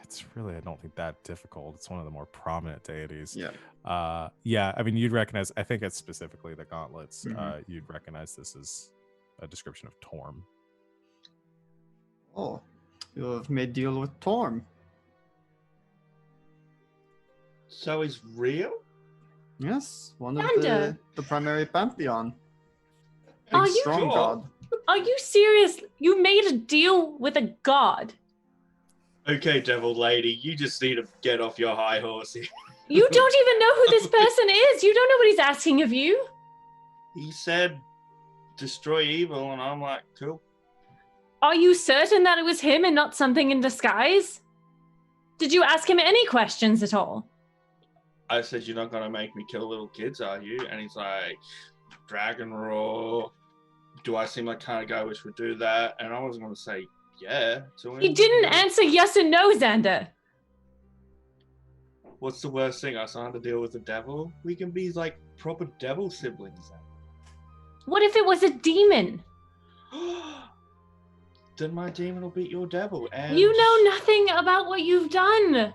It's really, I don't think that difficult. It's one of the more prominent deities. Yeah. Yeah, I mean, you'd recognize, I think it's specifically the gauntlets. Mhm. You'd recognize this as a description of Torm. Oh, you have made deal with Torm. So he's real? Yes, one of Xander. the primary pantheon. Are Big you strong sure? god. Are you serious? You made a deal with a god. Okay, devil lady, you just need to get off your high horse here. You don't even know who this person is. You don't know what he's asking of you. He said, destroy evil, and I'm like, cool. Are you certain that it was him and not something in disguise? Did you ask him any questions at all? I said, you're not going to make me kill little kids, are you? And he's like, dragon roar. Do I seem like the kind of guy which would do that? And I was going to say, yeah. To him. He didn't answer yes and no, Xander. What's the worst thing? I signed a deal with the devil? We can be like proper devil siblings. What if it was a demon? Then my demon will beat your devil. And You know nothing about what you've done.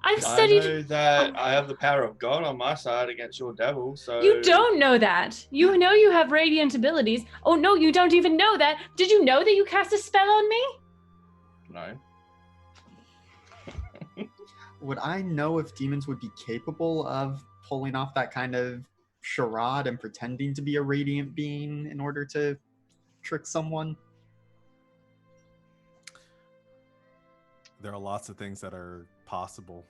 I've I studied. know that I have the power of God on my side against your devil, so... You don't know that. You know you have radiant abilities. Oh no, you don't even know that. Did you know that you cast a spell on me? No. Would I know if demons would be capable of pulling off that kind of charade and pretending to be a radiant being in order to trick someone? There are lots of things that are possible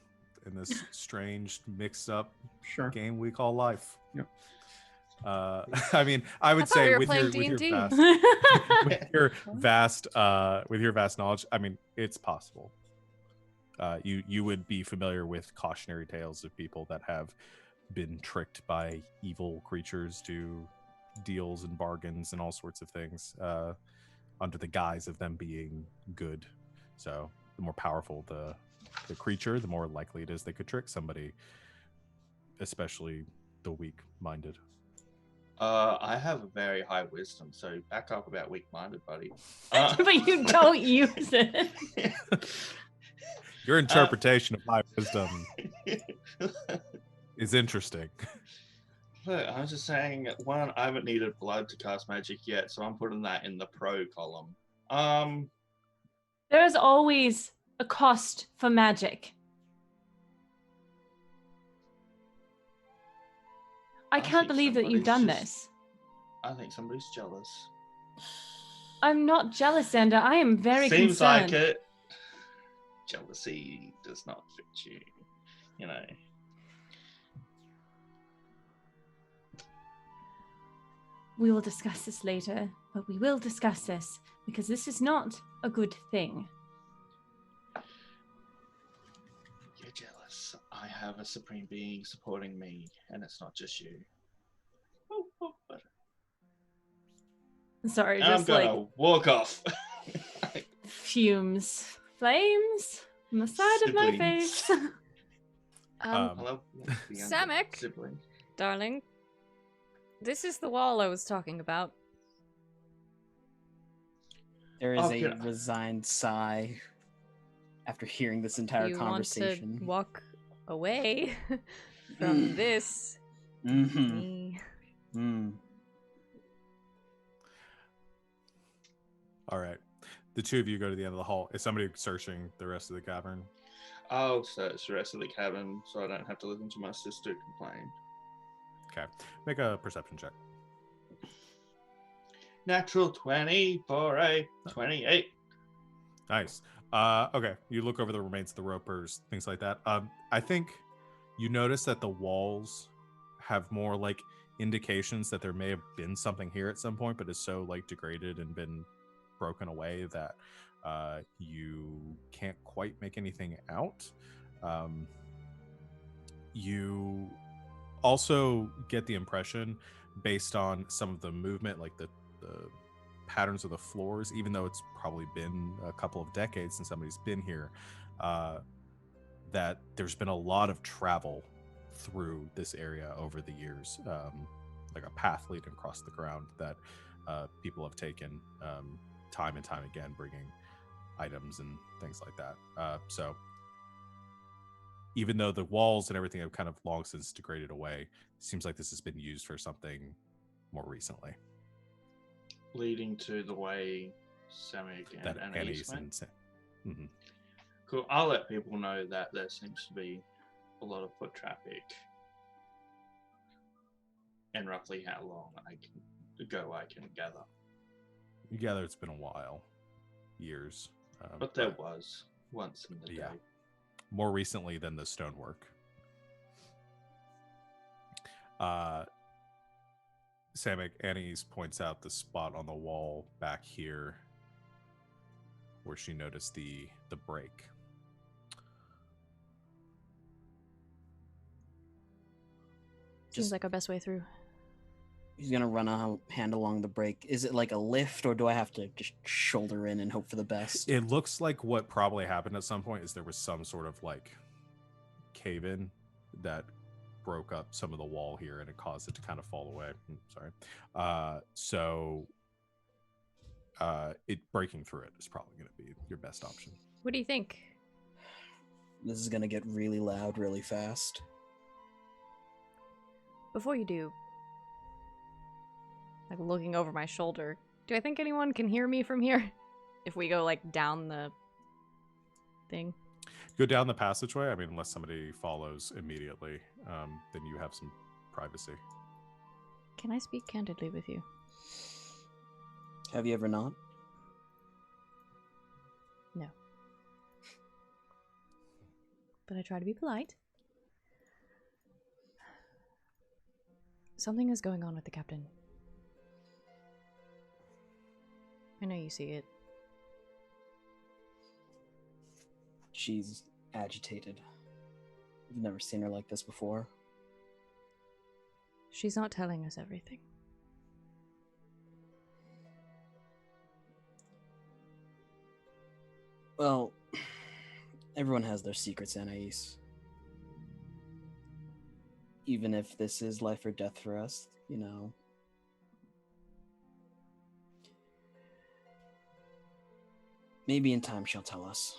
in this strange, mixed-up Sure. game we call life. Yep. I mean, I would thought say we were with your, playing with, D&D. your vast, with your vast knowledge, I mean, it's possible. You would be familiar with cautionary tales of people that have been tricked by evil creatures to deals and bargains and all sorts of things under the guise of them being good. So the more powerful the creature, the more likely it is they could trick somebody, especially the weak-minded. I have a very high wisdom, so back up about weak-minded, buddy. But you don't use it. Your interpretation of my wisdom is interesting. Look, I'm just saying, one, I haven't needed blood to cast magic yet, so I'm putting that in the pro column. There is always a cost for magic. I can't think believe that you've done somebody's this. I think somebody's jealous. I'm not jealous, Xander. I am very Seems concerned. like it. Jealousy does not fit you, you know. We will discuss this later, but we will discuss this because this is not a good thing. You're jealous. I have a supreme being supporting me, and it's not just you. But Sorry, I'm just gonna like walk off. fumes, flames on the side of my Siblings. face. Hello, the younger Samek. sibling. Darling, this is the wall I was talking about. There is Okay. a resigned sigh after hearing this entire You conversation. want to walk away from this? Mm-hmm. Me. Mm. All right. The two of you go to the end of the hall. Is somebody searching the rest of the cavern? I'll search the rest of the cabin so I don't have to listen to my sister complain. Okay. Make a perception check. Natural 20 for a 28. Nice. Okay. You look over the remains of the ropers, things like that. I think you notice that the walls have more like indications that there may have been something here at some point, but is so like degraded and been broken away that you can't quite make anything out. You also get the impression, based on some of the movement, like the patterns of the floors, even though it's probably been a couple of decades since somebody's been here, that there's been a lot of travel through this area over the years, like a path leading across the ground that people have taken time and time again, bringing items and things like that. So even though the walls and everything have kind of long since degraded away, it seems like this has been used for something more recently. Leading to the way Samek That and Annie's Annie's went. and Mhm. Cool. I'll let people know that there seems to be a lot of foot traffic, and roughly how long I can gather. You gather it's been a while, years. But there was once in the Yeah. day. More recently than the stonework. Samek, Annie's points out the spot on the wall back here where she noticed the break. Seems like our best way through. He's gonna run a hand along the break. Is it like a lift, or do I have to just shoulder in and hope for the best? It looks like what probably happened at some point is there was some sort of like cave-in that broke up some of the wall here and it caused it to kind of fall away. Sorry. It breaking through it is probably going to be your best option. What do you think? This is gonna get really loud really fast. Before you do, like looking over my shoulder, do I think anyone can hear me from here? If we go like down the thing? Go down the passageway. I mean, unless somebody follows immediately, then you have some privacy. Can I speak candidly with you? Have you ever not? No. But I try to be polite. Something is going on with the captain. I know you see it. She's agitated. You've never seen her like this before. She's not telling us everything. Well, everyone has their secrets, Anais. Even if this is life or death for us, you know. Maybe in time she'll tell us.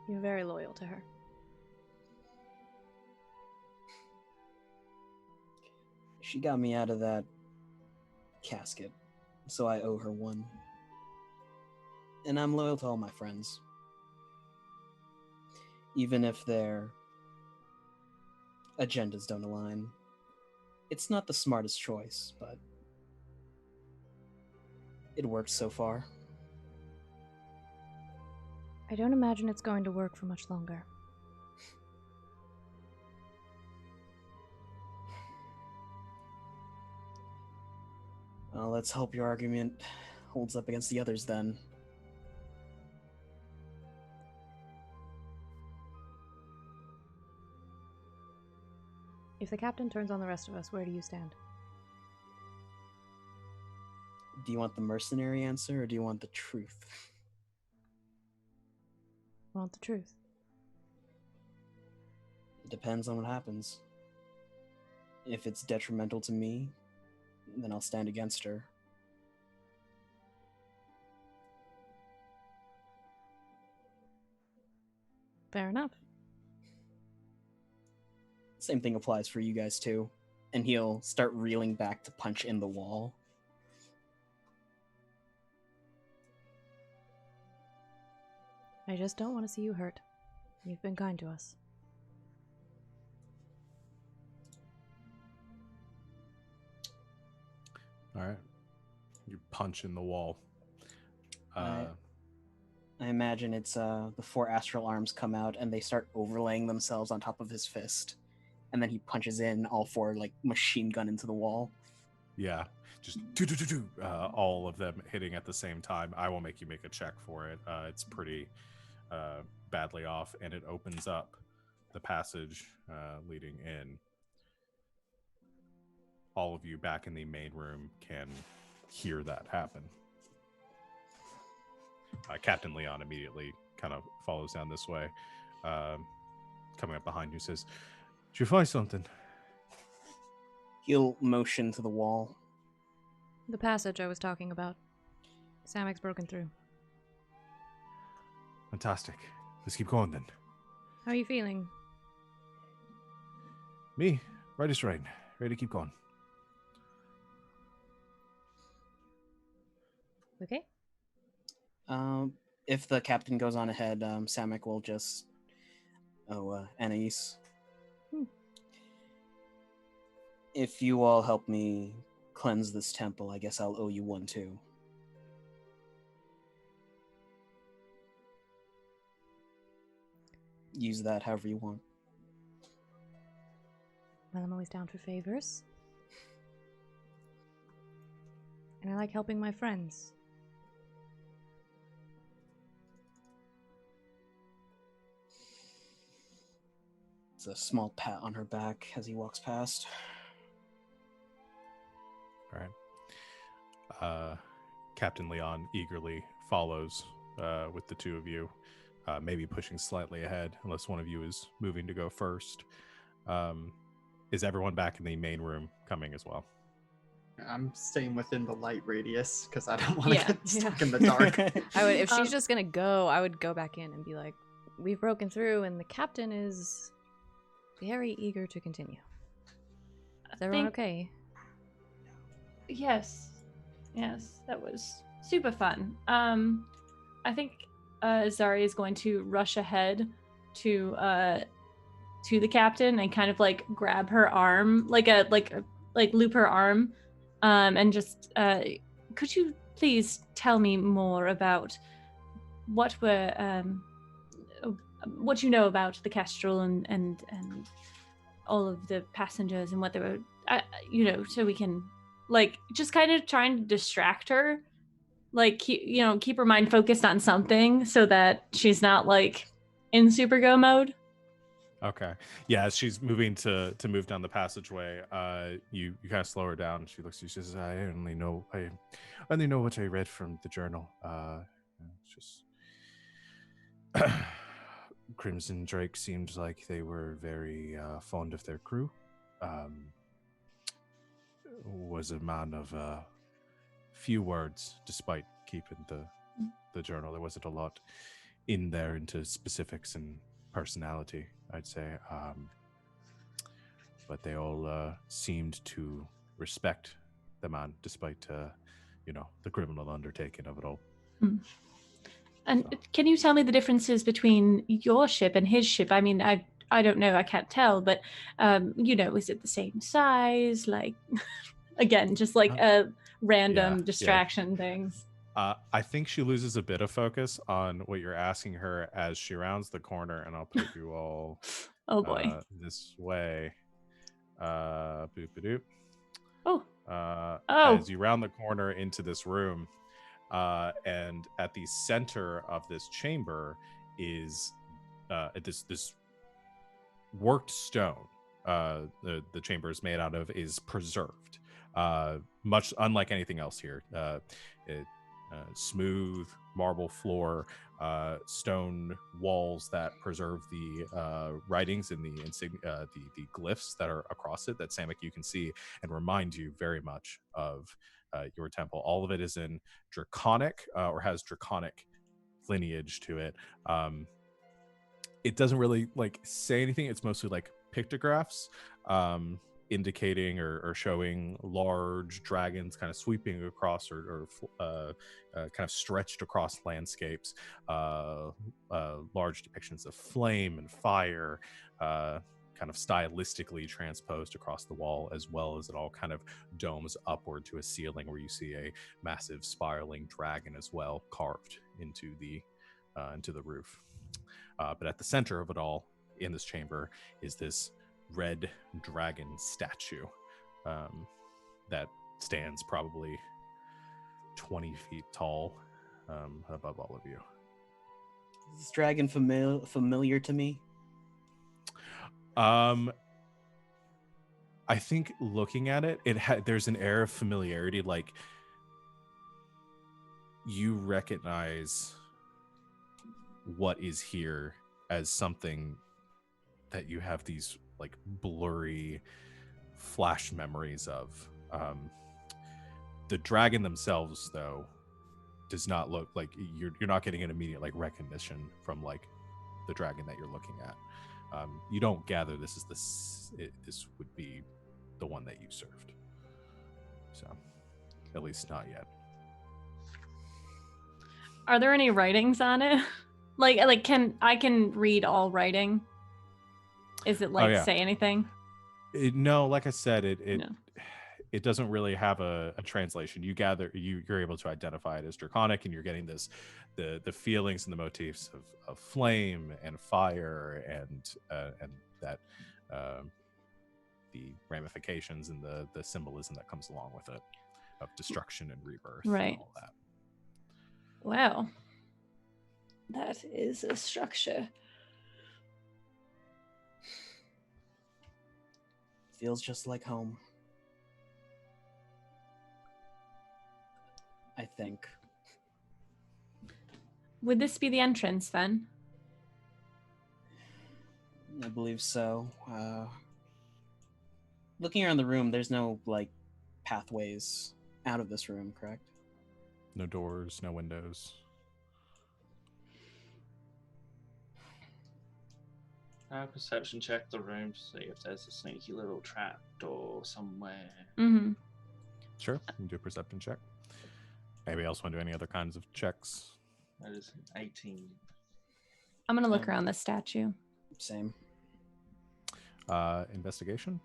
You're very loyal to her. She got me out of that casket, so I owe her one. And I'm loyal to all my friends. Even if their agendas don't align. It's not the smartest choice, but it worked so far. I don't imagine it's going to work for much longer. Well, let's hope your argument holds up against the others then. If the captain turns on the rest of us, where do you stand? Do you want the mercenary answer or do you want the truth? I want the truth. It depends on what happens. If it's detrimental to me, then I'll stand against her. Fair enough. Same thing applies for you guys too. And he'll start reeling back to punch in the wall. I just don't want to see you hurt. You've been kind to us. All right. You punch in the wall. I imagine it's the four astral arms come out and they start overlaying themselves on top of his fist. And then he punches in all four like machine gun into the wall. Yeah. Just all of them hitting at the same time. I will make you make a check for it. It's pretty badly off, and it opens up the passage leading in. All of you back in the main room can hear that happen. Captain Leon immediately kind of follows down this way, coming up behind you, says, "Did you find something?" He'll motion to the wall. The passage I was talking about. Samek's broken through. Fantastic. Let's keep going then. How are you feeling? Me, right is right. Ready to keep going. Okay? if the captain goes on ahead, Samek will just. Oh, Anais. Hmm. If you all help me cleanse this temple, I guess I'll owe you one too. Use that however you want. Well, I'm always down for favors. And I like helping my friends. It's a small pat on her back as he walks past. All right. Captain Leon eagerly follows with the two of you, maybe pushing slightly ahead, unless one of you is moving to go first. Is everyone back in the main room coming as well? I'm staying within the light radius because I don't want to Yeah, get stuck in the dark. I would, if she's Um, just gonna go, I would go back in and be like, "We've broken through, and the captain is very eager to continue." Is everyone okay? Yes, that was super fun. I think Zari is going to rush ahead to the captain and kind of like grab her arm, like loop her arm, and just could you please tell me more about what you know about the Kestrel and all of the passengers and what they were, so we can like just kind of trying to distract her, like keep her mind focused on something so that she's not like in super go mode. Okay. Yeah, as she's moving to move down the passageway, you kind of slow her down. She looks at you. She says, I only know what I read from the journal. It's just Crimson Drake seems like they were very fond of their crew. Was a man of few words, despite keeping the journal. There wasn't a lot in there into specifics and personality, I'd say. But they all seemed to respect the man, despite the criminal undertaking of it all. And So. can you tell me the differences between your ship and his ship? I mean, I don't know, I can't tell, but is it the same size? Like, again, just like a random distraction things. I think she loses a bit of focus on what you're asking her as she rounds the corner, and I'll put you all Oh boy. this way. Boop-a-doop. Oh. As you round the corner into this room, and at the center of this chamber is this worked stone. The chamber is made out of is preserved, much unlike anything else here. Smooth marble floor, stone walls that preserve the writings and the glyphs that are across it that Samek you can see and remind you very much of your temple. All of it is in draconic or has draconic lineage to it. It doesn't really like say anything. It's mostly like pictographs indicating or showing large dragons kind of sweeping across or kind of stretched across landscapes, large depictions of flame and fire, kind of stylistically transposed across the wall, as well as it all kind of domes upward to a ceiling where you see a massive spiraling dragon as well carved into the roof. But at the center of it all in this chamber is this red dragon statue that stands probably 20 feet tall above all of you. Is this dragon familiar to me? I think looking at it, there's an air of familiarity, like you recognize what is here as something that you have these like blurry flash memories of. The dragon themselves, though, does not look like you're not getting an immediate like recognition from like the dragon that you're looking at. You don't gather this would be the one that you served. So, at least not yet. Are there any writings on it? like can I read all writing? Is it like yeah. say anything? No, like I said, it No. it doesn't really have a translation. You're able to identify it as draconic, and you're getting the feelings and the motifs of flame and fire and that the ramifications and the symbolism that comes along with it of destruction and rebirth Right. and all that. Wow. That is a structure. Feels just like home. I think. Would this be the entrance then? I believe so. Looking around the room, there's no like pathways out of this room, correct? No doors, no windows. Perception check the room to see if there's a sneaky little trap door somewhere. Mm-hmm. Sure, you can do a perception check. Anybody else want to do any other kinds of checks? That is an 18. I'm gonna look around the statue. Same. Investigation.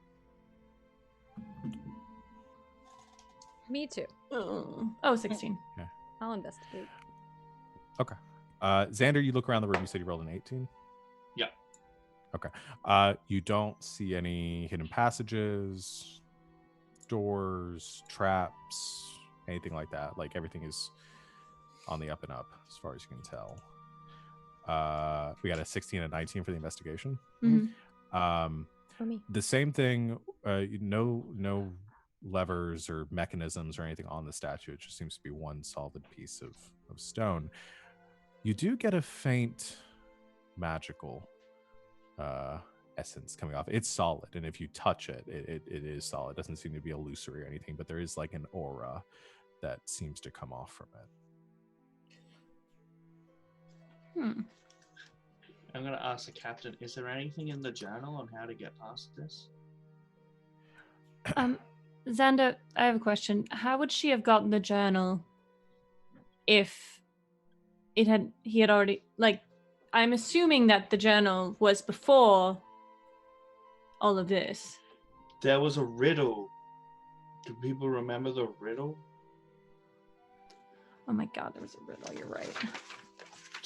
Me too. Oh, 16. I'll investigate. Okay. Xander, you look around the room. You said you rolled an 18? Yeah. Okay. You don't see any hidden passages, doors, traps, anything like that. Like everything is on the up and up as far as you can tell. We got a 16 and 19 for the investigation. Mm-hmm. For me. The same thing, no levers or mechanisms or anything on the statue. It just seems to be one solid piece of stone. You do get a faint magical essence coming off. It's solid, and if you touch it, it is solid. It doesn't seem to be illusory or anything, but there is like an aura that seems to come off from it. I'm going to ask the captain, is there anything in the journal on how to get past this? Xander, I have a question. How would she have gotten the journal if he had already, like, I'm assuming that the journal was before all of this. There was a riddle. Do people remember the riddle? Oh my god, there was a riddle, you're right.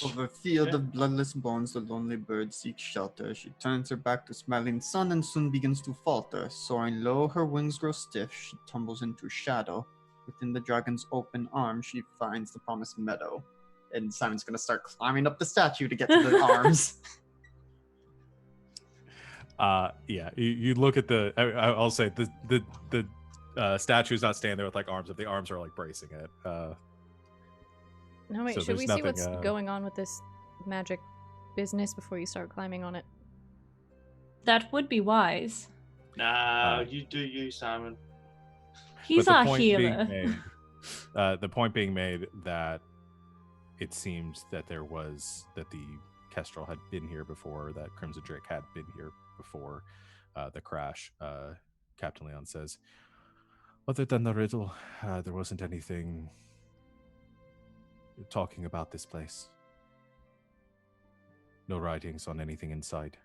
Over a field of bloodless bones, the lonely bird seeks shelter. She turns her back to smiling sun and soon begins to falter. Soaring low, her wings grow stiff. She tumbles into shadow. Within the dragon's open arms, she finds the promised meadow. And Simon's going to start climbing up the statue to get to the arms. Yeah, you look at the. I'll say the statue's not standing there with like arms. If the arms are like bracing it. No, wait, So should we there's see what's nothing, going on with this magic business before you start climbing on it? That would be wise. Nah, you do you, Simon. He's But our the point healer. being made, the point being made that it seems that the Kestrel had been here before, that Crimson Drake had been here before the crash. Captain Leon says, other than the riddle, there wasn't anything talking about this place. No writings on anything inside.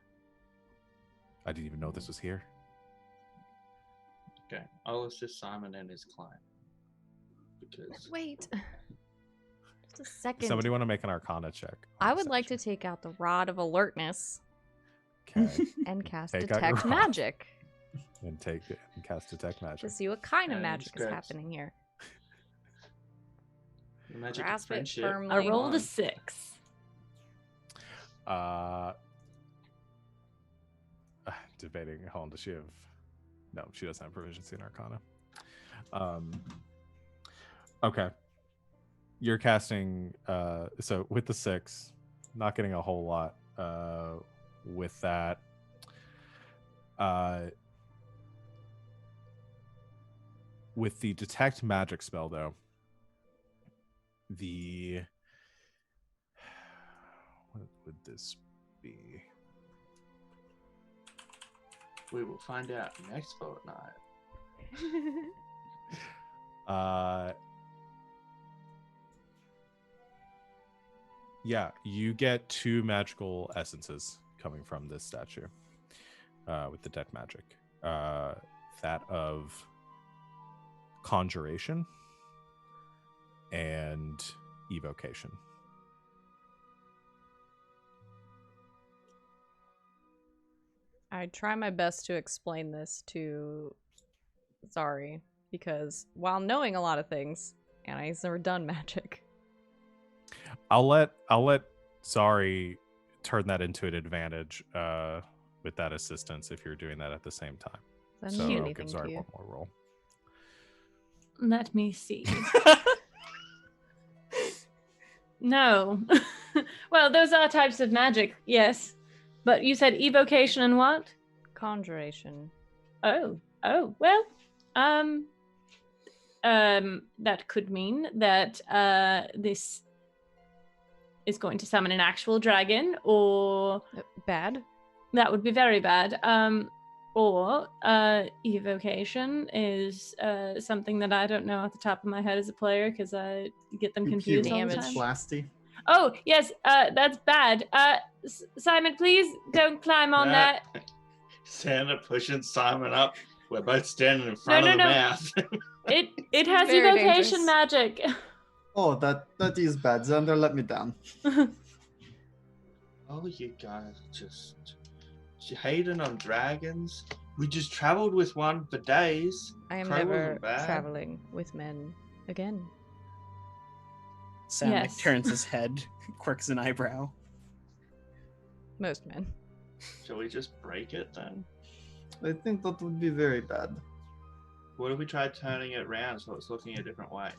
I didn't even know this was here. Okay, I'll assist Simon in his climb. Because Wait. Just a second. Somebody want to make an Arcana check? I would like to take out the Rod of Alertness Okay. and cast Take out your Detect rod. Magic and take it and cast Detect Magic. to see what kind of And magic is scraps. happening here. the magic of Grasp it friendship. firmly. I rolled a on. 6. Debating how does she have? No, she doesn't have proficiency in Arcana. Okay, you're casting. So with the 6, not getting a whole lot. With that, with the detect magic spell though, what would this be? We will find out next fortnight. Yeah, you get 2 magical essences coming from this statue with detect magic. That of conjuration and evocation. I try my best to explain this to Zari because while knowing a lot of things, Anna's never done magic. I'll let Zari turn that into an advantage with that assistance if you're doing that at the same time. Does So that mean I'll give anything to Zari you? one more roll. Let me see. No. Well, those are types of magic, yes. But you said evocation and what? Conjuration. Oh, well, that could mean that this is going to summon an actual dragon, or Bad? that would be very bad. Or evocation is something that I don't know off the top of my head as a player because I get them confused all the Damage. time. Blasty. Oh, yes, that's bad. Simon, please don't climb on that. Santa pushing Simon up. We're both standing in front of the No. mouth. It has Very evocation dangerous. magic. Oh, that is bad. Xander, let me down. Oh, you guys just hating on dragons. We just traveled with one for days. I am Crow never wasn't bad. traveling with men again. Samek Yes. turns his head, quirks an eyebrow. Most men. Shall we just break it then? I think that would be very bad. What if we tried turning it around so it's looking a different way?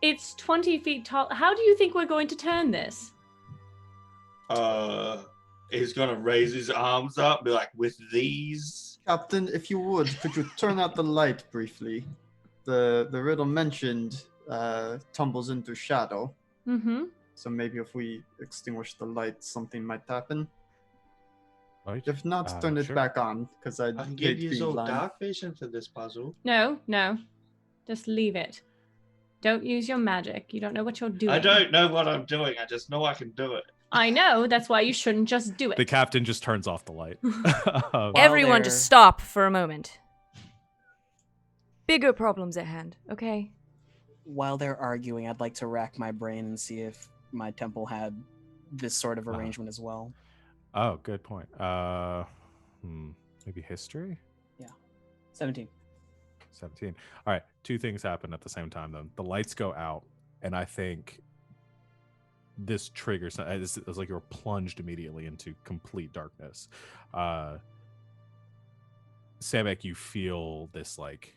It's 20 feet tall. How do you think we're going to turn this? He's gonna raise his arms up, be like, with these. Captain, if you would, could you turn out the light briefly? The riddle mentioned tumbles into shadow. Mm-hmm. So maybe if we extinguish the light, something might happen. Right? If not, turn it Sure. back on, because I I can hate give you all blind. dark vision for this puzzle. No. Just leave it. Don't use your magic. You don't know what you're doing. I don't know what I'm doing. I just know I can do it. I know. That's why you shouldn't just do it. The captain just turns off the light. While Everyone they're- just stop for a moment. Bigger problems at hand, okay? While they're arguing, I'd like to rack my brain and see if my temple had this sort of arrangement as well. Oh, good point. Maybe history? 17. 17. All right, 2 things happen at the same time though. The lights go out, and I think this triggers. It's like you're plunged immediately into complete darkness. Samek, you feel this like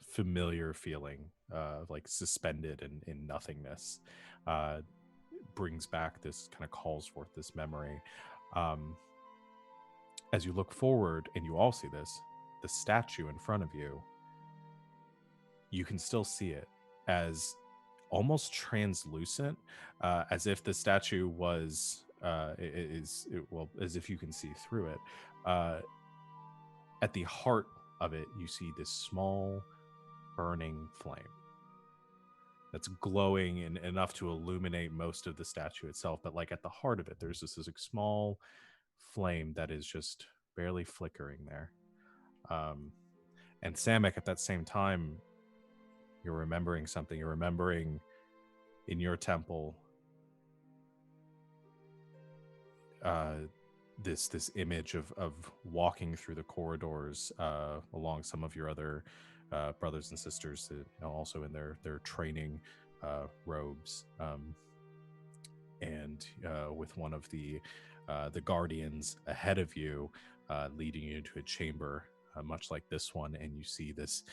familiar feeling, like suspended in nothingness. Brings back this, kind of calls forth this memory. As you look forward, and you all see this, the statue in front of you, you can still see it as almost translucent, as if the statue was as if you can see through it. At the heart of it, you see this small burning flame that's glowing and enough to illuminate most of the statue itself, but like at the heart of it, there's this like, small flame that is just barely flickering there. And Samek, at that same time, you're remembering something. You're remembering in your temple this image of walking through the corridors along some of your other brothers and sisters, also in their training robes, and with one of the guardians ahead of you, leading you into a chamber much like this one, and you see this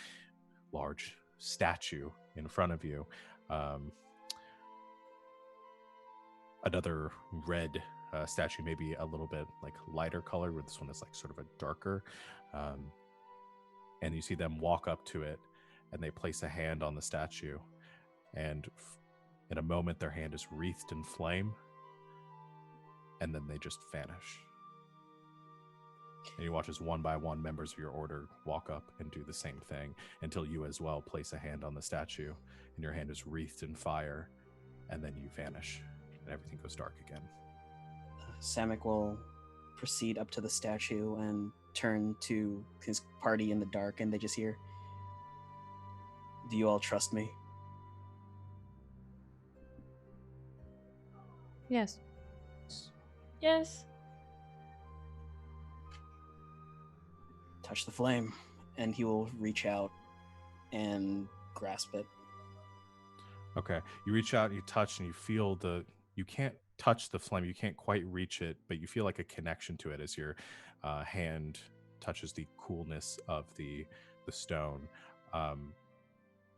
large statue in front of you. Another red statue, maybe a little bit like lighter color, where this one is like sort of a darker. And you see them walk up to it, and they place a hand on the statue, and in a moment their hand is wreathed in flame, and then they just vanish. And you watch as one by one members of your order walk up and do the same thing, until you as well place a hand on the statue, and your hand is wreathed in fire, and then you vanish, and everything goes dark again. Samek will proceed up to the statue and turn to his party in the dark, and they just hear, "Do you all trust me?" Yes. Yes. Touch the flame, and he will reach out and grasp it. Okay, you reach out, you touch, and you feel you can't touch the flame, you can't quite reach it, but you feel like a connection to it as your hand touches the coolness of the stone.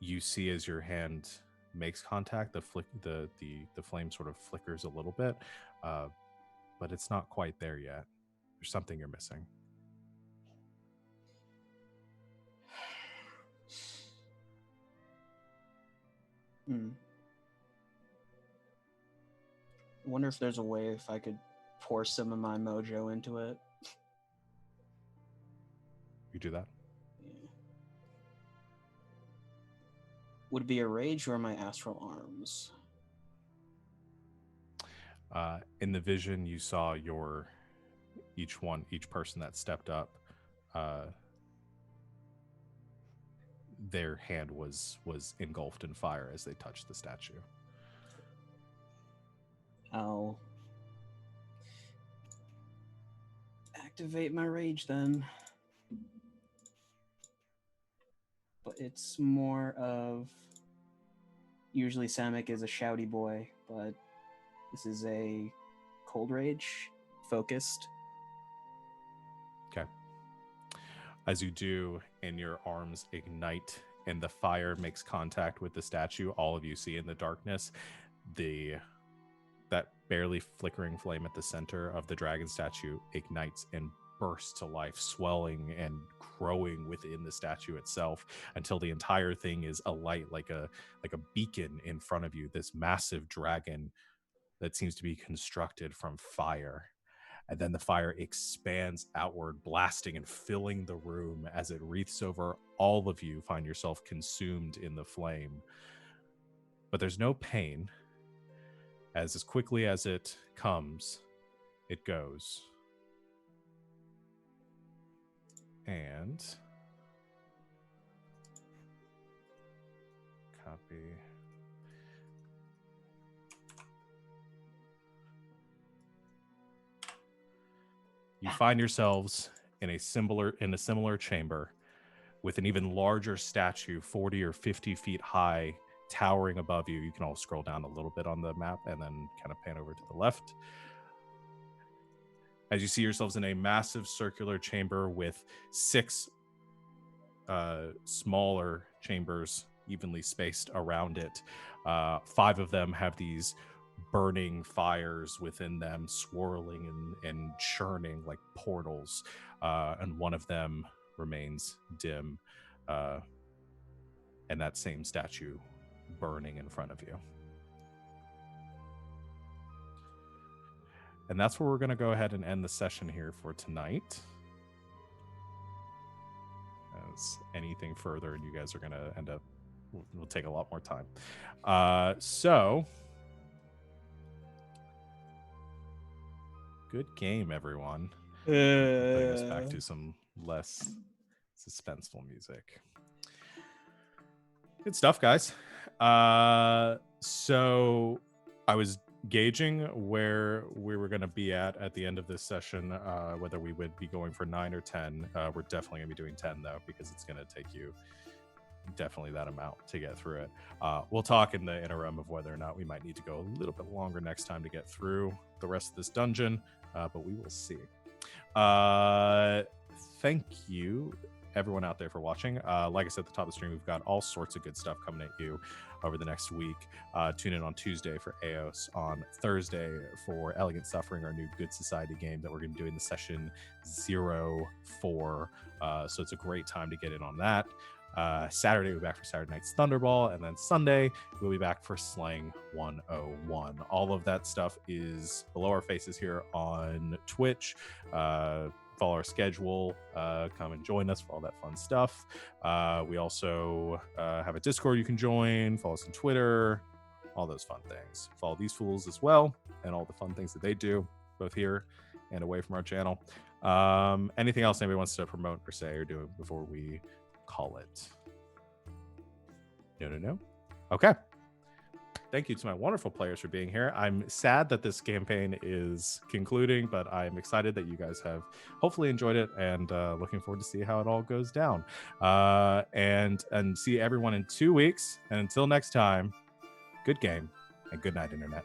You see as your hand makes contact, the flame sort of flickers a little bit, but it's not quite there yet. There's something you're missing. I wonder if there's a way if I could pour some of my mojo into it. You do that? Yeah. Would it be a rage or my astral arms? In the vision, you saw each person that stepped up, their hand was engulfed in fire as they touched the statue. I'll activate my rage then. But it's more of, usually Samek is a shouty boy, but this is a cold rage, focused. Okay. As you do, and your arms ignite and the fire makes contact with the statue, all of you see in the darkness that barely flickering flame at the center of the dragon statue ignites and bursts to life, swelling and growing within the statue itself until the entire thing is alight like a beacon in front of you, this massive dragon that seems to be constructed from fire. And then the fire expands outward, blasting and filling the room as it wreaths over all of you. Find yourself consumed in the flame. But there's no pain, as quickly as it comes, it goes. And copy. You find yourselves in a similar chamber with an even larger statue, 40 or 50 feet high, towering above you. You can all scroll down a little bit on the map and then kind of pan over to the left. As you see yourselves in a massive circular chamber with 6 smaller chambers evenly spaced around it. 5 of them have these burning fires within them, swirling and churning like portals, and one of them remains dim, and that same statue burning in front of you. And that's where we're going to go ahead and end the session here for tonight. As anything further, and you guys are going to end up, we'll take a lot more time. So, good game, everyone. Putting us back to some less suspenseful music. Good stuff, guys. So I was gauging where we were going to be at the end of this session, whether we would be going for 9 or 10. We're definitely going to be doing 10, though, because it's going to take you definitely that amount to get through it. We'll talk in the interim of whether or not we might need to go a little bit longer next time to get through the rest of this dungeon, but we will see. Thank you, everyone out there, for watching. Like I said at the top of the stream, we've got all sorts of good stuff coming at you over the next week. Tune in on Tuesday for Eos, on Thursday for Elegant Suffering, our new Good Society game that we're going to do in the session 04. So it's a great time to get in on that. Saturday, we'll be back for Saturday Night's Thunderball, and then Sunday, we'll be back for Slang 101. All of that stuff is below our faces here on Twitch. Follow our schedule, come and join us for all that fun stuff. We also have a Discord you can join, follow us on Twitter, all those fun things. Follow these fools as well, and all the fun things that they do, both here and away from our channel. Anything else anybody wants to promote or say or do before we call it? No. Okay. Thank you to my wonderful players for being here. I'm sad that this campaign is concluding, but I'm excited that you guys have hopefully enjoyed it, and looking forward to see how it all goes down. And see everyone in 2 weeks. And until next time, good game and good night, Internet.